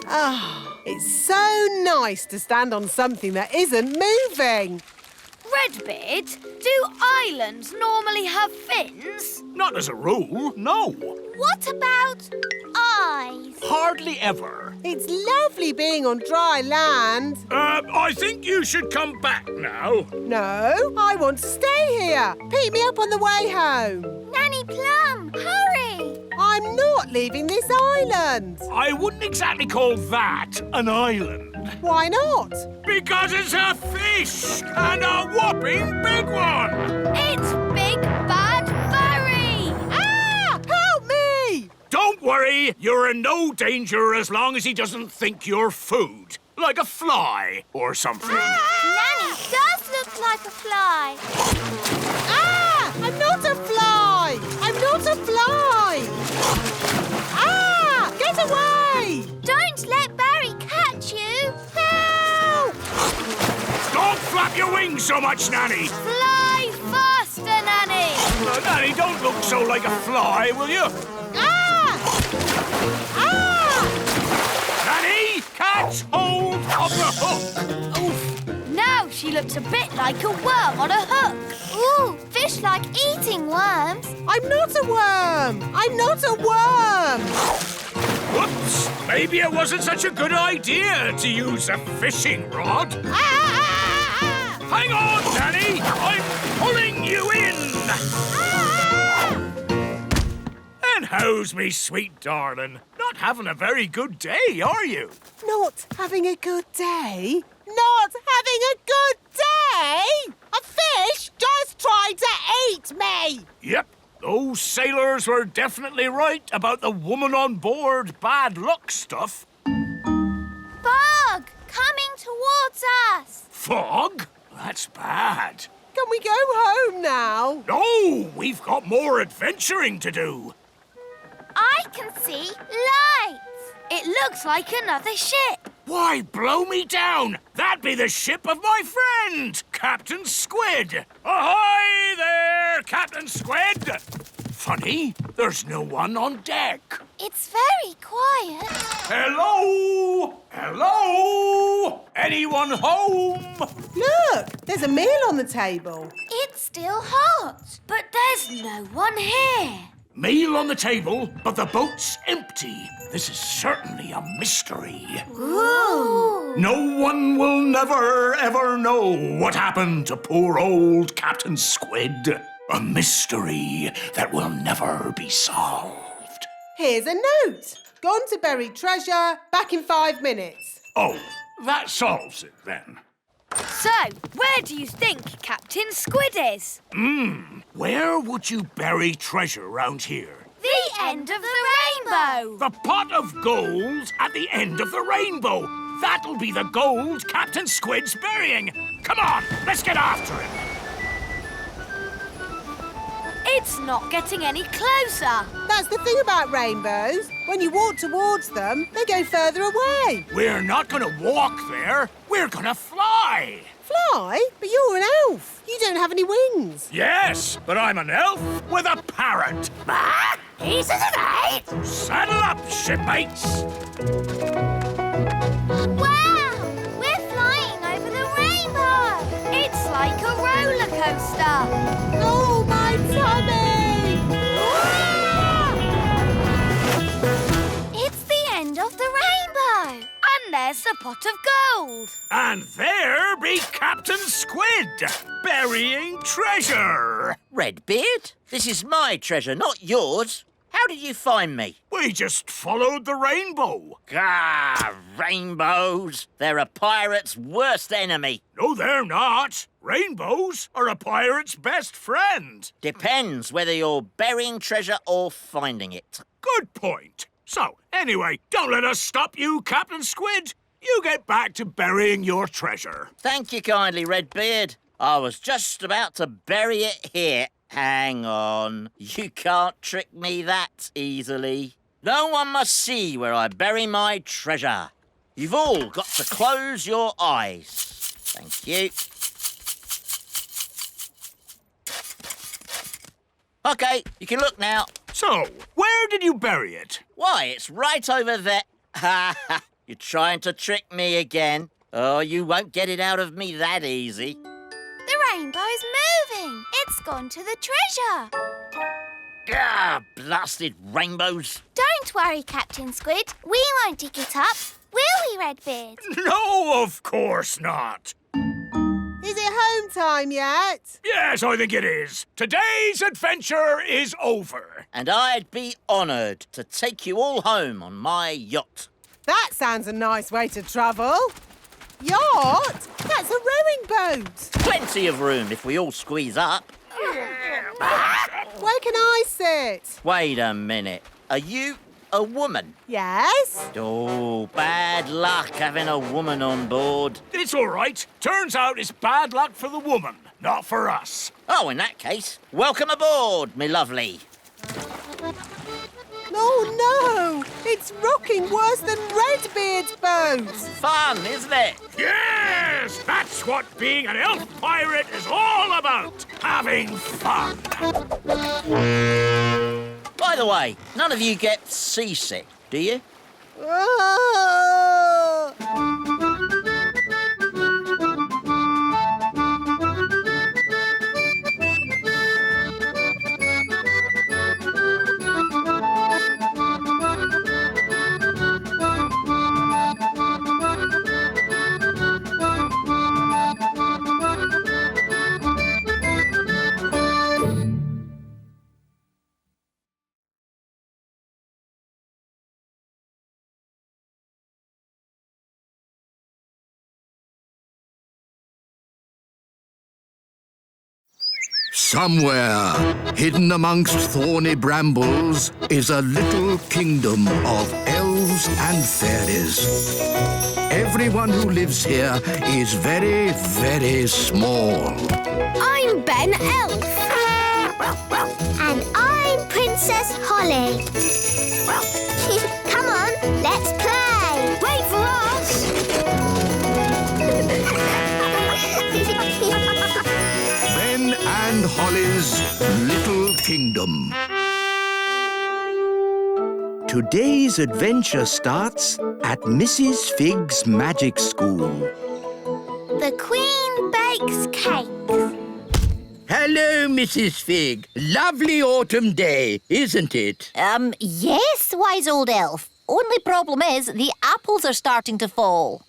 Ah, it's so nice to stand on something that isn't moving. Redbeard, do islands normally have fins? Not as a rule, no. What about eyes? Hardly ever. It's lovely being on dry land. I think you should come back now. No, I want to stay here. Pick me up on the way home. Nanny Plum, hurry! I'm not leaving this island. I wouldn't exactly call that an island. Why not? Because it's a fish, and a whopping big one. It's Big Bad Barry! Ah! Help me! Don't worry, you're in no danger as long as he doesn't think you're food. Like a fly or something. Nanny does look like a fly. Ah! I'm not a fly! I'm not a fly! Ah! Get away! Don't let Barry catch you. Help! Don't flap your wings so much, Nanny. Fly faster, Nanny. Nanny, don't look so like a fly, will you? Ah! Ah! Nanny, catch hold of the hook. Oof. Now she looks a bit like a worm on a hook. Ooh, fish like eating worms. I'm not a worm! I'm not a worm! Whoops! Maybe it wasn't such a good idea to use a fishing rod. Hang on, Nanny! I'm pulling you in! And how's me sweet darling? Not having a very good day, are you? Not having a good day? Not having a good day? A fish just tried to eat me! Yep, those sailors were definitely right about the woman on board bad luck stuff. Fog coming towards us. Fog? That's bad. Can we go home now? No, we've got more adventuring to do. I can see lights. It looks like another ship. Why, blow me down! That'd be the ship of my friend, Captain Squid. Ahoy there, Captain Squid! Funny, there's no one on deck. It's very quiet. Hello? Hello? Anyone home? Look, there's a meal on the table. It's still hot, but there's no one here. Meal on the table, but the boat's empty. This is certainly a mystery. Ooh. No one will never, ever know what happened to poor old Captain Squid. A mystery that will never be solved. Here's a note. Gone to bury treasure, back in 5 minutes. Oh, that solves it then. So, where do you think Captain Squid is? Where would you bury treasure round here? The end of the rainbow. The pot of gold at the end of the rainbow. That'll be the gold Captain Squid's burying. Come on, let's get after him. It's not getting any closer. That's the thing about rainbows. When you walk towards them, they go further away. We're not going to walk there. We're going to fly. Fly? But you're an elf. You don't have any wings. Yes, but I'm an elf with a parrot. Ah, he's in the night. Saddle up, shipmates. Wow, we're flying over the rainbow. It's like a roller coaster. Oh, my tummy! It's the end of the rainbow. And there's the pot of gold. And there be Captain Squid, burying treasure. Redbeard, this is my treasure, not yours. How did you find me? We just followed the rainbow. Ah, rainbows. They're a pirate's worst enemy. No, they're not. Rainbows are a pirate's best friend. Depends whether you're burying treasure or finding it. Good point. So, anyway, don't let us stop you, Captain Squid. You get back to burying your treasure. Thank you kindly, Redbeard. I was just about to bury it here. Hang on. You can't trick me that easily. No one must see where I bury my treasure. You've all got to close your eyes. Thank you. OK, you can look now. So, where did you bury it? Why, it's right over there. Ha ha! You're trying to trick me again. Oh, you won't get it out of me that easy. The rainbow's moving. It's gone to the treasure. Ah, blasted rainbows. Don't worry, Captain Squid. We won't dig it up, will we, Redbeard? No, of course not. Is it home time yet? Yes, I think it is. Today's adventure is over. And I'd be honoured to take you all home on my yacht. That sounds a nice way to travel. Yacht? That's a rowing boat. Plenty of room if we all squeeze up. Where can I sit? Wait a minute. Are you a woman? Yes. Oh, bad luck having a woman on board. It's all right. Turns out it's bad luck for the woman, not for us. Oh, in that case, welcome aboard, me lovely. Oh, no! It's rocking worse than Redbeard's boat! Fun, isn't it? Yes! That's what being an elf pirate is all about! Having fun! By the way, none of you get seasick, do you? Oh! Somewhere, hidden amongst thorny brambles, is a little kingdom of elves and fairies. Everyone who lives here is very, very small. I'm Ben Elf. And I'm Princess Holly. Come on, let's play. Wait for us. Ben and Holly's Little Kingdom. Today's adventure starts at Mrs. Fig's magic school. The Queen bakes cakes. Hello, Mrs. Fig. Lovely autumn day, isn't it? Yes, wise old elf. Only problem is the apples are starting to fall.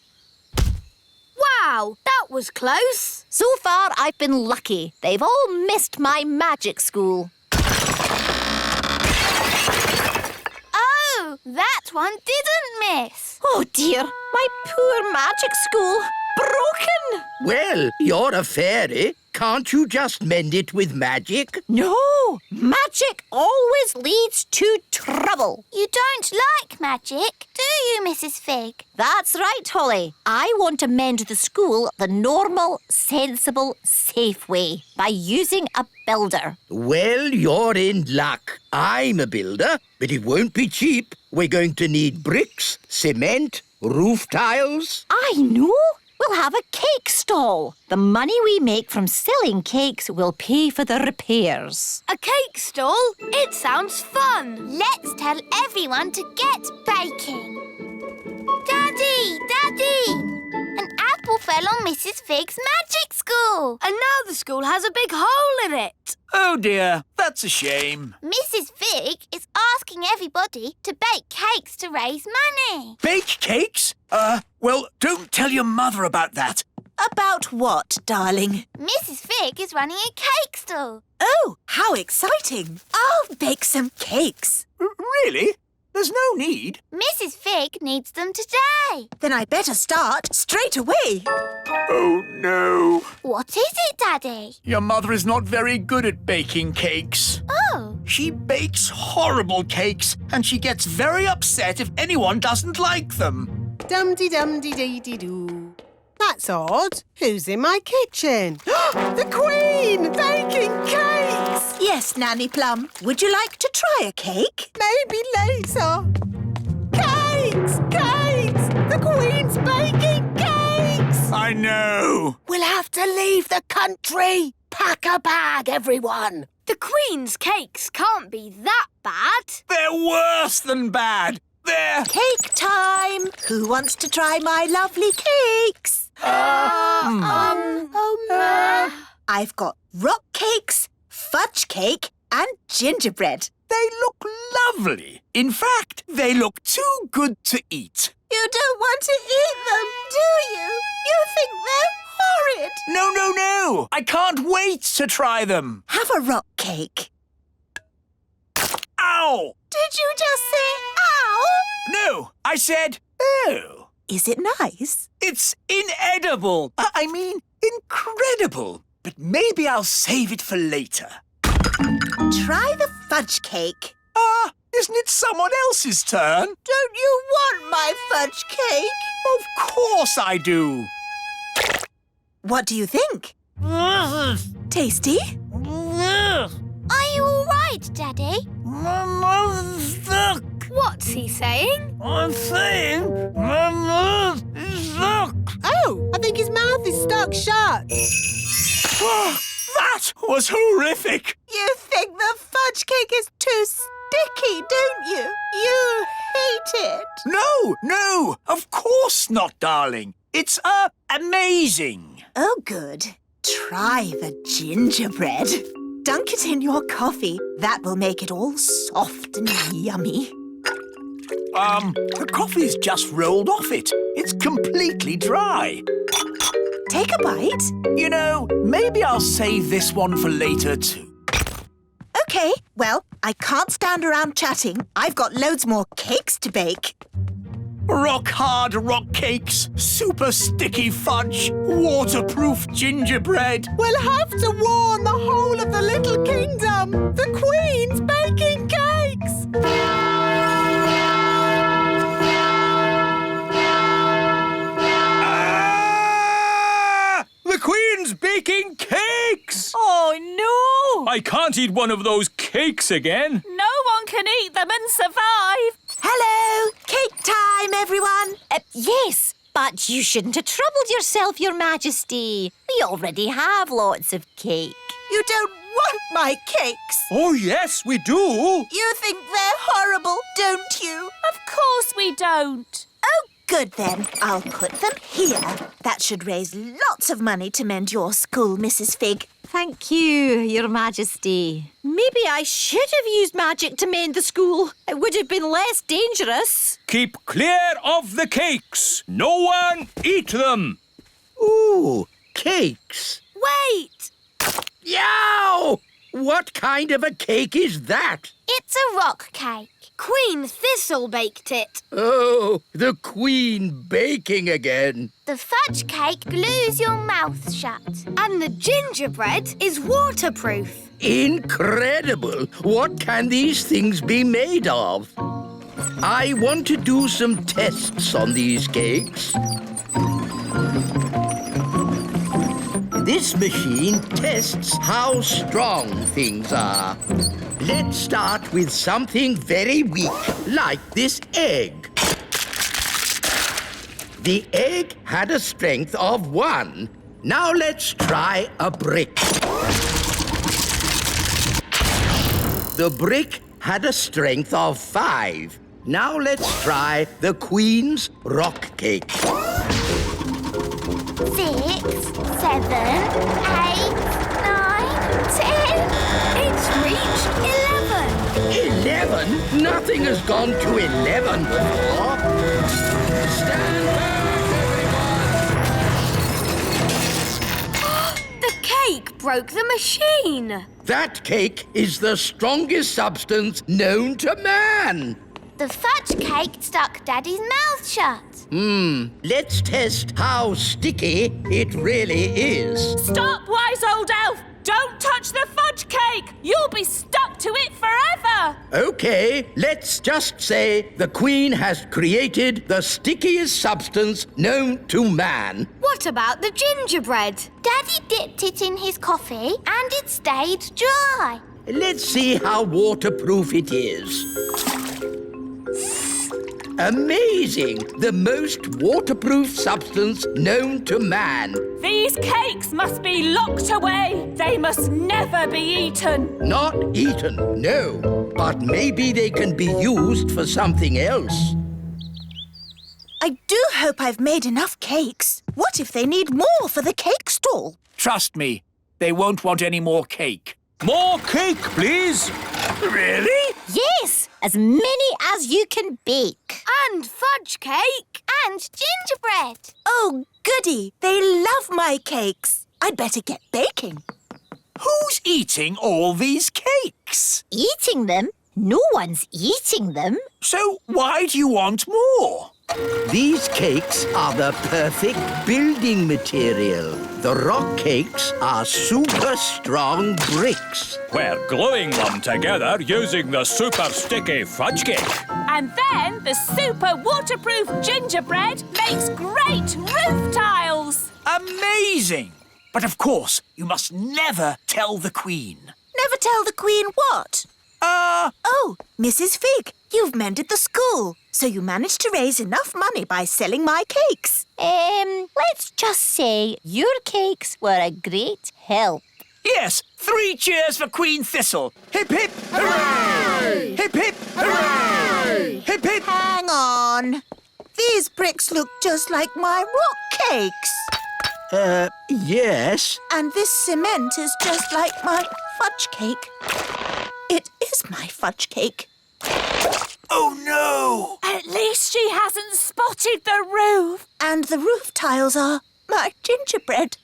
Wow, that was close. So far, I've been lucky. They've all missed my magic school. Oh, that one didn't miss. Oh, dear. My poor magic school. Broken. Well, you're a fairy. Can't you just mend it with magic? No, magic always leads to trouble. You don't like magic, do you, Mrs. Fig? That's right, Holly. I want to mend the school the normal, sensible, safe way by using a builder. Well, you're in luck. I'm a builder, but it won't be cheap. We're going to need bricks, cement, roof tiles. I know. We'll have a cake stall. The money we make from selling cakes will pay for the repairs. A cake stall? It sounds fun. Let's tell everyone to get baking. Daddy! Daddy! An apple fell on Mrs. Fig's magic school. And now the school has a big hole in it. Oh dear, that's a shame. Mrs. Fig is asking everybody to bake cakes to raise money. Bake cakes? Well, don't tell your mother about that. About what, darling? Mrs. Fig is running a cake stall. Oh, how exciting. I'll bake some cakes. Really? There's no need. Mrs. Fig needs them today. Then I better start straight away. Oh, no. What is it, Daddy? Your mother is not very good at baking cakes. Oh. She bakes horrible cakes, and she gets very upset if anyone doesn't like them. Dum-de-dum-de-dee-dee-doo. That's odd. Who's in my kitchen? The Queen! Baking cakes! Yes, Nanny Plum. Would you like to try a cake? Maybe later. Cakes! Cakes! The Queen's baking cakes! I know. We'll have to leave the country. Pack a bag, everyone. The Queen's cakes can't be that bad. They're worse than bad. They're... Cake time! Who wants to try my lovely cakes? I've got rock cakes, fudge cake, and gingerbread. They look lovely. In fact, they look too good to eat. You don't want to eat them, do you? You think they're horrid. No. I can't wait to try them. Have a rock cake. Ow! Did you just say ow? No, I said oh. Is it nice? It's inedible. I mean, incredible. But maybe I'll save it for later. Try the fudge cake. Isn't it someone else's turn? Don't you want my fudge cake? Of course I do. What do you think? Tasty? Are you all right, Daddy? My mouth's stuck. What's he saying? I'm saying my mouth is stuck. Oh, I think his mouth is stuck shut. That was horrific. You think the fudge cake is too sticky, don't you? You hate it. No, of course not, darling. It's amazing. Oh, good. Try the gingerbread. Dunk it in your coffee. That will make it all soft and yummy. The coffee's just rolled off it. It's completely dry. Take a bite. You know, maybe I'll save this one for later too. OK, well, I can't stand around chatting. I've got loads more cakes to bake. Rock-hard rock cakes, super sticky fudge, waterproof gingerbread. We'll have to warn the whole of the little kingdom. The Queen's baking cakes. The Queen's baking cakes! Oh, no! I can't eat one of those cakes again. No one can eat them and survive. Hello! Cake time, everyone! Yes, but you shouldn't have troubled yourself, Your Majesty. We already have lots of cake. You don't want my cakes. Oh, yes, we do. You think they're horrible, don't you? Of course we don't. Oh, good then. I'll put them here. That should raise lots of money to mend your school, Mrs. Fig. Thank you, Your Majesty. Maybe I should have used magic to mend the school. It would have been less dangerous. Keep clear of the cakes. No one eat them. Ooh, cakes. Wait! Yow! What kind of a cake is that? It's a rock cake. Queen Thistle baked it. Oh, the Queen baking again. The fudge cake glues your mouth shut. And the gingerbread is waterproof. Incredible! What can these things be made of? I want to do some tests on these cakes. This machine tests how strong things are. Let's start with something very weak, like this egg. The egg had a strength of 1. Now let's try a brick. The brick had a strength of 5. Now let's try the Queen's rock cake. 6, 7, 8, 9, 10. It's reached 11. 11? Nothing has gone to 11 before. Stand back, everyone! cake broke the machine. That cake is the strongest substance known to man. The fudge cake stuck Daddy's mouth shut. Let's test how sticky it really is. Stop, wise old elf! Don't touch the fudge cake! You'll be stuck to it forever! Okay, let's just say the Queen has created the stickiest substance known to man. What about the gingerbread? Daddy dipped it in his coffee and it stayed dry. Let's see how waterproof it is. Amazing! The most waterproof substance known to man. These cakes must be locked away. They must never be eaten. Not eaten, no. But maybe they can be used for something else. I do hope I've made enough cakes. What if they need more for the cake stall? Trust me, they won't want any more cake. More cake, please. Really? Yes, as many as you can bake. And fudge cake. And gingerbread. Oh, goody. They love my cakes. I'd better get baking. Who's eating all these cakes? Eating them? No one's eating them. So why do you want more? These cakes are the perfect building material. The rock cakes are super strong bricks. We're gluing them together using the super sticky fudge cake. And then the super waterproof gingerbread makes great roof tiles. Amazing! But of course, you must never tell the Queen. Never tell the Queen what? Oh, Mrs. Fig, you've mended the school, so you managed to raise enough money by selling my cakes. Let's just say your cakes were a great help. Yes, 3 cheers for Queen Thistle. Hip, hip, hooray! Hip, hip, hooray! Hip, hip. Hang on. These bricks look just like my rock cakes. Yes. And this cement is just like my fudge cake. It is my fudge cake. Oh, no! At least she hasn't spotted the roof. And the roof tiles are my gingerbread.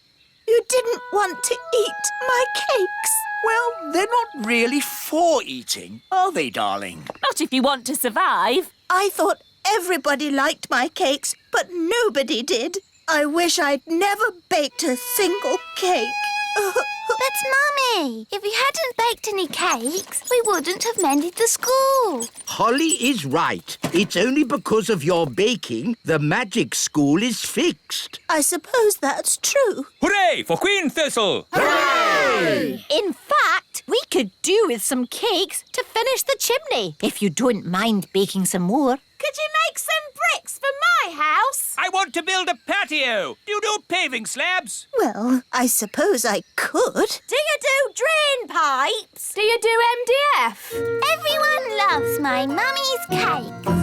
You didn't want to eat my cakes. Well, they're not really for eating, are they, darling? Not if you want to survive. I thought everybody liked my cakes, but nobody did. I wish I'd never baked a single cake. But, Mummy, if you hadn't baked any cakes, we wouldn't have mended the school. Holly is right. It's only because of your baking the magic school is fixed. I suppose that's true. Hooray for Queen Thistle! Hooray! In fact, we could do with some cakes to finish the chimney, if you don't mind baking some more. Could you make some bricks for my house? I want to build a patio. Do you do paving slabs? Well, I suppose I could. Do you do drain pipes? Do you do MDF? Everyone loves my mummy's cakes.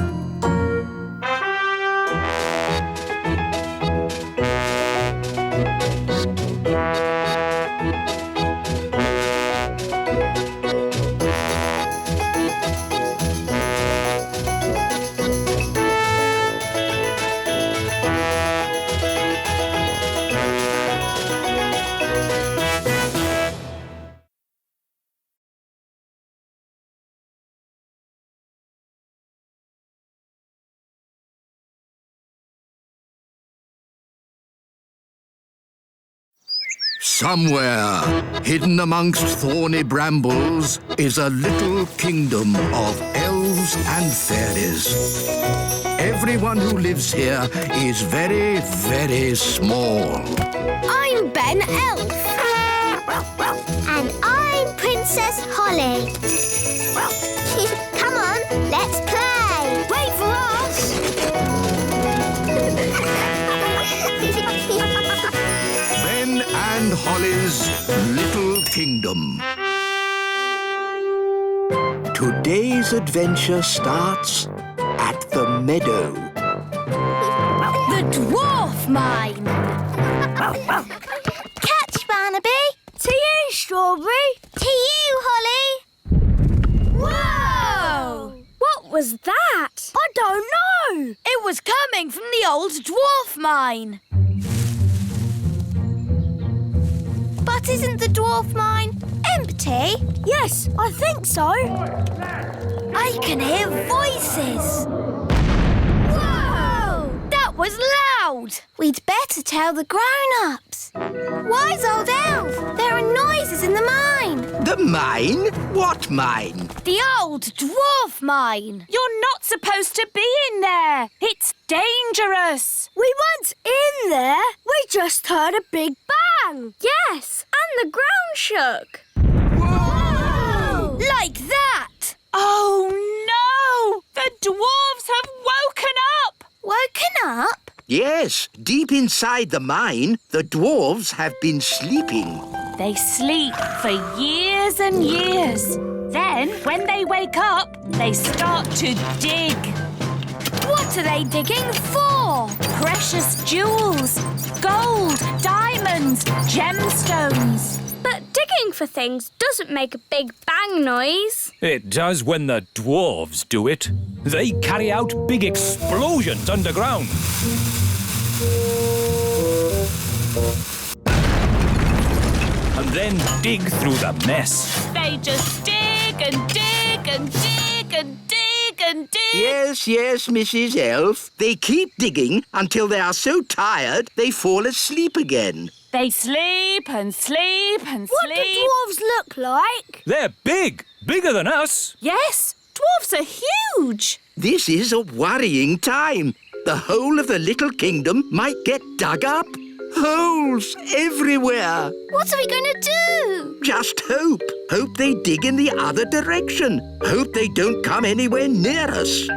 Somewhere, hidden amongst thorny brambles, is a little kingdom of elves and fairies. Everyone who lives here is very, very small. I'm Ben Elf. And I'm Princess Holly. Come on, let's play. Wait for us. Ben and Holly's Little Kingdom. Today's adventure starts at the meadow. The dwarf mine. Catch, Barnaby. To you, Strawberry. To you, Holly. Whoa! What was that? I don't know. It was coming from the old dwarf mine. But isn't the dwarf mine empty? Yes, I think so. I can hear voices. Whoa! That was loud. We'd better tell the grown-ups. Wise old elf, there are noises in the mine. The mine? What mine? The old dwarf mine. You're not supposed to be in there. It's dangerous. We weren't in there. We just heard a big bang. Yes, and the ground shook. Whoa! Like that. Oh, no! The dwarves have woken up! Woken up? Yes, deep inside the mine, the dwarves have been sleeping. They sleep for years and years. Then, when they wake up, they start to dig. What are they digging for? Precious jewels, gold, diamonds, gemstones. But digging for things doesn't make a big bang noise. It does when the dwarves do it. They carry out big explosions underground. And then dig through the mess. They just dig and dig and dig and dig and dig. Yes, Mrs. Elf. They keep digging until they are so tired they fall asleep again. They sleep and sleep and What sleep. do dwarves look like? They're big, bigger than us. Yes, dwarves are huge. This is a worrying time. The whole of the little kingdom might get dug up. Holes everywhere. What are we going to do? Just hope. Hope they dig in the other direction. Hope they don't come anywhere near us.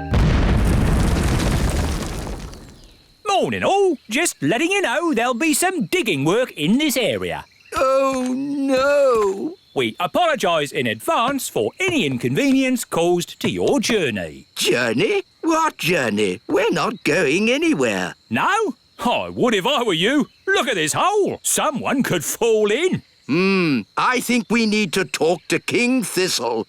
Morning all. Just letting you know there'll be some digging work in this area. Oh, no. We apologise in advance for any inconvenience caused to your journey. Journey? What journey? We're not going anywhere. No? I would if I were you. Look at this hole. Someone could fall in. I think we need to talk to King Thistle.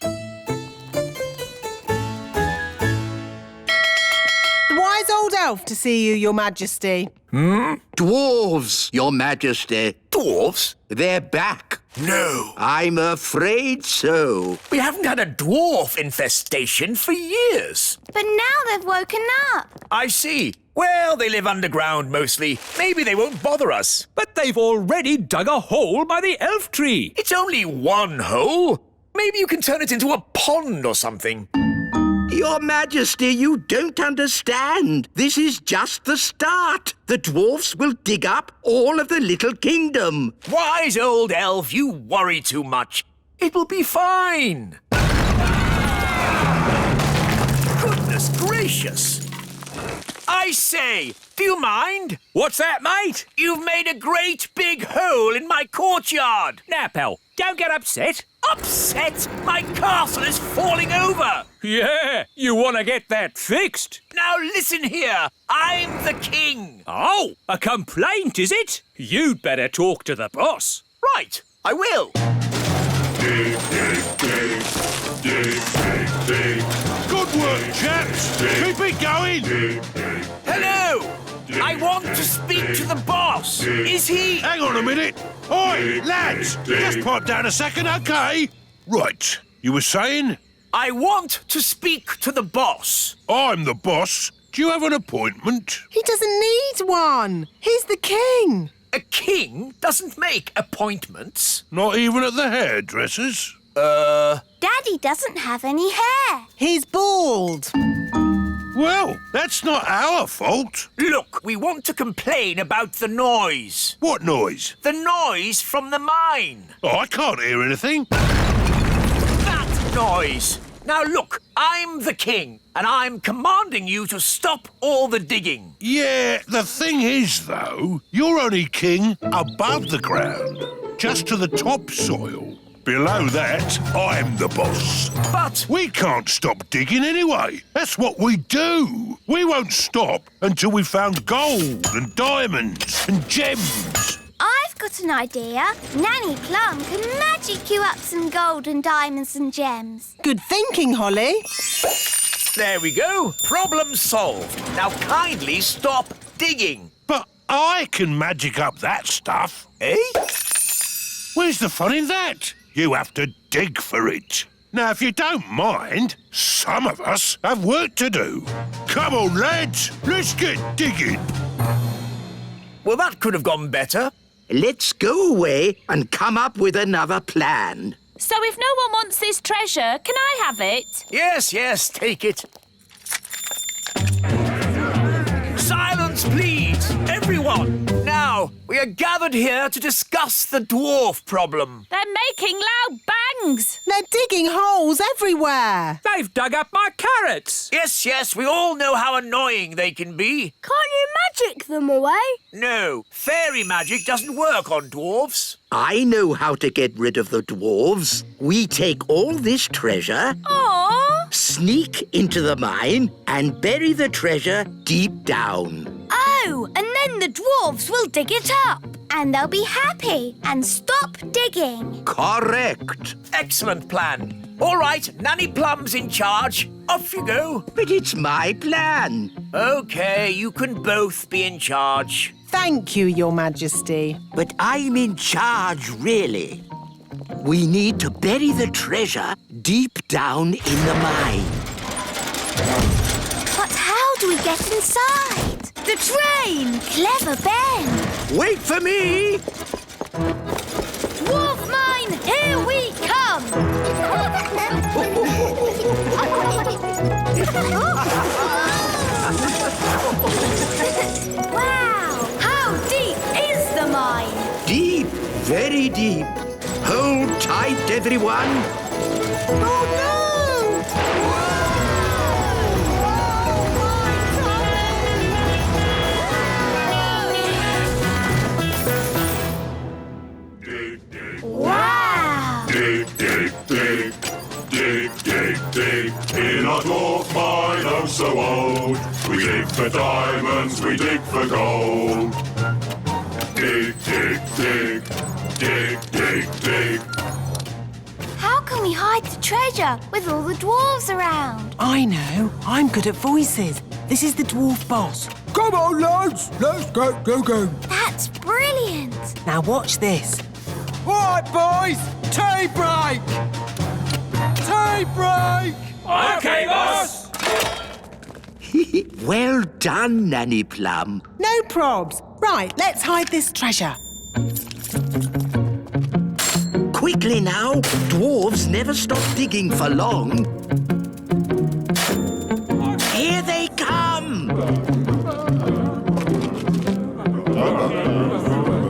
The wise old elf to see you, Your Majesty. Dwarves, Your Majesty. Dwarves? They're back. No. I'm afraid so. We haven't had a dwarf infestation for years. But now they've woken up. I see. Well, they live underground mostly. Maybe they won't bother us. But they've already dug a hole by the elf tree. It's only one hole. Maybe you can turn it into a pond or something. Your Majesty, you don't understand. This is just the start. The dwarfs will dig up all of the little kingdom. Wise old elf, you worry too much. It will be fine. Goodness gracious. I say, do you mind? What's that, mate? You've made a great big hole in my courtyard. Now, pal, don't get upset. Upset? My castle is falling over. Yeah, you want to get that fixed. Now listen here. I'm the king. Oh, a complaint, is it? You'd better talk to the boss. Right, I will. Dig, dig, dig. Dig, dig, dig. Good work, chaps. Keep it going. Dig, dig. Hello. I want to speak to the boss. Is he... Hang on a minute. Oi, lads. Just pipe down a second, OK? Right. You were saying? I want to speak to the boss. I'm the boss. Do you have an appointment? He doesn't need one. He's the king. A king doesn't make appointments. Not even at the hairdresser's? Daddy doesn't have any hair. He's bald. Well, that's not our fault. Look, we want to complain about the noise. What noise? The noise from the mine. Oh, I can't hear anything. That noise. Now look, I'm the king, and I'm commanding you to stop all the digging. Yeah, the thing is, though, you're only king above the ground, just to the topsoil. Below that, I'm the boss. But... we can't stop digging anyway. That's what we do. We won't stop until we've found gold and diamonds and gems. I've got an idea. Nanny Plum can magic you up some gold and diamonds and gems. Good thinking, Holly. There we go. Problem solved. Now kindly stop digging. But I can magic up that stuff. Eh? Where's the fun in that? You have to dig for it. Now, if you don't mind, some of us have work to do. Come on, lads, let's get digging. Well, that could have gone better. Let's go away and come up with another plan. So if no one wants this treasure, can I have it? Yes, take it. Silence, please, everyone. Now, we are gathered here to discuss the dwarf problem. They're making loud bangs. They're digging holes everywhere. They've dug up my carrots. Yes, we all know how annoying they can be. Can't you magic them away? No, fairy magic doesn't work on dwarfs. I know how to get rid of the dwarves. We take all this treasure, sneak into the mine, and bury the treasure deep down. Oh, and then the dwarves will dig it up. And they'll be happy and stop digging. Correct. Excellent plan. All right, Nanny Plum's in charge. Off you go. But it's my plan. OK, you can both be in charge. Thank you, Your Majesty. But I'm in charge, really. We need to bury the treasure deep down in the mine. But how do we get inside? The train! Clever Ben! Wait for me! Dwarf mine, here we come! Wow! How deep is the mine? Deep, very deep. Hold tight, everyone. Oh, no! Wow! Dig, dig, dig, dig, dig, dig. In our dwarf mine, oh so old, we dig for diamonds, we dig for gold. Dig, dig, dig, dig, dig, dig. How can we hide the treasure with all the dwarves around? I know. I'm good at voices. This is the dwarf boss. Come on, lads. Let's get digging. That's brilliant. Now watch this. All right, boys. Tea break. Tea break. OK, boss. Well done, Nanny Plum. No probs. Right, let's hide this treasure. Quickly now. Dwarves never stop digging for long. Here they come!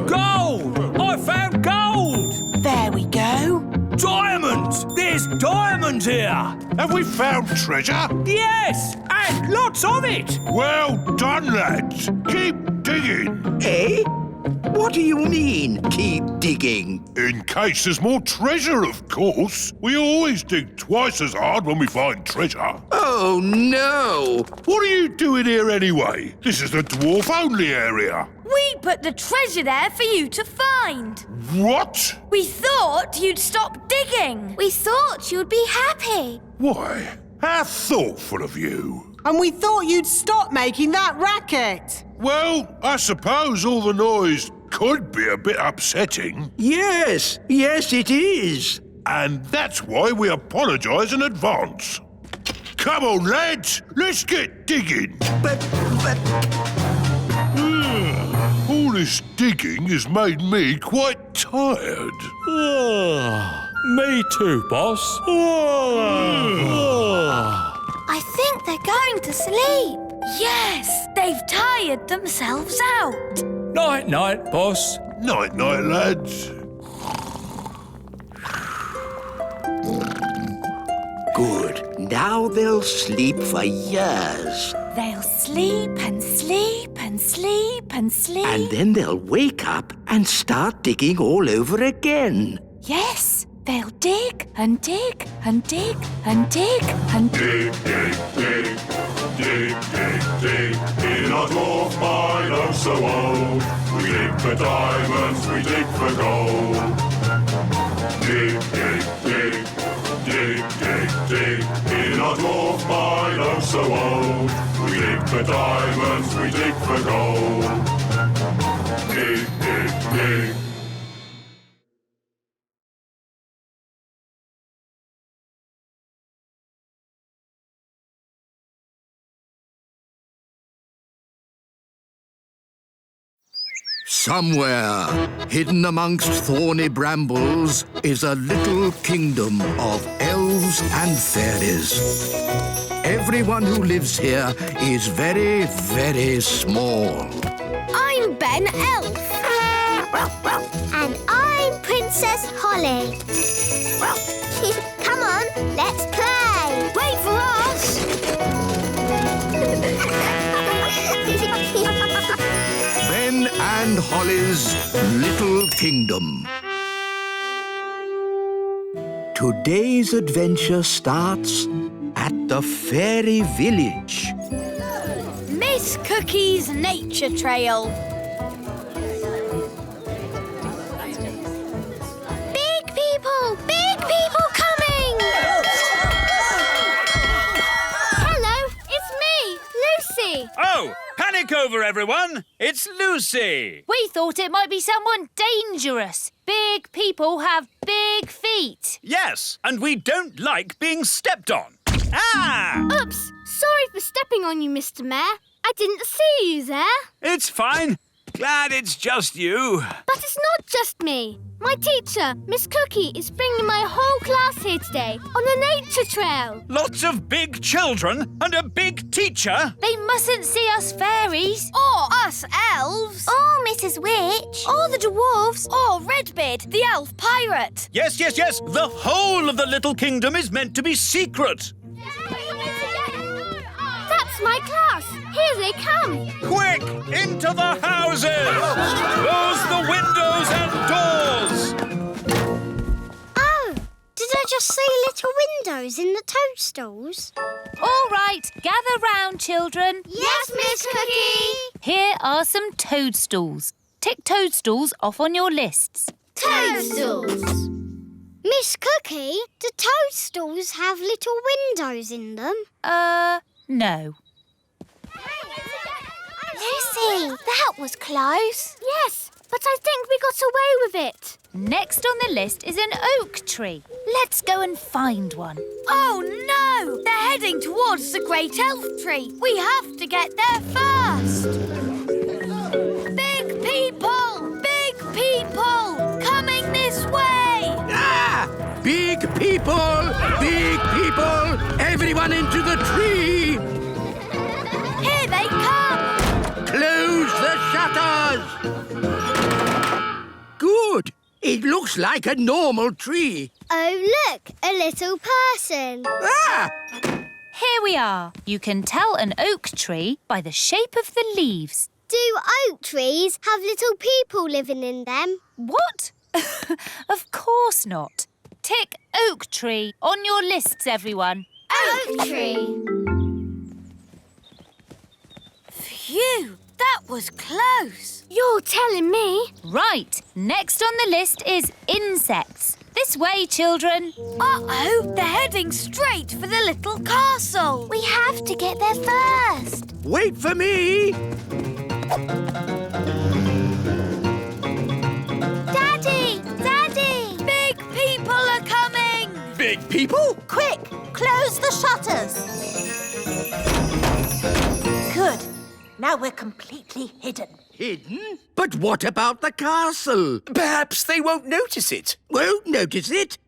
Gold! I found gold! There we go. Diamonds! There's diamonds here! Have we found treasure? Yes! And lots of it! Well done, lads. Keep digging. Eh? What do you mean, keep digging? In case there's more treasure, of course. We always dig twice as hard when we find treasure. Oh, no! What are you doing here anyway? This is the dwarf-only area. We put the treasure there for you to find. What? We thought you'd stop digging. We thought you'd be happy. Why, how thoughtful of you. And we thought you'd stop making that racket. Well, I suppose all the noise could be a bit upsetting. Yes, it is. And that's why we apologise in advance. Come on, lads, let's get digging. But... All this digging has made me quite tired. Me too, boss. I think they're going to sleep. Yes, they've tired themselves out. Night-night, boss. Night-night, lads. Good. Now they'll sleep for years. They'll sleep and sleep and sleep and sleep. And then they'll wake up and start digging all over again. Yes, they'll dig and dig and dig and dig and dig, dig, dig, dig, dig, dig. In our dwarf mine, oh so old, we dig for diamonds, we dig for gold. Dig, dig, dig, dig, dig, dig. In our dwarf mine, oh so old, we dig for diamonds, we dig for gold. Dig, dig, dig. Somewhere, hidden amongst thorny brambles, is a little kingdom of elves and fairies. Everyone who lives here is very, very small. I'm Ben Elf. And I'm Princess Holly. Come on, let's play. Wait for us. Ben and Holly's Little Kingdom. Today's adventure starts at the fairy village. Miss Cookie's Nature Trail. Big people coming! Hello, it's me, Lucy. Oh, panic over, everyone. It's Lucy. We thought it might be someone dangerous. Big people have big feet. Yes, and we don't like being stepped on. Ah! Oops, sorry for stepping on you, Mr. Mayor. I didn't see you there. It's fine. Glad it's just you. But it's not just me. My teacher, Miss Cookie, is bringing my whole class here today on the nature trail. Lots of big children and a big teacher. They mustn't see us fairies. Or us elves. Or Mrs. Witch. Or the dwarves. Or Redbeard, the elf pirate. Yes. The whole of the little kingdom is meant to be secret. That's my class. Here they come. Quick, into the houses! Close the windows and doors! Oh, did I just see little windows in the toadstools? All right, gather round, children. Yes, Miss Cookie. Here are some toadstools. Tick toadstools off on your lists. Toadstools. Miss Cookie, do toadstools have little windows in them? No. Lucy, that was close. Yes, but I think we got away with it. Next on the list is an oak tree. Let's go and find one. Oh no! They're heading towards the great elf tree. We have to get there first. Big people, coming this way. Ah! Big people! Everyone into the tree! Here they come. Close the shutters! Good. It looks like a normal tree. Oh, look, a little person. Ah! Here we are. You can tell an oak tree by the shape of the leaves. Do oak trees have little people living in them? What? Of course not. Tick oak tree on your lists, everyone. Oak tree. Phew, that was close. You're telling me. Right, next on the list is insects. This way, children. Uh-oh, they're heading straight for the little castle. We have to get there first. Wait for me! Daddy! Big people are coming. Big people? Quick, close the shutters. Good. Now we're completely hidden. Hidden? But what about the castle? Perhaps they won't notice it. Won't notice it?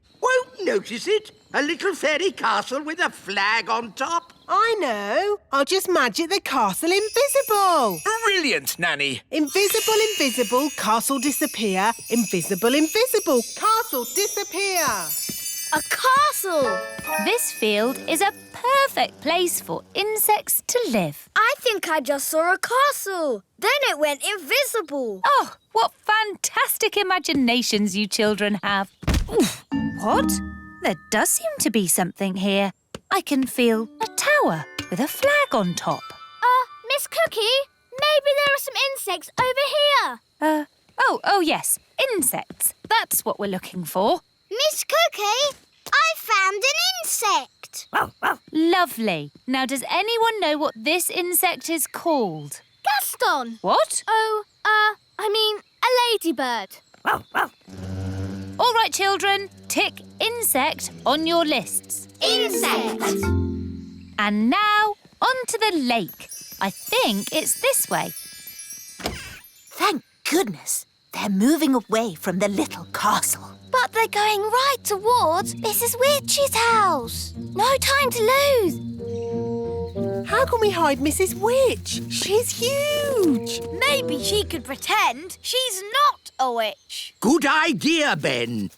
A little fairy castle with a flag on top? I know. I'll just magic the castle invisible. Brilliant, Nanny. Invisible, castle disappear. Invisible, castle disappear. A castle. This field is a perfect place for insects to live. I think I just saw a castle. Then it went invisible. Oh, what fantastic imaginations you children have. Oof. What? There does seem to be something here. I can feel a tower with a flag on top. Miss Cookie, maybe there are some insects over here. Oh yes, insects. That's what we're looking for. Miss Cookie, I found an insect. Lovely. Now, does anyone know what this insect is called? Gaston. What? Oh, I mean a ladybird. All right, children, tick insect on your lists. Insect. And now, on to the lake. I think it's this way. Thank goodness. They're moving away from the little castle. But they're going right towards Mrs. Witch's house. No time to lose. How can we hide Mrs. Witch? She's huge. Maybe she could pretend she's not a witch. Good idea, Ben.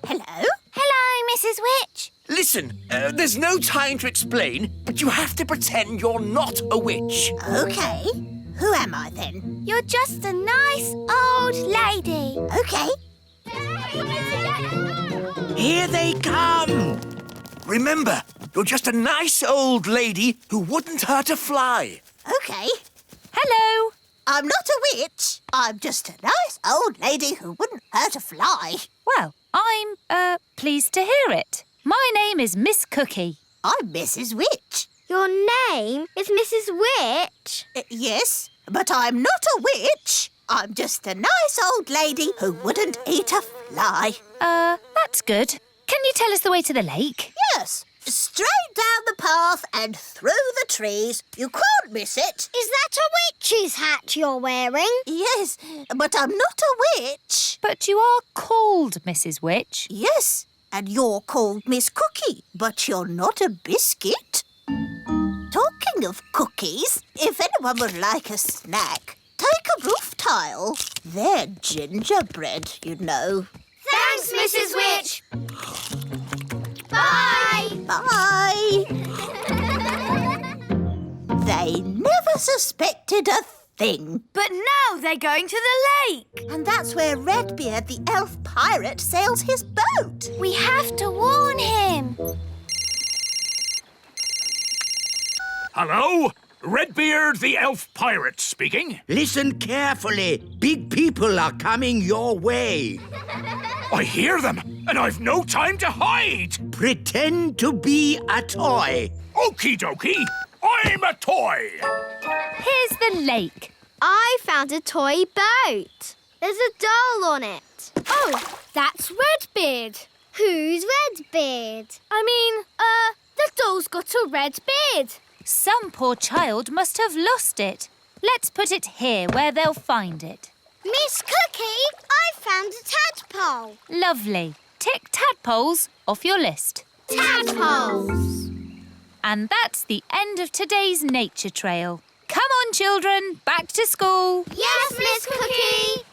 Hello? Hello, Mrs. Witch. Listen, there's no time to explain, but you have to pretend you're not a witch. OK. Who am I then? You're just a nice old lady. OK. Here they come. Remember, you're just a nice old lady who wouldn't hurt a fly. OK. Hello. I'm not a witch. I'm just a nice old lady who wouldn't hurt a fly. Well, I'm, pleased to hear it. My name is Miss Cookie. I'm Mrs. Witch. Your name is Mrs. Witch? Yes, but I'm not a witch. I'm just a nice old lady who wouldn't eat a fly. That's good. Can you tell us the way to the lake? Yes. Straight down the path and through the trees. You can't miss it. Is that a witch's hat you're wearing? Yes, but I'm not a witch. But you are called Mrs. Witch. Yes, and you're called Miss Cookie, but you're not a biscuit. Talking of cookies, if anyone would like a snack, take a roof tile. They're gingerbread, you know. Thanks, Mrs. Witch. Bye. Bye. They never suspected a thing. But now they're going to the lake. And that's where Redbeard, the elf pirate, sails his boat. We have to warn him. Hello? Redbeard the elf pirate speaking. Listen carefully. Big people are coming your way. I hear them, and I've no time to hide. Pretend to be a toy. Okie dokie, I'm a toy. Here's the lake. I found a toy boat. There's a doll on it. Oh, that's Redbeard. Who's Redbeard? The doll's got a red beard. Some poor child must have lost it. Let's put it here where they'll find it. Miss Cookie, I found a tadpole. Lovely. Tick tadpoles off your list. Tadpoles. And that's the end of today's nature trail. Come on, children, back to school. Yes, Miss Cookie.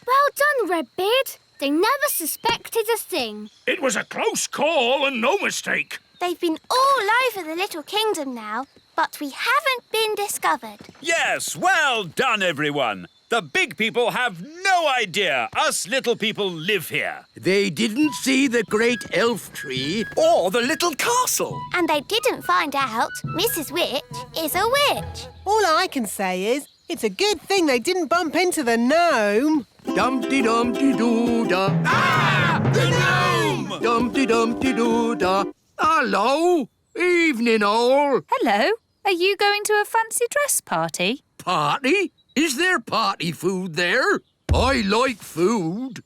Well done, Redbeard. They never suspected a thing. It was a close call and no mistake. They've been all over the little kingdom now, but we haven't been discovered. Yes, well done, everyone. The big people have no idea us little people live here. They didn't see the great elf tree or the little castle. And they didn't find out Mrs. Witch is a witch. All I can say is it's a good thing they didn't bump into the gnome. Dumpty-dumpty-doo-da. Ah! The gnome! Dumpty-dumpty-doo-da. Hello. Evening, all. Hello. Are you going to a fancy dress party? Party? Is there party food there? I like food.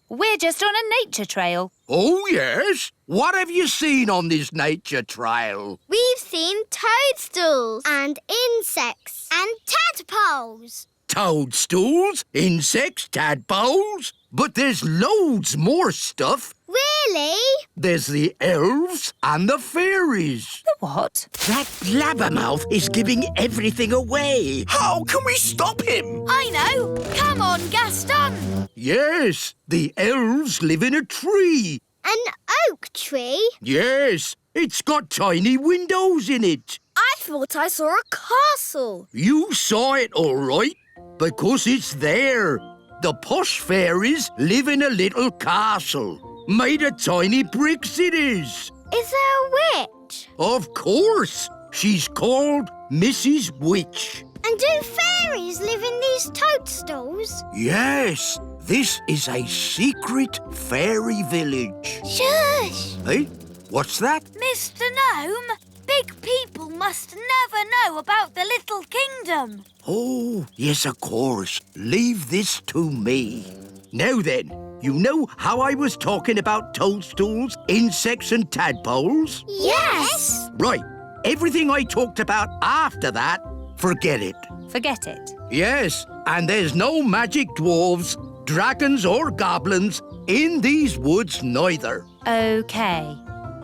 We're just on a nature trail. Oh, yes? What have you seen on this nature trail? We've seen toadstools and insects and tadpoles. Toadstools, insects, tadpoles. But there's loads more stuff. Really? There's the elves and the fairies. The what? That blabbermouth is giving everything away. How can we stop him? I know. Come on, Gaston. Yes, the elves live in a tree. An oak tree? Yes, it's got tiny windows in it. I thought I saw a castle. You saw it all right, because it's there. The posh fairies live in a little castle. Made of tiny bricks it is. Is there a witch? Of course. She's called Mrs. Witch. And do fairies live in these toadstools? Yes, this is a secret fairy village. Shush! Hey, what's that? Mr. Gnome, big people must never know about the little kingdom. Oh, yes, of course. Leave this to me. Now then, you know how I was talking about toadstools, insects and tadpoles? Yes! Right. Everything I talked about after that, forget it. Forget it. Yes, and there's no magic dwarves, dragons or goblins in these woods neither. OK.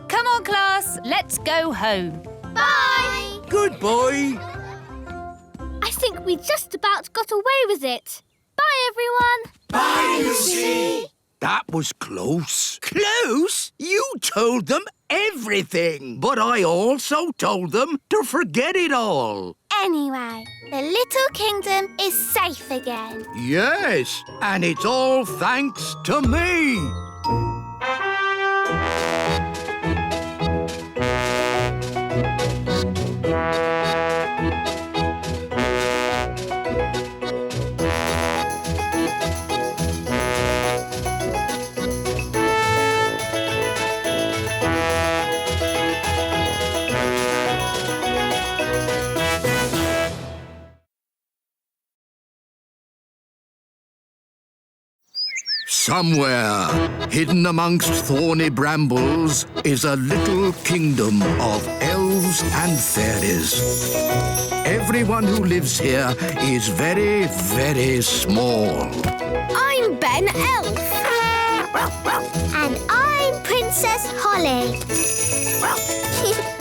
Come on, class. Let's go home. Bye! Goodbye. I think we just about got away with it. Bye, everyone. Bye, Lucy. That was close. Close? You told them everything. But I also told them to forget it all. Anyway, the little kingdom is safe again. Yes, and it's all thanks to me. Somewhere, hidden amongst thorny brambles, is a little kingdom of elves and fairies. Everyone who lives here is very, very small. I'm Ben Elf. And I'm Princess Holly.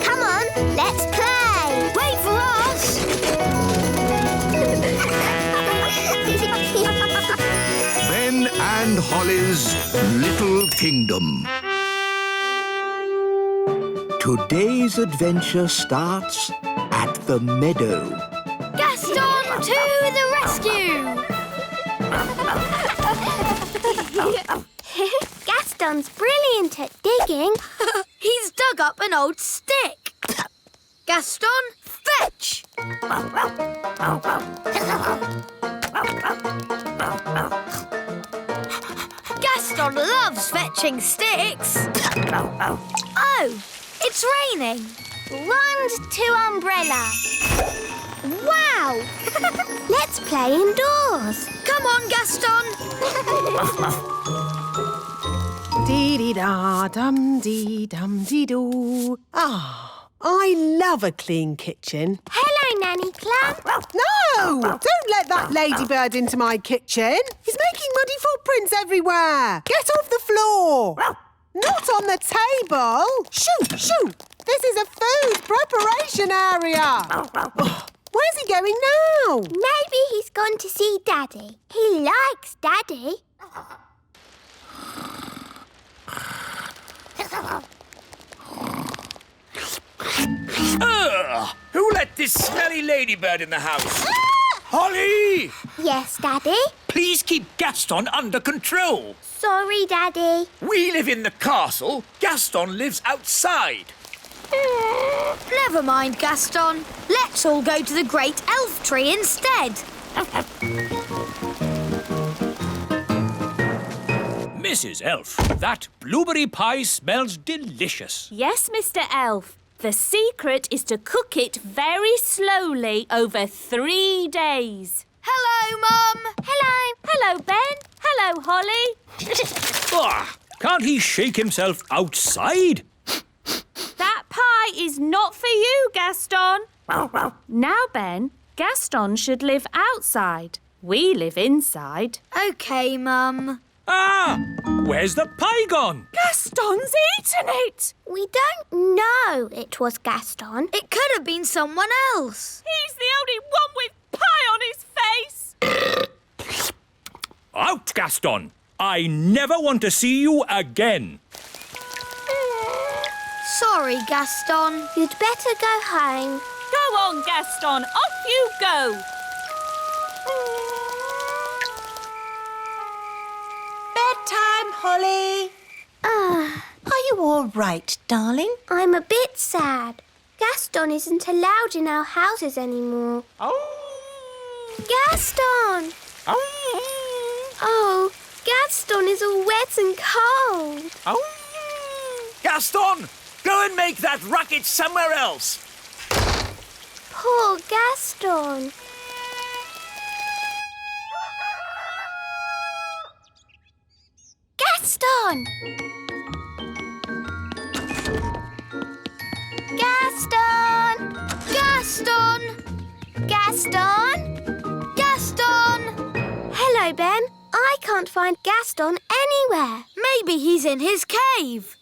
Come on, let's play. Wait for us. Ben and Holly's Little Kingdom. Today's adventure starts at the meadow. Gaston to the rescue. Gaston's brilliant at digging. He's dug up an old stick. Gaston, fetch. Gaston loves fetching sticks. Oh, it's raining. Wand to umbrella. Wow! Let's play indoors. Come on, Gaston. Dee-dee-da-dum-dee-dum-dee-doo. Ah, I love a clean kitchen. Hello, Nanny Clam. No! Don't let that ladybird into my kitchen. He's making muddy footprints everywhere. Get off the floor. Not on the table. Shoo, shoo. This is a food preparation area. Oh, where's he going now? Maybe he's gone to see Daddy. He likes Daddy. Ugh! Who let this smelly ladybird in the house? Holly! Yes, Daddy? Please keep Gaston under control. Sorry, Daddy. We live in the castle. Gaston lives outside. Never mind, Gaston. Let's all go to the great elf tree instead. Mrs. Elf, that blueberry pie smells delicious. Yes, Mr. Elf. The secret is to cook it very slowly over 3 days. Hello, Mum. Hello. Hello, Ben. Hello, Holly. Can't he shake himself outside? That pie is not for you, Gaston. Now, Ben, Gaston should live outside. We live inside. OK, Mum. Ah! Where's the pie gone? Gaston's eaten it. We don't know it was Gaston. It could have been someone else. He's the only one with pie on his face. Out, Gaston! I never want to see you again. Sorry, Gaston. You'd better go home. Go on, Gaston. Off you go. Bedtime, Holly. Are you all right, darling? I'm a bit sad. Gaston isn't allowed in our houses anymore. Gaston! Oh, Gaston is all wet and cold. Gaston, go and make that racket somewhere else. Poor Gaston. Gaston! Gaston! Gaston! Gaston! Gaston! Hello, Ben. I can't find Gaston anywhere. Maybe he's in his cave.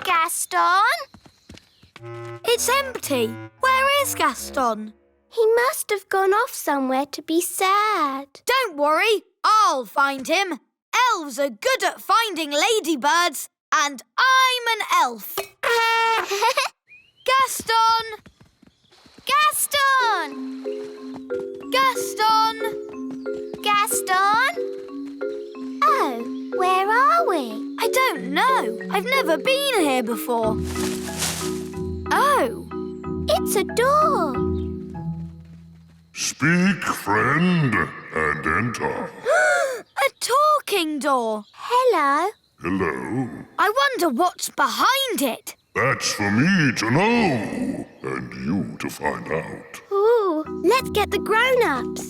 Gaston? It's empty. Where is Gaston? He must have gone off somewhere to be sad. Don't worry, I'll find him. Elves are good at finding ladybirds, and I'm an elf. Gaston! Gaston! Gaston! Gaston? Oh, where are we? I don't know. I've never been here before. Oh, it's a door. Speak, friend, and enter. A talking door. Hello. Hello. I wonder what's behind it. That's for me to know, and you to find out. Ooh, let's get the grown-ups.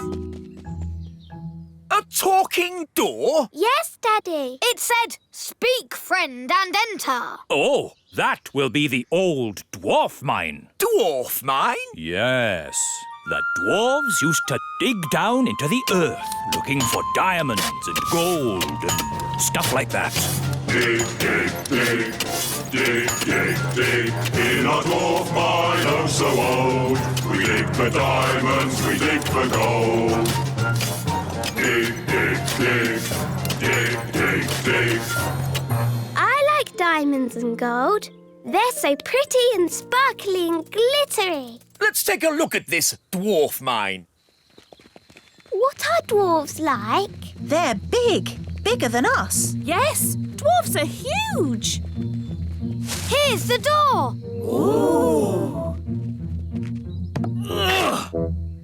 A talking door? Yes, Daddy. It said, speak, friend, and enter. Oh, that will be the old dwarf mine. Dwarf mine? Yes. The dwarves used to dig down into the earth looking for diamonds and gold and stuff like that. Dig, dig, dig, dig, dig, dig. In a dwarf mine oh so old, we dig for diamonds, we dig for gold. Dig, dig, dig, dig, dig, dig. I like diamonds and gold. They're so pretty and sparkly and glittery. Let's take a look at this dwarf mine. What are dwarves like? They're big. Bigger than us. Yes, dwarfs are huge. Here's the door. Ooh.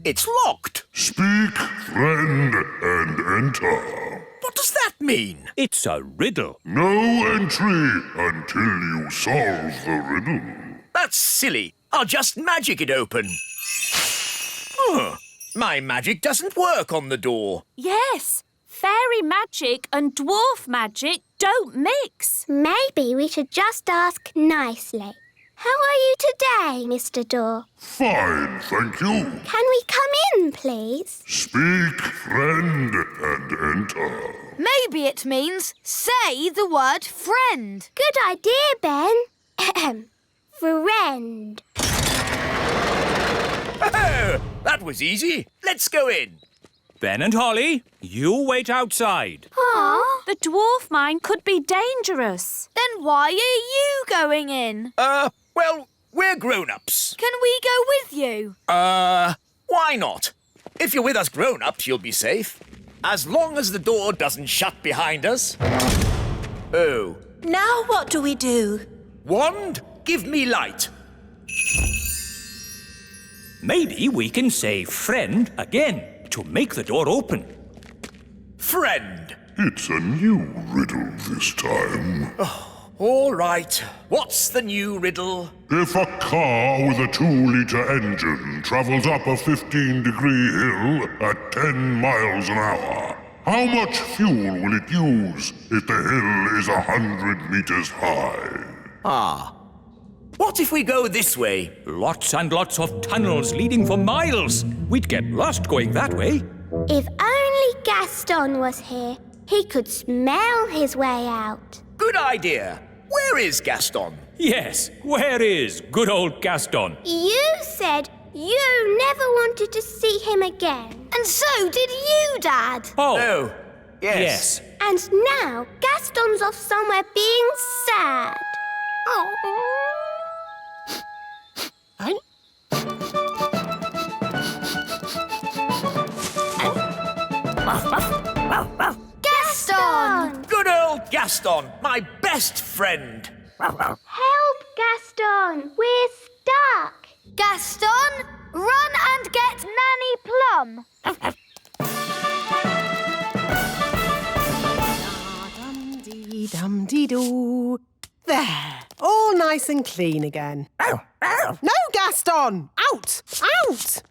It's locked. Speak, friend, and enter. What does that mean? It's a riddle. No entry until you solve the riddle. That's silly. I'll just magic it open. My magic doesn't work on the door. Yes, fairy magic and dwarf magic don't mix. Maybe we should just ask nicely. How are you today, Mr. Door? Fine, thank you. Can we come in, please? Speak, friend, and enter. Maybe it means say the word friend. Good idea, Ben. Friend. Oh, that was easy. Let's go in. Ben and Holly, you wait outside. Aw, the dwarf mine could be dangerous. Then why are you going in? Well, we're grown-ups. Can we go with you? Why not? If you're with us grown-ups, you'll be safe. As long as the door doesn't shut behind us. Oh. Now what do we do? Wand, give me light. Maybe we can say friend again to make the door open. Friend. It's a new riddle this time. All right. What's the new riddle? If a car with a 2-liter engine travels up a 15-degree hill at 10 miles an hour, how much fuel will it use if the hill is 100 meters high? What if we go this way? Lots and lots of tunnels leading for miles. We'd get lost going that way. If only Gaston was here, he could smell his way out. Good idea. Where is Gaston? Yes, where is good old Gaston? You said you never wanted to see him again. And so did you, Dad. Oh, yes. And now Gaston's off somewhere being sad. Oh. Gaston! Good old Gaston, my best friend. Help, Gaston! We're stuck. Gaston, run and get Nanny Plum. Dum-dee-dum-dee-doo. There, all nice and clean again. No, Gaston! Out! Out!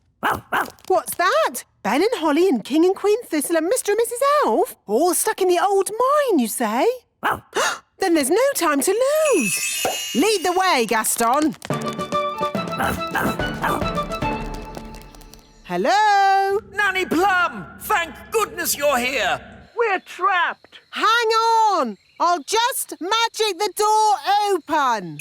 What's that? Ben and Holly and King and Queen Thistle and Mr. and Mrs. Elf? All stuck in the old mine, you say? Then there's no time to lose. Lead the way, Gaston. Hello? Nanny Plum! Thank goodness you're here! We're trapped! Hang on! I'll just magic the door open.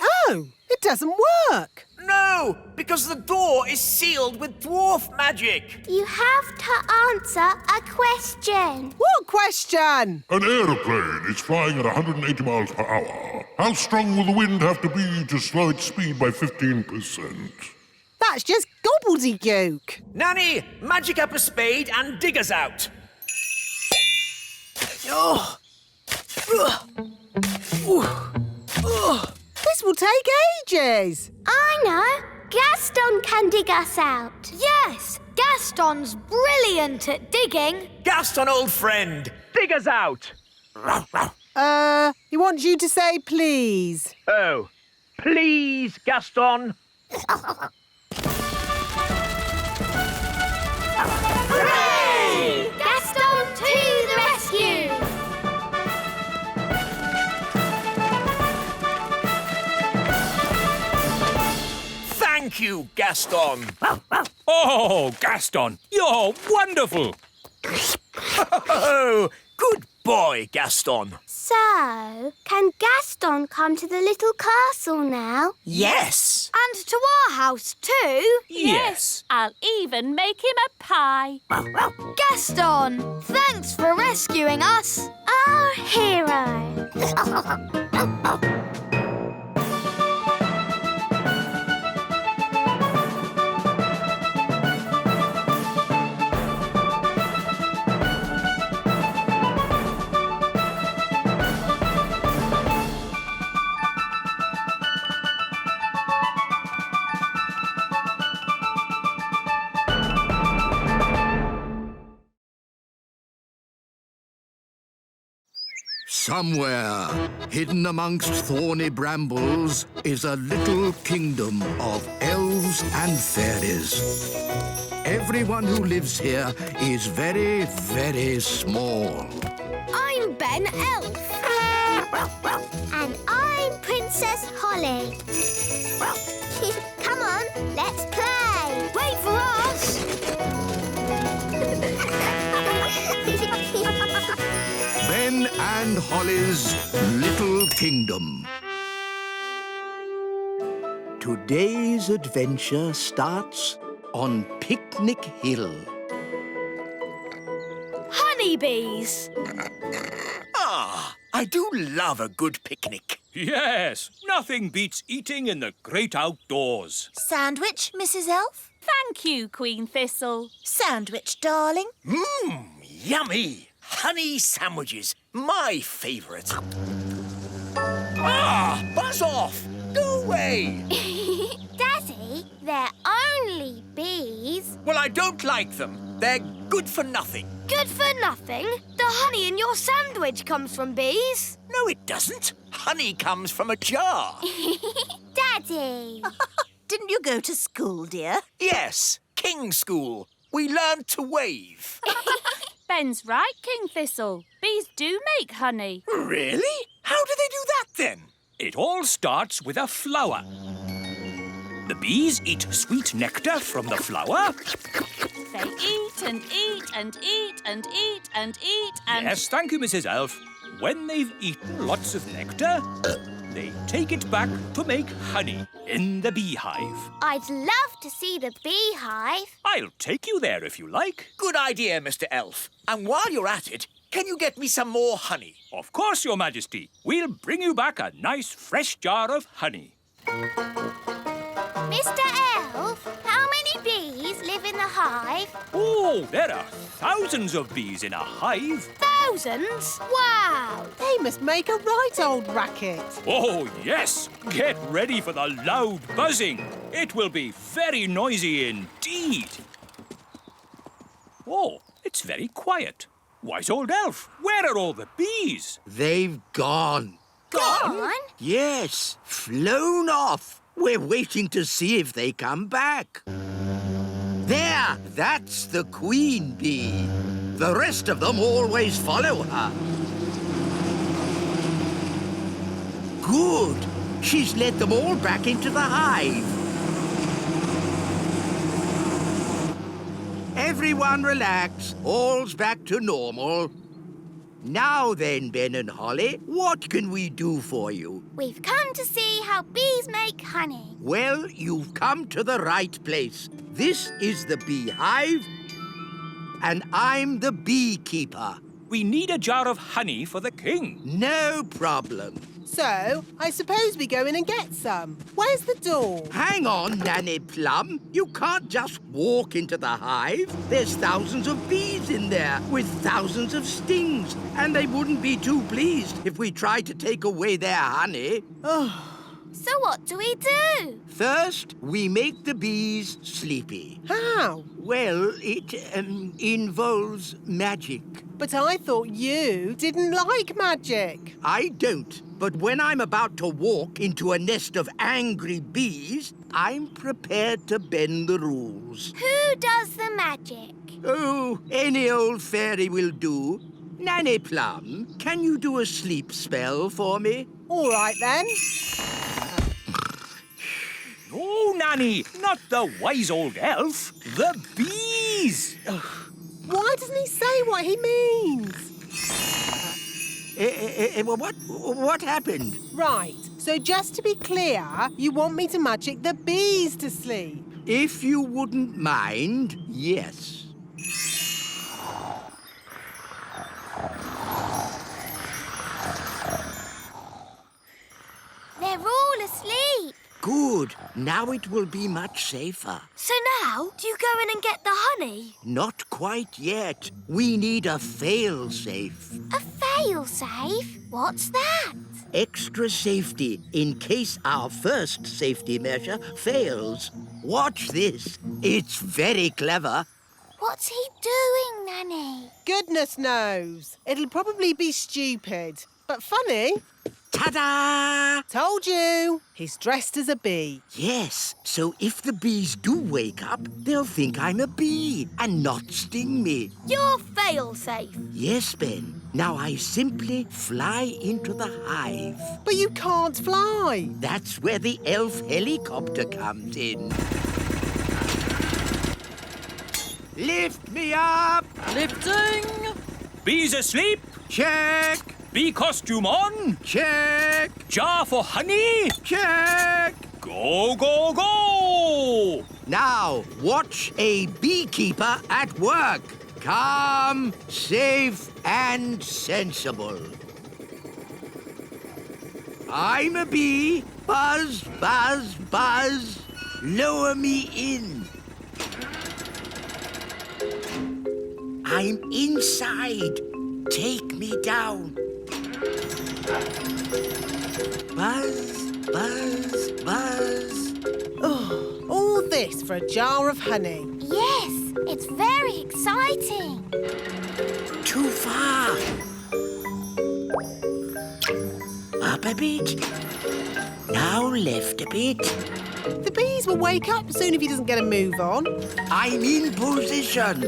Oh, it doesn't work. No, because the door is sealed with dwarf magic. You have to answer a question. What question? An aeroplane is flying at 180 miles per hour. How strong will the wind have to be to slow its speed by 15%? That's just gobbledygook. Nanny, magic up a spade and dig us out. Oh. This will take ages. I know. Gaston can dig us out. Yes, Gaston's brilliant at digging. Gaston, old friend, dig us out. He wants you to say please. Oh, please, Gaston. Hooray! Gaston to the rescue! Thank you, Gaston. Oh, Gaston, you're wonderful. Oh, good boy, Gaston. So, can Gaston come to the little castle now? Yes. And to our house too. Yes. I'll even make him a pie. Gaston, thanks for rescuing us. Our hero. Somewhere, hidden amongst thorny brambles, is a little kingdom of elves and fairies. Everyone who lives here is very, very small. I'm Ben Elf. And I'm Princess Holly. Come on, let's play. Wait for us. Ben and Holly's Little Kingdom. Today's adventure starts on Picnic Hill. Honeybees. Ah, I do love a good picnic. Yes, nothing beats eating in the great outdoors. Sandwich, Mrs. Elf? Thank you, Queen Thistle. Sandwich, darling. Mmm, yummy. Honey sandwiches, my favourite. Ah, buzz off. Go away. Daddy, they're only bees. Well, I don't like them. They're good for nothing. Good for nothing? The honey in your sandwich comes from bees. No, it doesn't. Honey comes from a jar. Daddy. Didn't you go to school, dear? Yes, King School. We learned to wave. Ben's right, King Thistle. Bees do make honey. Really? How do they do that, then? It all starts with a flower. The bees eat sweet nectar from the flower. They eat and eat and eat and eat and eat and... Yes, thank you, Mrs. Elf. When they've eaten lots of nectar, they take it back to make honey in the beehive. I'd love to see the beehive. I'll take you there if you like. Good idea, Mr. Elf. And while you're at it, can you get me some more honey? Of course, Your Majesty. We'll bring you back a nice fresh jar of honey. Mr. Elf, how many bees live in the hive? Oh, there are thousands of bees in a hive. Thousands? Wow. They must make a right old racket. Oh, yes. Get ready for the loud buzzing. It will be very noisy indeed. Oh, it's very quiet. Wise old elf, where are all the bees? They've gone. Gone? Yes, flown off. We're waiting to see if they come back. There, that's the queen bee. The rest of them always follow her. Good. She's led them all back into the hive. Everyone relax. All's back to normal. Now then, Ben and Holly, what can we do for you? We've come to see how bees make honey. Well, you've come to the right place. This is the beehive, and I'm the beekeeper. We need a jar of honey for the king. No problem. So, I suppose we go in and get some. Where's the door? Hang on, Nanny Plum. You can't just walk into the hive. There's thousands of bees in there with thousands of stings, and they wouldn't be too pleased if we tried to take away their honey. So what do we do? First, we make the bees sleepy. How? Well, it involves magic. But I thought you didn't like magic. I don't. But when I'm about to walk into a nest of angry bees, I'm prepared to bend the rules. Who does the magic? Oh, any old fairy will do. Nanny Plum, can you do a sleep spell for me? All right, then. No, Nanny, not the wise old elf. The bees. Why doesn't he say what he means? What happened? Right, so just to be clear, you want me to magic the bees to sleep? If you wouldn't mind, yes. They're all asleep. Good. Now it will be much safer. So now, do you go in and get the honey? Not quite yet. We need a fail-safe. A fail-safe? What's that? Extra safety in case our first safety measure fails. Watch this. It's very clever. What's he doing, Nanny? Goodness knows. It'll probably be stupid, but funny. Ta-da! Told you. He's dressed as a bee. Yes, so if the bees do wake up, they'll think I'm a bee and not sting me. You're fail-safe. Yes, Ben. Now I simply fly into the hive. But you can't fly. That's where the elf helicopter comes in. Lift me up! Lifting. Bees asleep. Check! Bee costume on. Check! Jar for honey. Check! Go, go, go! Now, watch a beekeeper at work. Calm, safe, and sensible. I'm a bee. Buzz, buzz, buzz. Lower me in. I'm inside. Take me down. Buzz, buzz, buzz. Oh, all this for a jar of honey. Yes, it's very exciting. Too far. Up a bit. Now left a bit. The bees will wake up soon if he doesn't get a move on. I'm in position.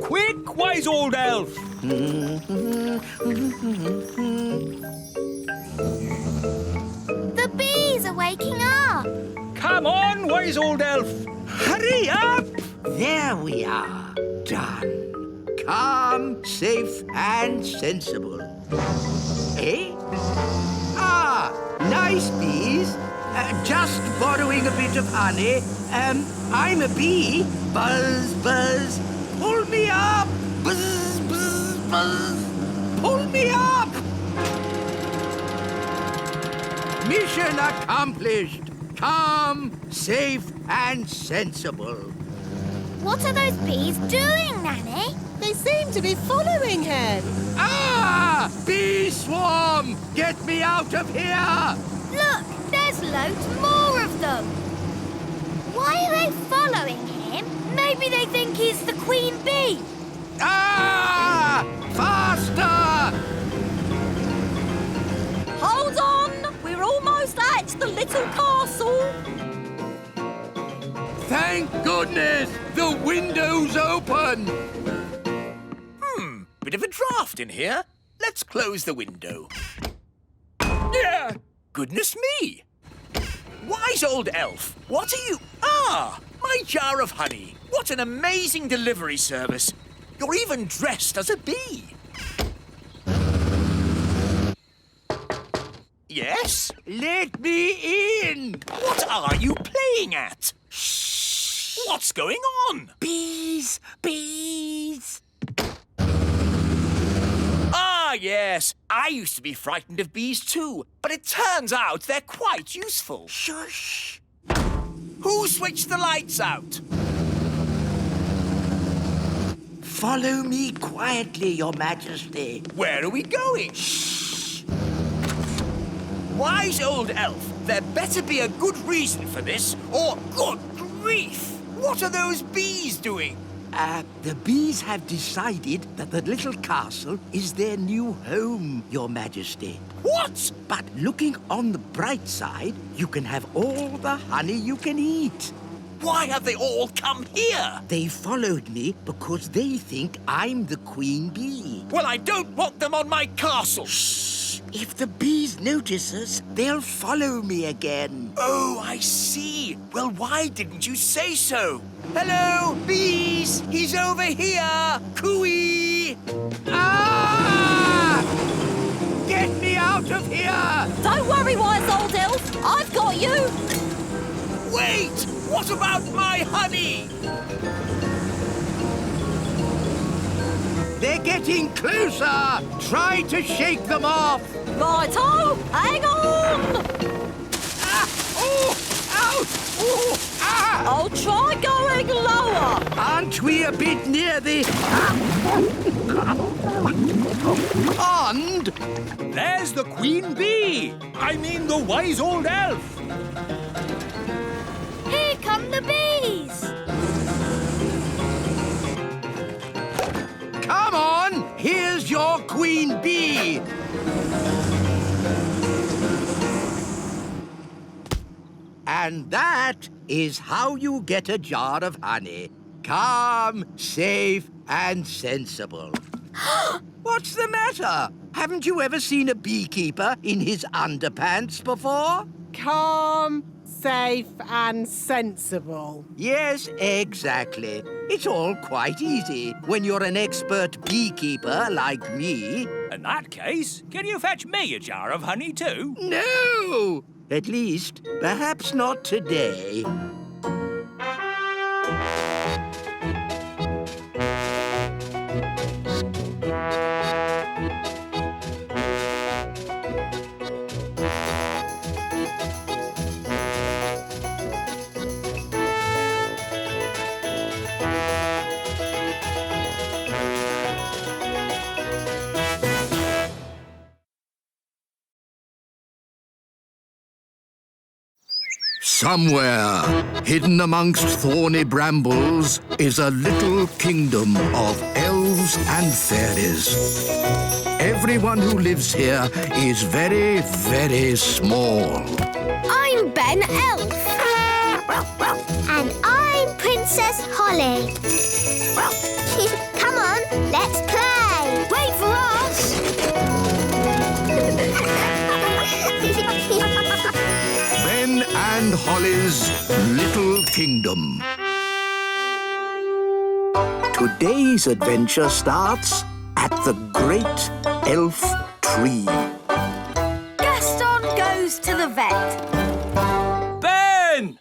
Quick, wise old elf. The bees are waking up. Come on, wise old elf. Hurry up. There we are. Done. Calm, safe, and sensible. Eh? Ah, nice bees. Just borrowing a bit of honey. I'm a bee. Buzz, buzz. Pull me up. Buzz, buzz, buzz. Pull me up. Mission accomplished. Calm, safe, and sensible. What are those bees doing, Nanny? They seem to be following him. Ah! Bee swarm! Get me out of here! Look, there's loads more of them. Why are they following him? Maybe they think he's the queen bee. Ah! Faster! Hold on! We're almost at the little castle. Thank goodness! The window's open! Bit of a draft in here. Let's close the window. Yeah! Goodness me! Wise old elf, what are you... Ah! My jar of honey. What an amazing delivery service. You're even dressed as a bee. Yes? Let me in! What are you playing at? Shh! What's going on? Bees! Bees! Ah, yes. I used to be frightened of bees too, but it turns out they're quite useful. Shush! Who switched the lights out? Follow me quietly, Your Majesty. Where are we going? Shh! Wise old elf, there better be a good reason for this, or good grief! What are those bees doing? The bees have decided that the little castle is their new home, Your Majesty. What? But looking on the bright side, you can have all the honey you can eat. Why have they all come here? They followed me because they think I'm the queen bee. Well, I don't want them on my castle. Shh! If the bees notice us, they'll follow me again. Oh, I see. Well, why didn't you say so? Hello, bees! He's over here! Cooey! Ah! Get me out of here! Don't worry, wise old elf. I've got you. Wait! What about my honey? They're getting closer! Try to shake them off! Righto! Hang on! Ah! Oh! Ouch! Oh! Ah! I'll try going lower. Aren't we a bit near the pond? There's the queen bee. I mean the wise old elf. Here come the bees! Come on! Here's your queen bee! And that is how you get a jar of honey. Calm, safe, and sensible. What's the matter? Haven't you ever seen a beekeeper in his underpants before? Calm, safe and sensible. Yes, exactly. It's all quite easy when you're an expert beekeeper like me. In that case, can you fetch me a jar of honey too? No! At least, perhaps not today. Somewhere, hidden amongst thorny brambles, is a little kingdom of elves and fairies. Everyone who lives here is very, very small. I'm Ben Elf. And I'm Princess Holly. Come on, let's play. Wait for us! Ben and Holly's Little Kingdom. Today's adventure starts at the Great Elf Tree. Gaston goes to the vet. Ben!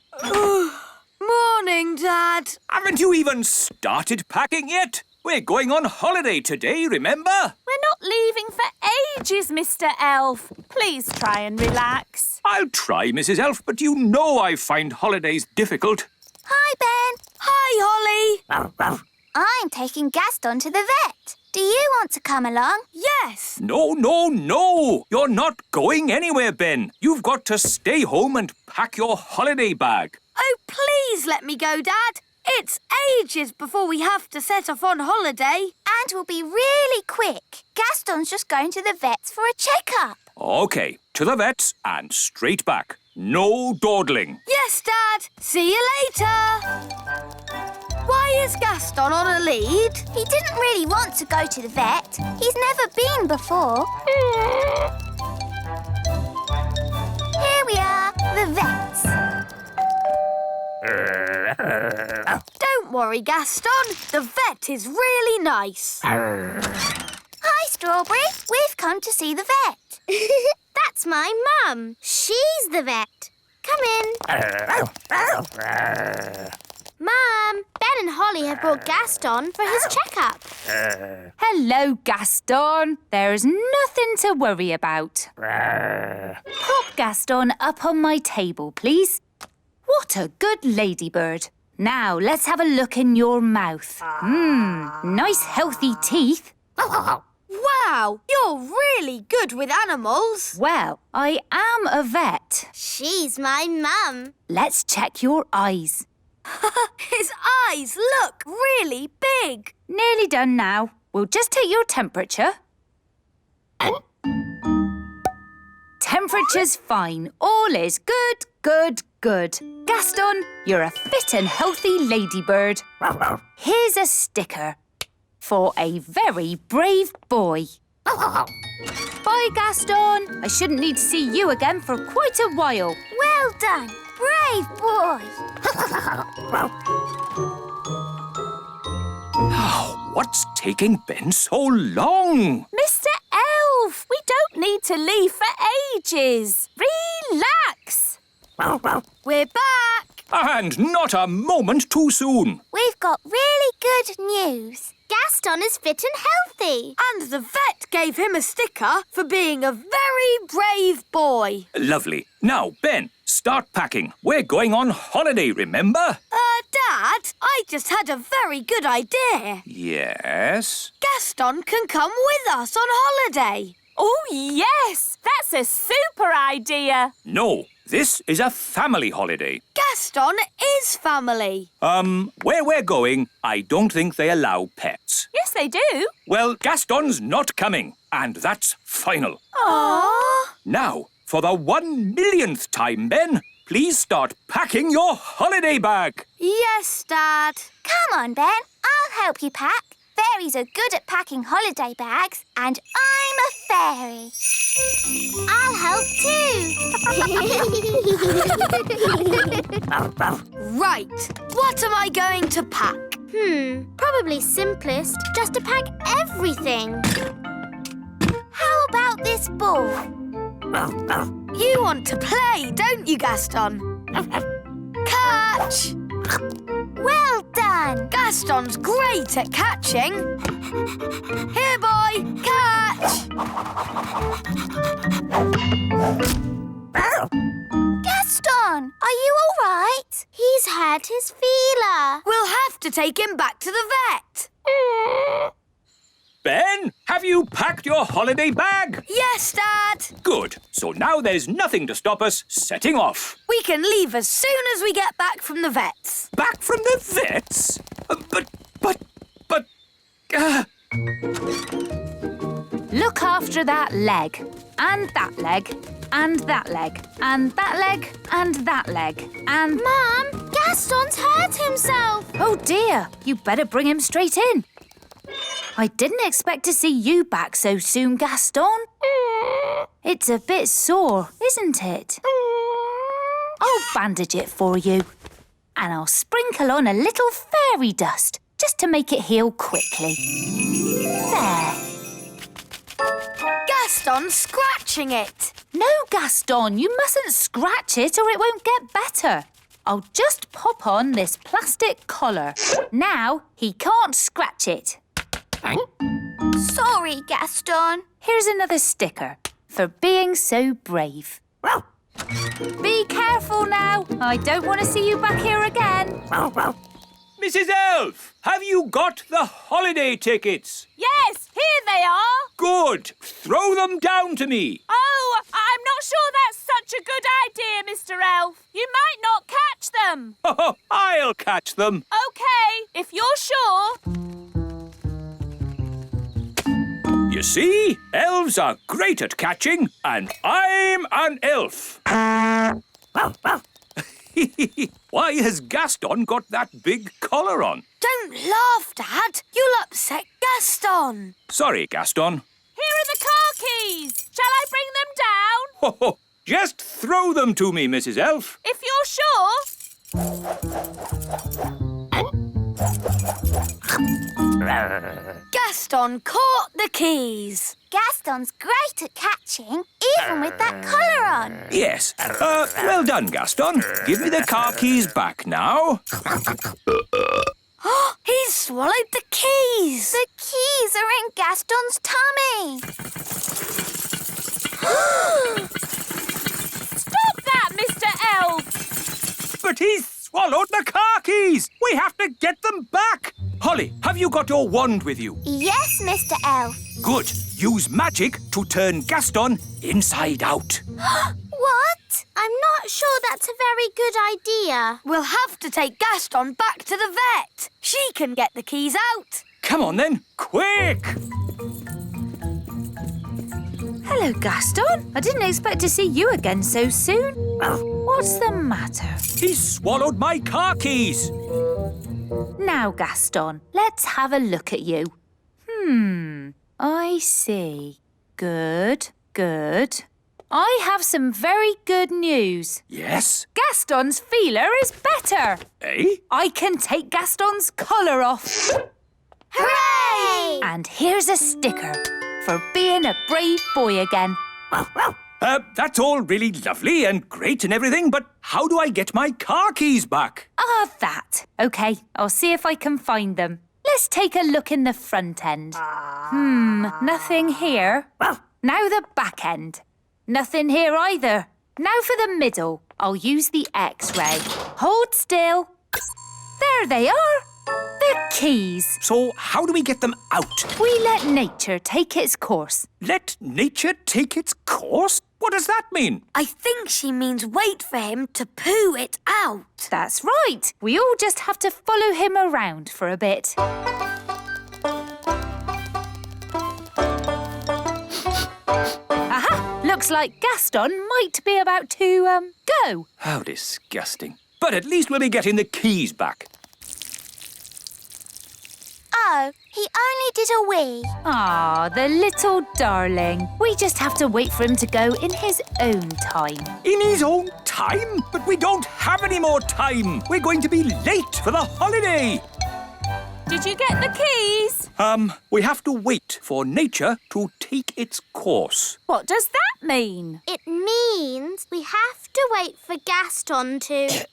Morning, Dad. Haven't you even started packing yet? We're going on holiday today, remember? We're not leaving for ages, Mr. Elf. Please try and relax. I'll try, Mrs. Elf, but you know I find holidays difficult. Hi, Ben. Hi, Holly. I'm taking Gaston to the vet. Do you want to come along? Yes. No, no, no! You're not going anywhere, Ben. You've got to stay home and pack your holiday bag. Oh, please let me go, Dad. It's ages before we have to set off on holiday. And we'll be really quick. Gaston's just going to the vets for a checkup. OK, to the vets and straight back. No dawdling. Yes, Dad. See you later. Why is Gaston on a lead? He didn't really want to go to the vet. He's never been before. Here we are, the vets. worry, Gaston. The vet is really nice. Hi, Strawberry. We've come to see the vet. That's my mum. She's the vet. Come in. Mum, Ben and Holly have brought Gaston for his checkup. Hello, Gaston. There's nothing to worry about. Pop Gaston up on my table, please. What a good ladybird. Now, let's have a look in your mouth. Nice healthy teeth. Wow, you're really good with animals. Well, I am a vet. She's my mum. Let's check your eyes. His eyes look really big. Nearly done now. We'll just take your temperature. Temperature's fine. All is good, good, good. Gaston, you're a fit and healthy ladybird. Here's a sticker for a very brave boy. Bye, Gaston. I shouldn't need to see you again for quite a while. Well done. Brave boy. What's taking Ben so long? Mr. Elf, we don't need to leave for ages. Relax. We're back. And not a moment too soon. We've got really good news. Gaston is fit and healthy. And the vet gave him a sticker for being a very brave boy. Lovely. Now, Ben, start packing. We're going on holiday, remember? Dad, I just had a very good idea. Yes? Gaston can come with us on holiday. Oh, yes! That's a super idea. No, this is a family holiday. Gaston is family. Where we're going, I don't think they allow pets. Yes, they do. Well, Gaston's not coming, and that's final. Aww. Now, for the 1 millionth time, Ben, please start packing your holiday bag. Yes, Dad. Come on, Ben. I'll help you pack. Fairies are good at packing holiday bags, and I'm a fairy. I'll help too. Right. What am I going to pack? Probably simplest just to pack everything. How about this ball? You want to play, don't you, Gaston? Catch! Well done! Gaston's great at catching. Here, boy, catch! Gaston, are you all right? He's hurt his feeler. We'll have to take him back to the vet. Ben, have you packed your holiday bag? Yes, Dad. Good. So now there's nothing to stop us setting off. We can leave as soon as we get back from the vets. Back from the vets? But... Look after that leg, and that leg, and that leg, and that leg, and that leg, and... Mum, Gaston's hurt himself. Oh, dear. You better bring him straight in. I didn't expect to see you back so soon, Gaston. It's a bit sore, isn't it? I'll bandage it for you. And I'll sprinkle on a little fairy dust, just to make it heal quickly. There. Gaston's scratching it. No, Gaston, you mustn't scratch it or it won't get better. I'll just pop on this plastic collar. Now he can't scratch it. Sorry, Gaston. Here's another sticker for being so brave. Be careful now. I don't want to see you back here again. Mrs. Elf, have you got the holiday tickets? Yes, here they are. Good. Throw them down to me. Oh, I'm not sure that's such a good idea, Mr. Elf. You might not catch them. I'll catch them. OK, if you're sure. You see, elves are great at catching, and I'm an elf. Why has Gaston got that big collar on? Don't laugh, Dad. You'll upset Gaston. Sorry, Gaston. Here are the car keys. Shall I bring them down? Just throw them to me, Mrs. Elf. If you're sure. Gaston caught the keys. Gaston's great at catching, even with that collar on. Yes. Well done, Gaston. Give me the car keys back now. He's swallowed the keys. The keys are in Gaston's tummy. Stop that, Mr. Elf! But he's swallowed the car keys. We have to get them back. Holly, have you got your wand with you? Yes, Mr. Elf. Good. Use magic to turn Gaston inside out. What? I'm not sure that's a very good idea. We'll have to take Gaston back to the vet. She can get the keys out. Come on then, quick! Hello, Gaston. I didn't expect to see you again so soon. What's the matter? He swallowed my car keys. Now, Gaston, let's have a look at you. I see. Good. I have some very good news. Yes? Gaston's feeler is better. Eh? I can take Gaston's collar off. Hooray! And here's a sticker for being a brave boy again. That's all really lovely and great and everything, but how do I get my car keys back? That. OK, I'll see if I can find them. Let's take a look in the front end. Nothing here. Now the back end. Nothing here either. Now for the middle. I'll use the X-ray. Hold still. There they are. The keys. So how do we get them out? We let nature take its course. Let nature take its course? What does that mean? I think she means wait for him to poo it out. That's right. We all just have to follow him around for a bit. Aha! Looks like Gaston might be about to, go. How disgusting. But at least we'll be getting the keys back. Oh, he only did a wee. Ah, the little darling. We just have to wait for him to go in his own time. In his own time? But we don't have any more time. We're going to be late for the holiday. Did you get the keys? We have to wait for nature to take its course. What does that mean? It means we have to wait for Gaston to...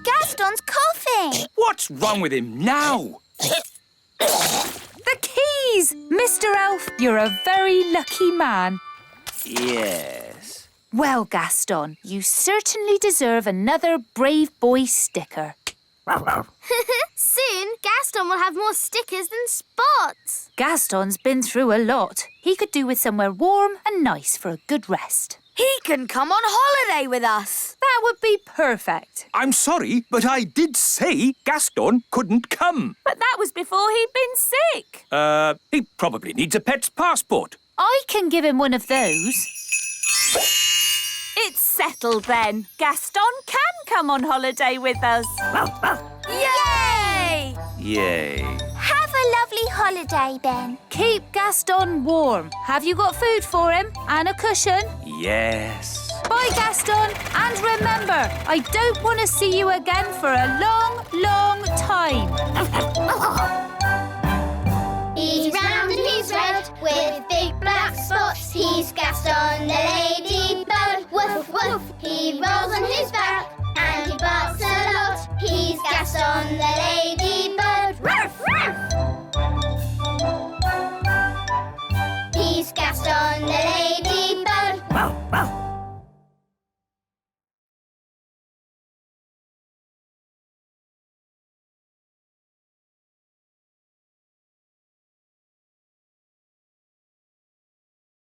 Gaston's coughing. What's wrong with him now? The keys! Mr. Elf, you're a very lucky man. Yes. Well, Gaston, you certainly deserve another brave boy sticker. Soon, Gaston will have more stickers than spots. Gaston's been through a lot. He could do with somewhere warm and nice for a good rest. He can come on holiday with us. That would be perfect. I'm sorry, but I did say Gaston couldn't come. But that was before he'd been sick. He probably needs a pet's passport. I can give him one of those. It's settled then. Gaston can come on holiday with us. Yay! Yay. Have a lovely holiday, Ben. Keep Gaston warm. Have you got food for him? And a cushion? Yes. Bye, Gaston. And remember, I don't want to see you again for a long, long time. He's round and he's red with big black spots. He's Gaston the ladybug. Woof woof. He rolls on his back and he barks a lot. He's Gaston the ladybug.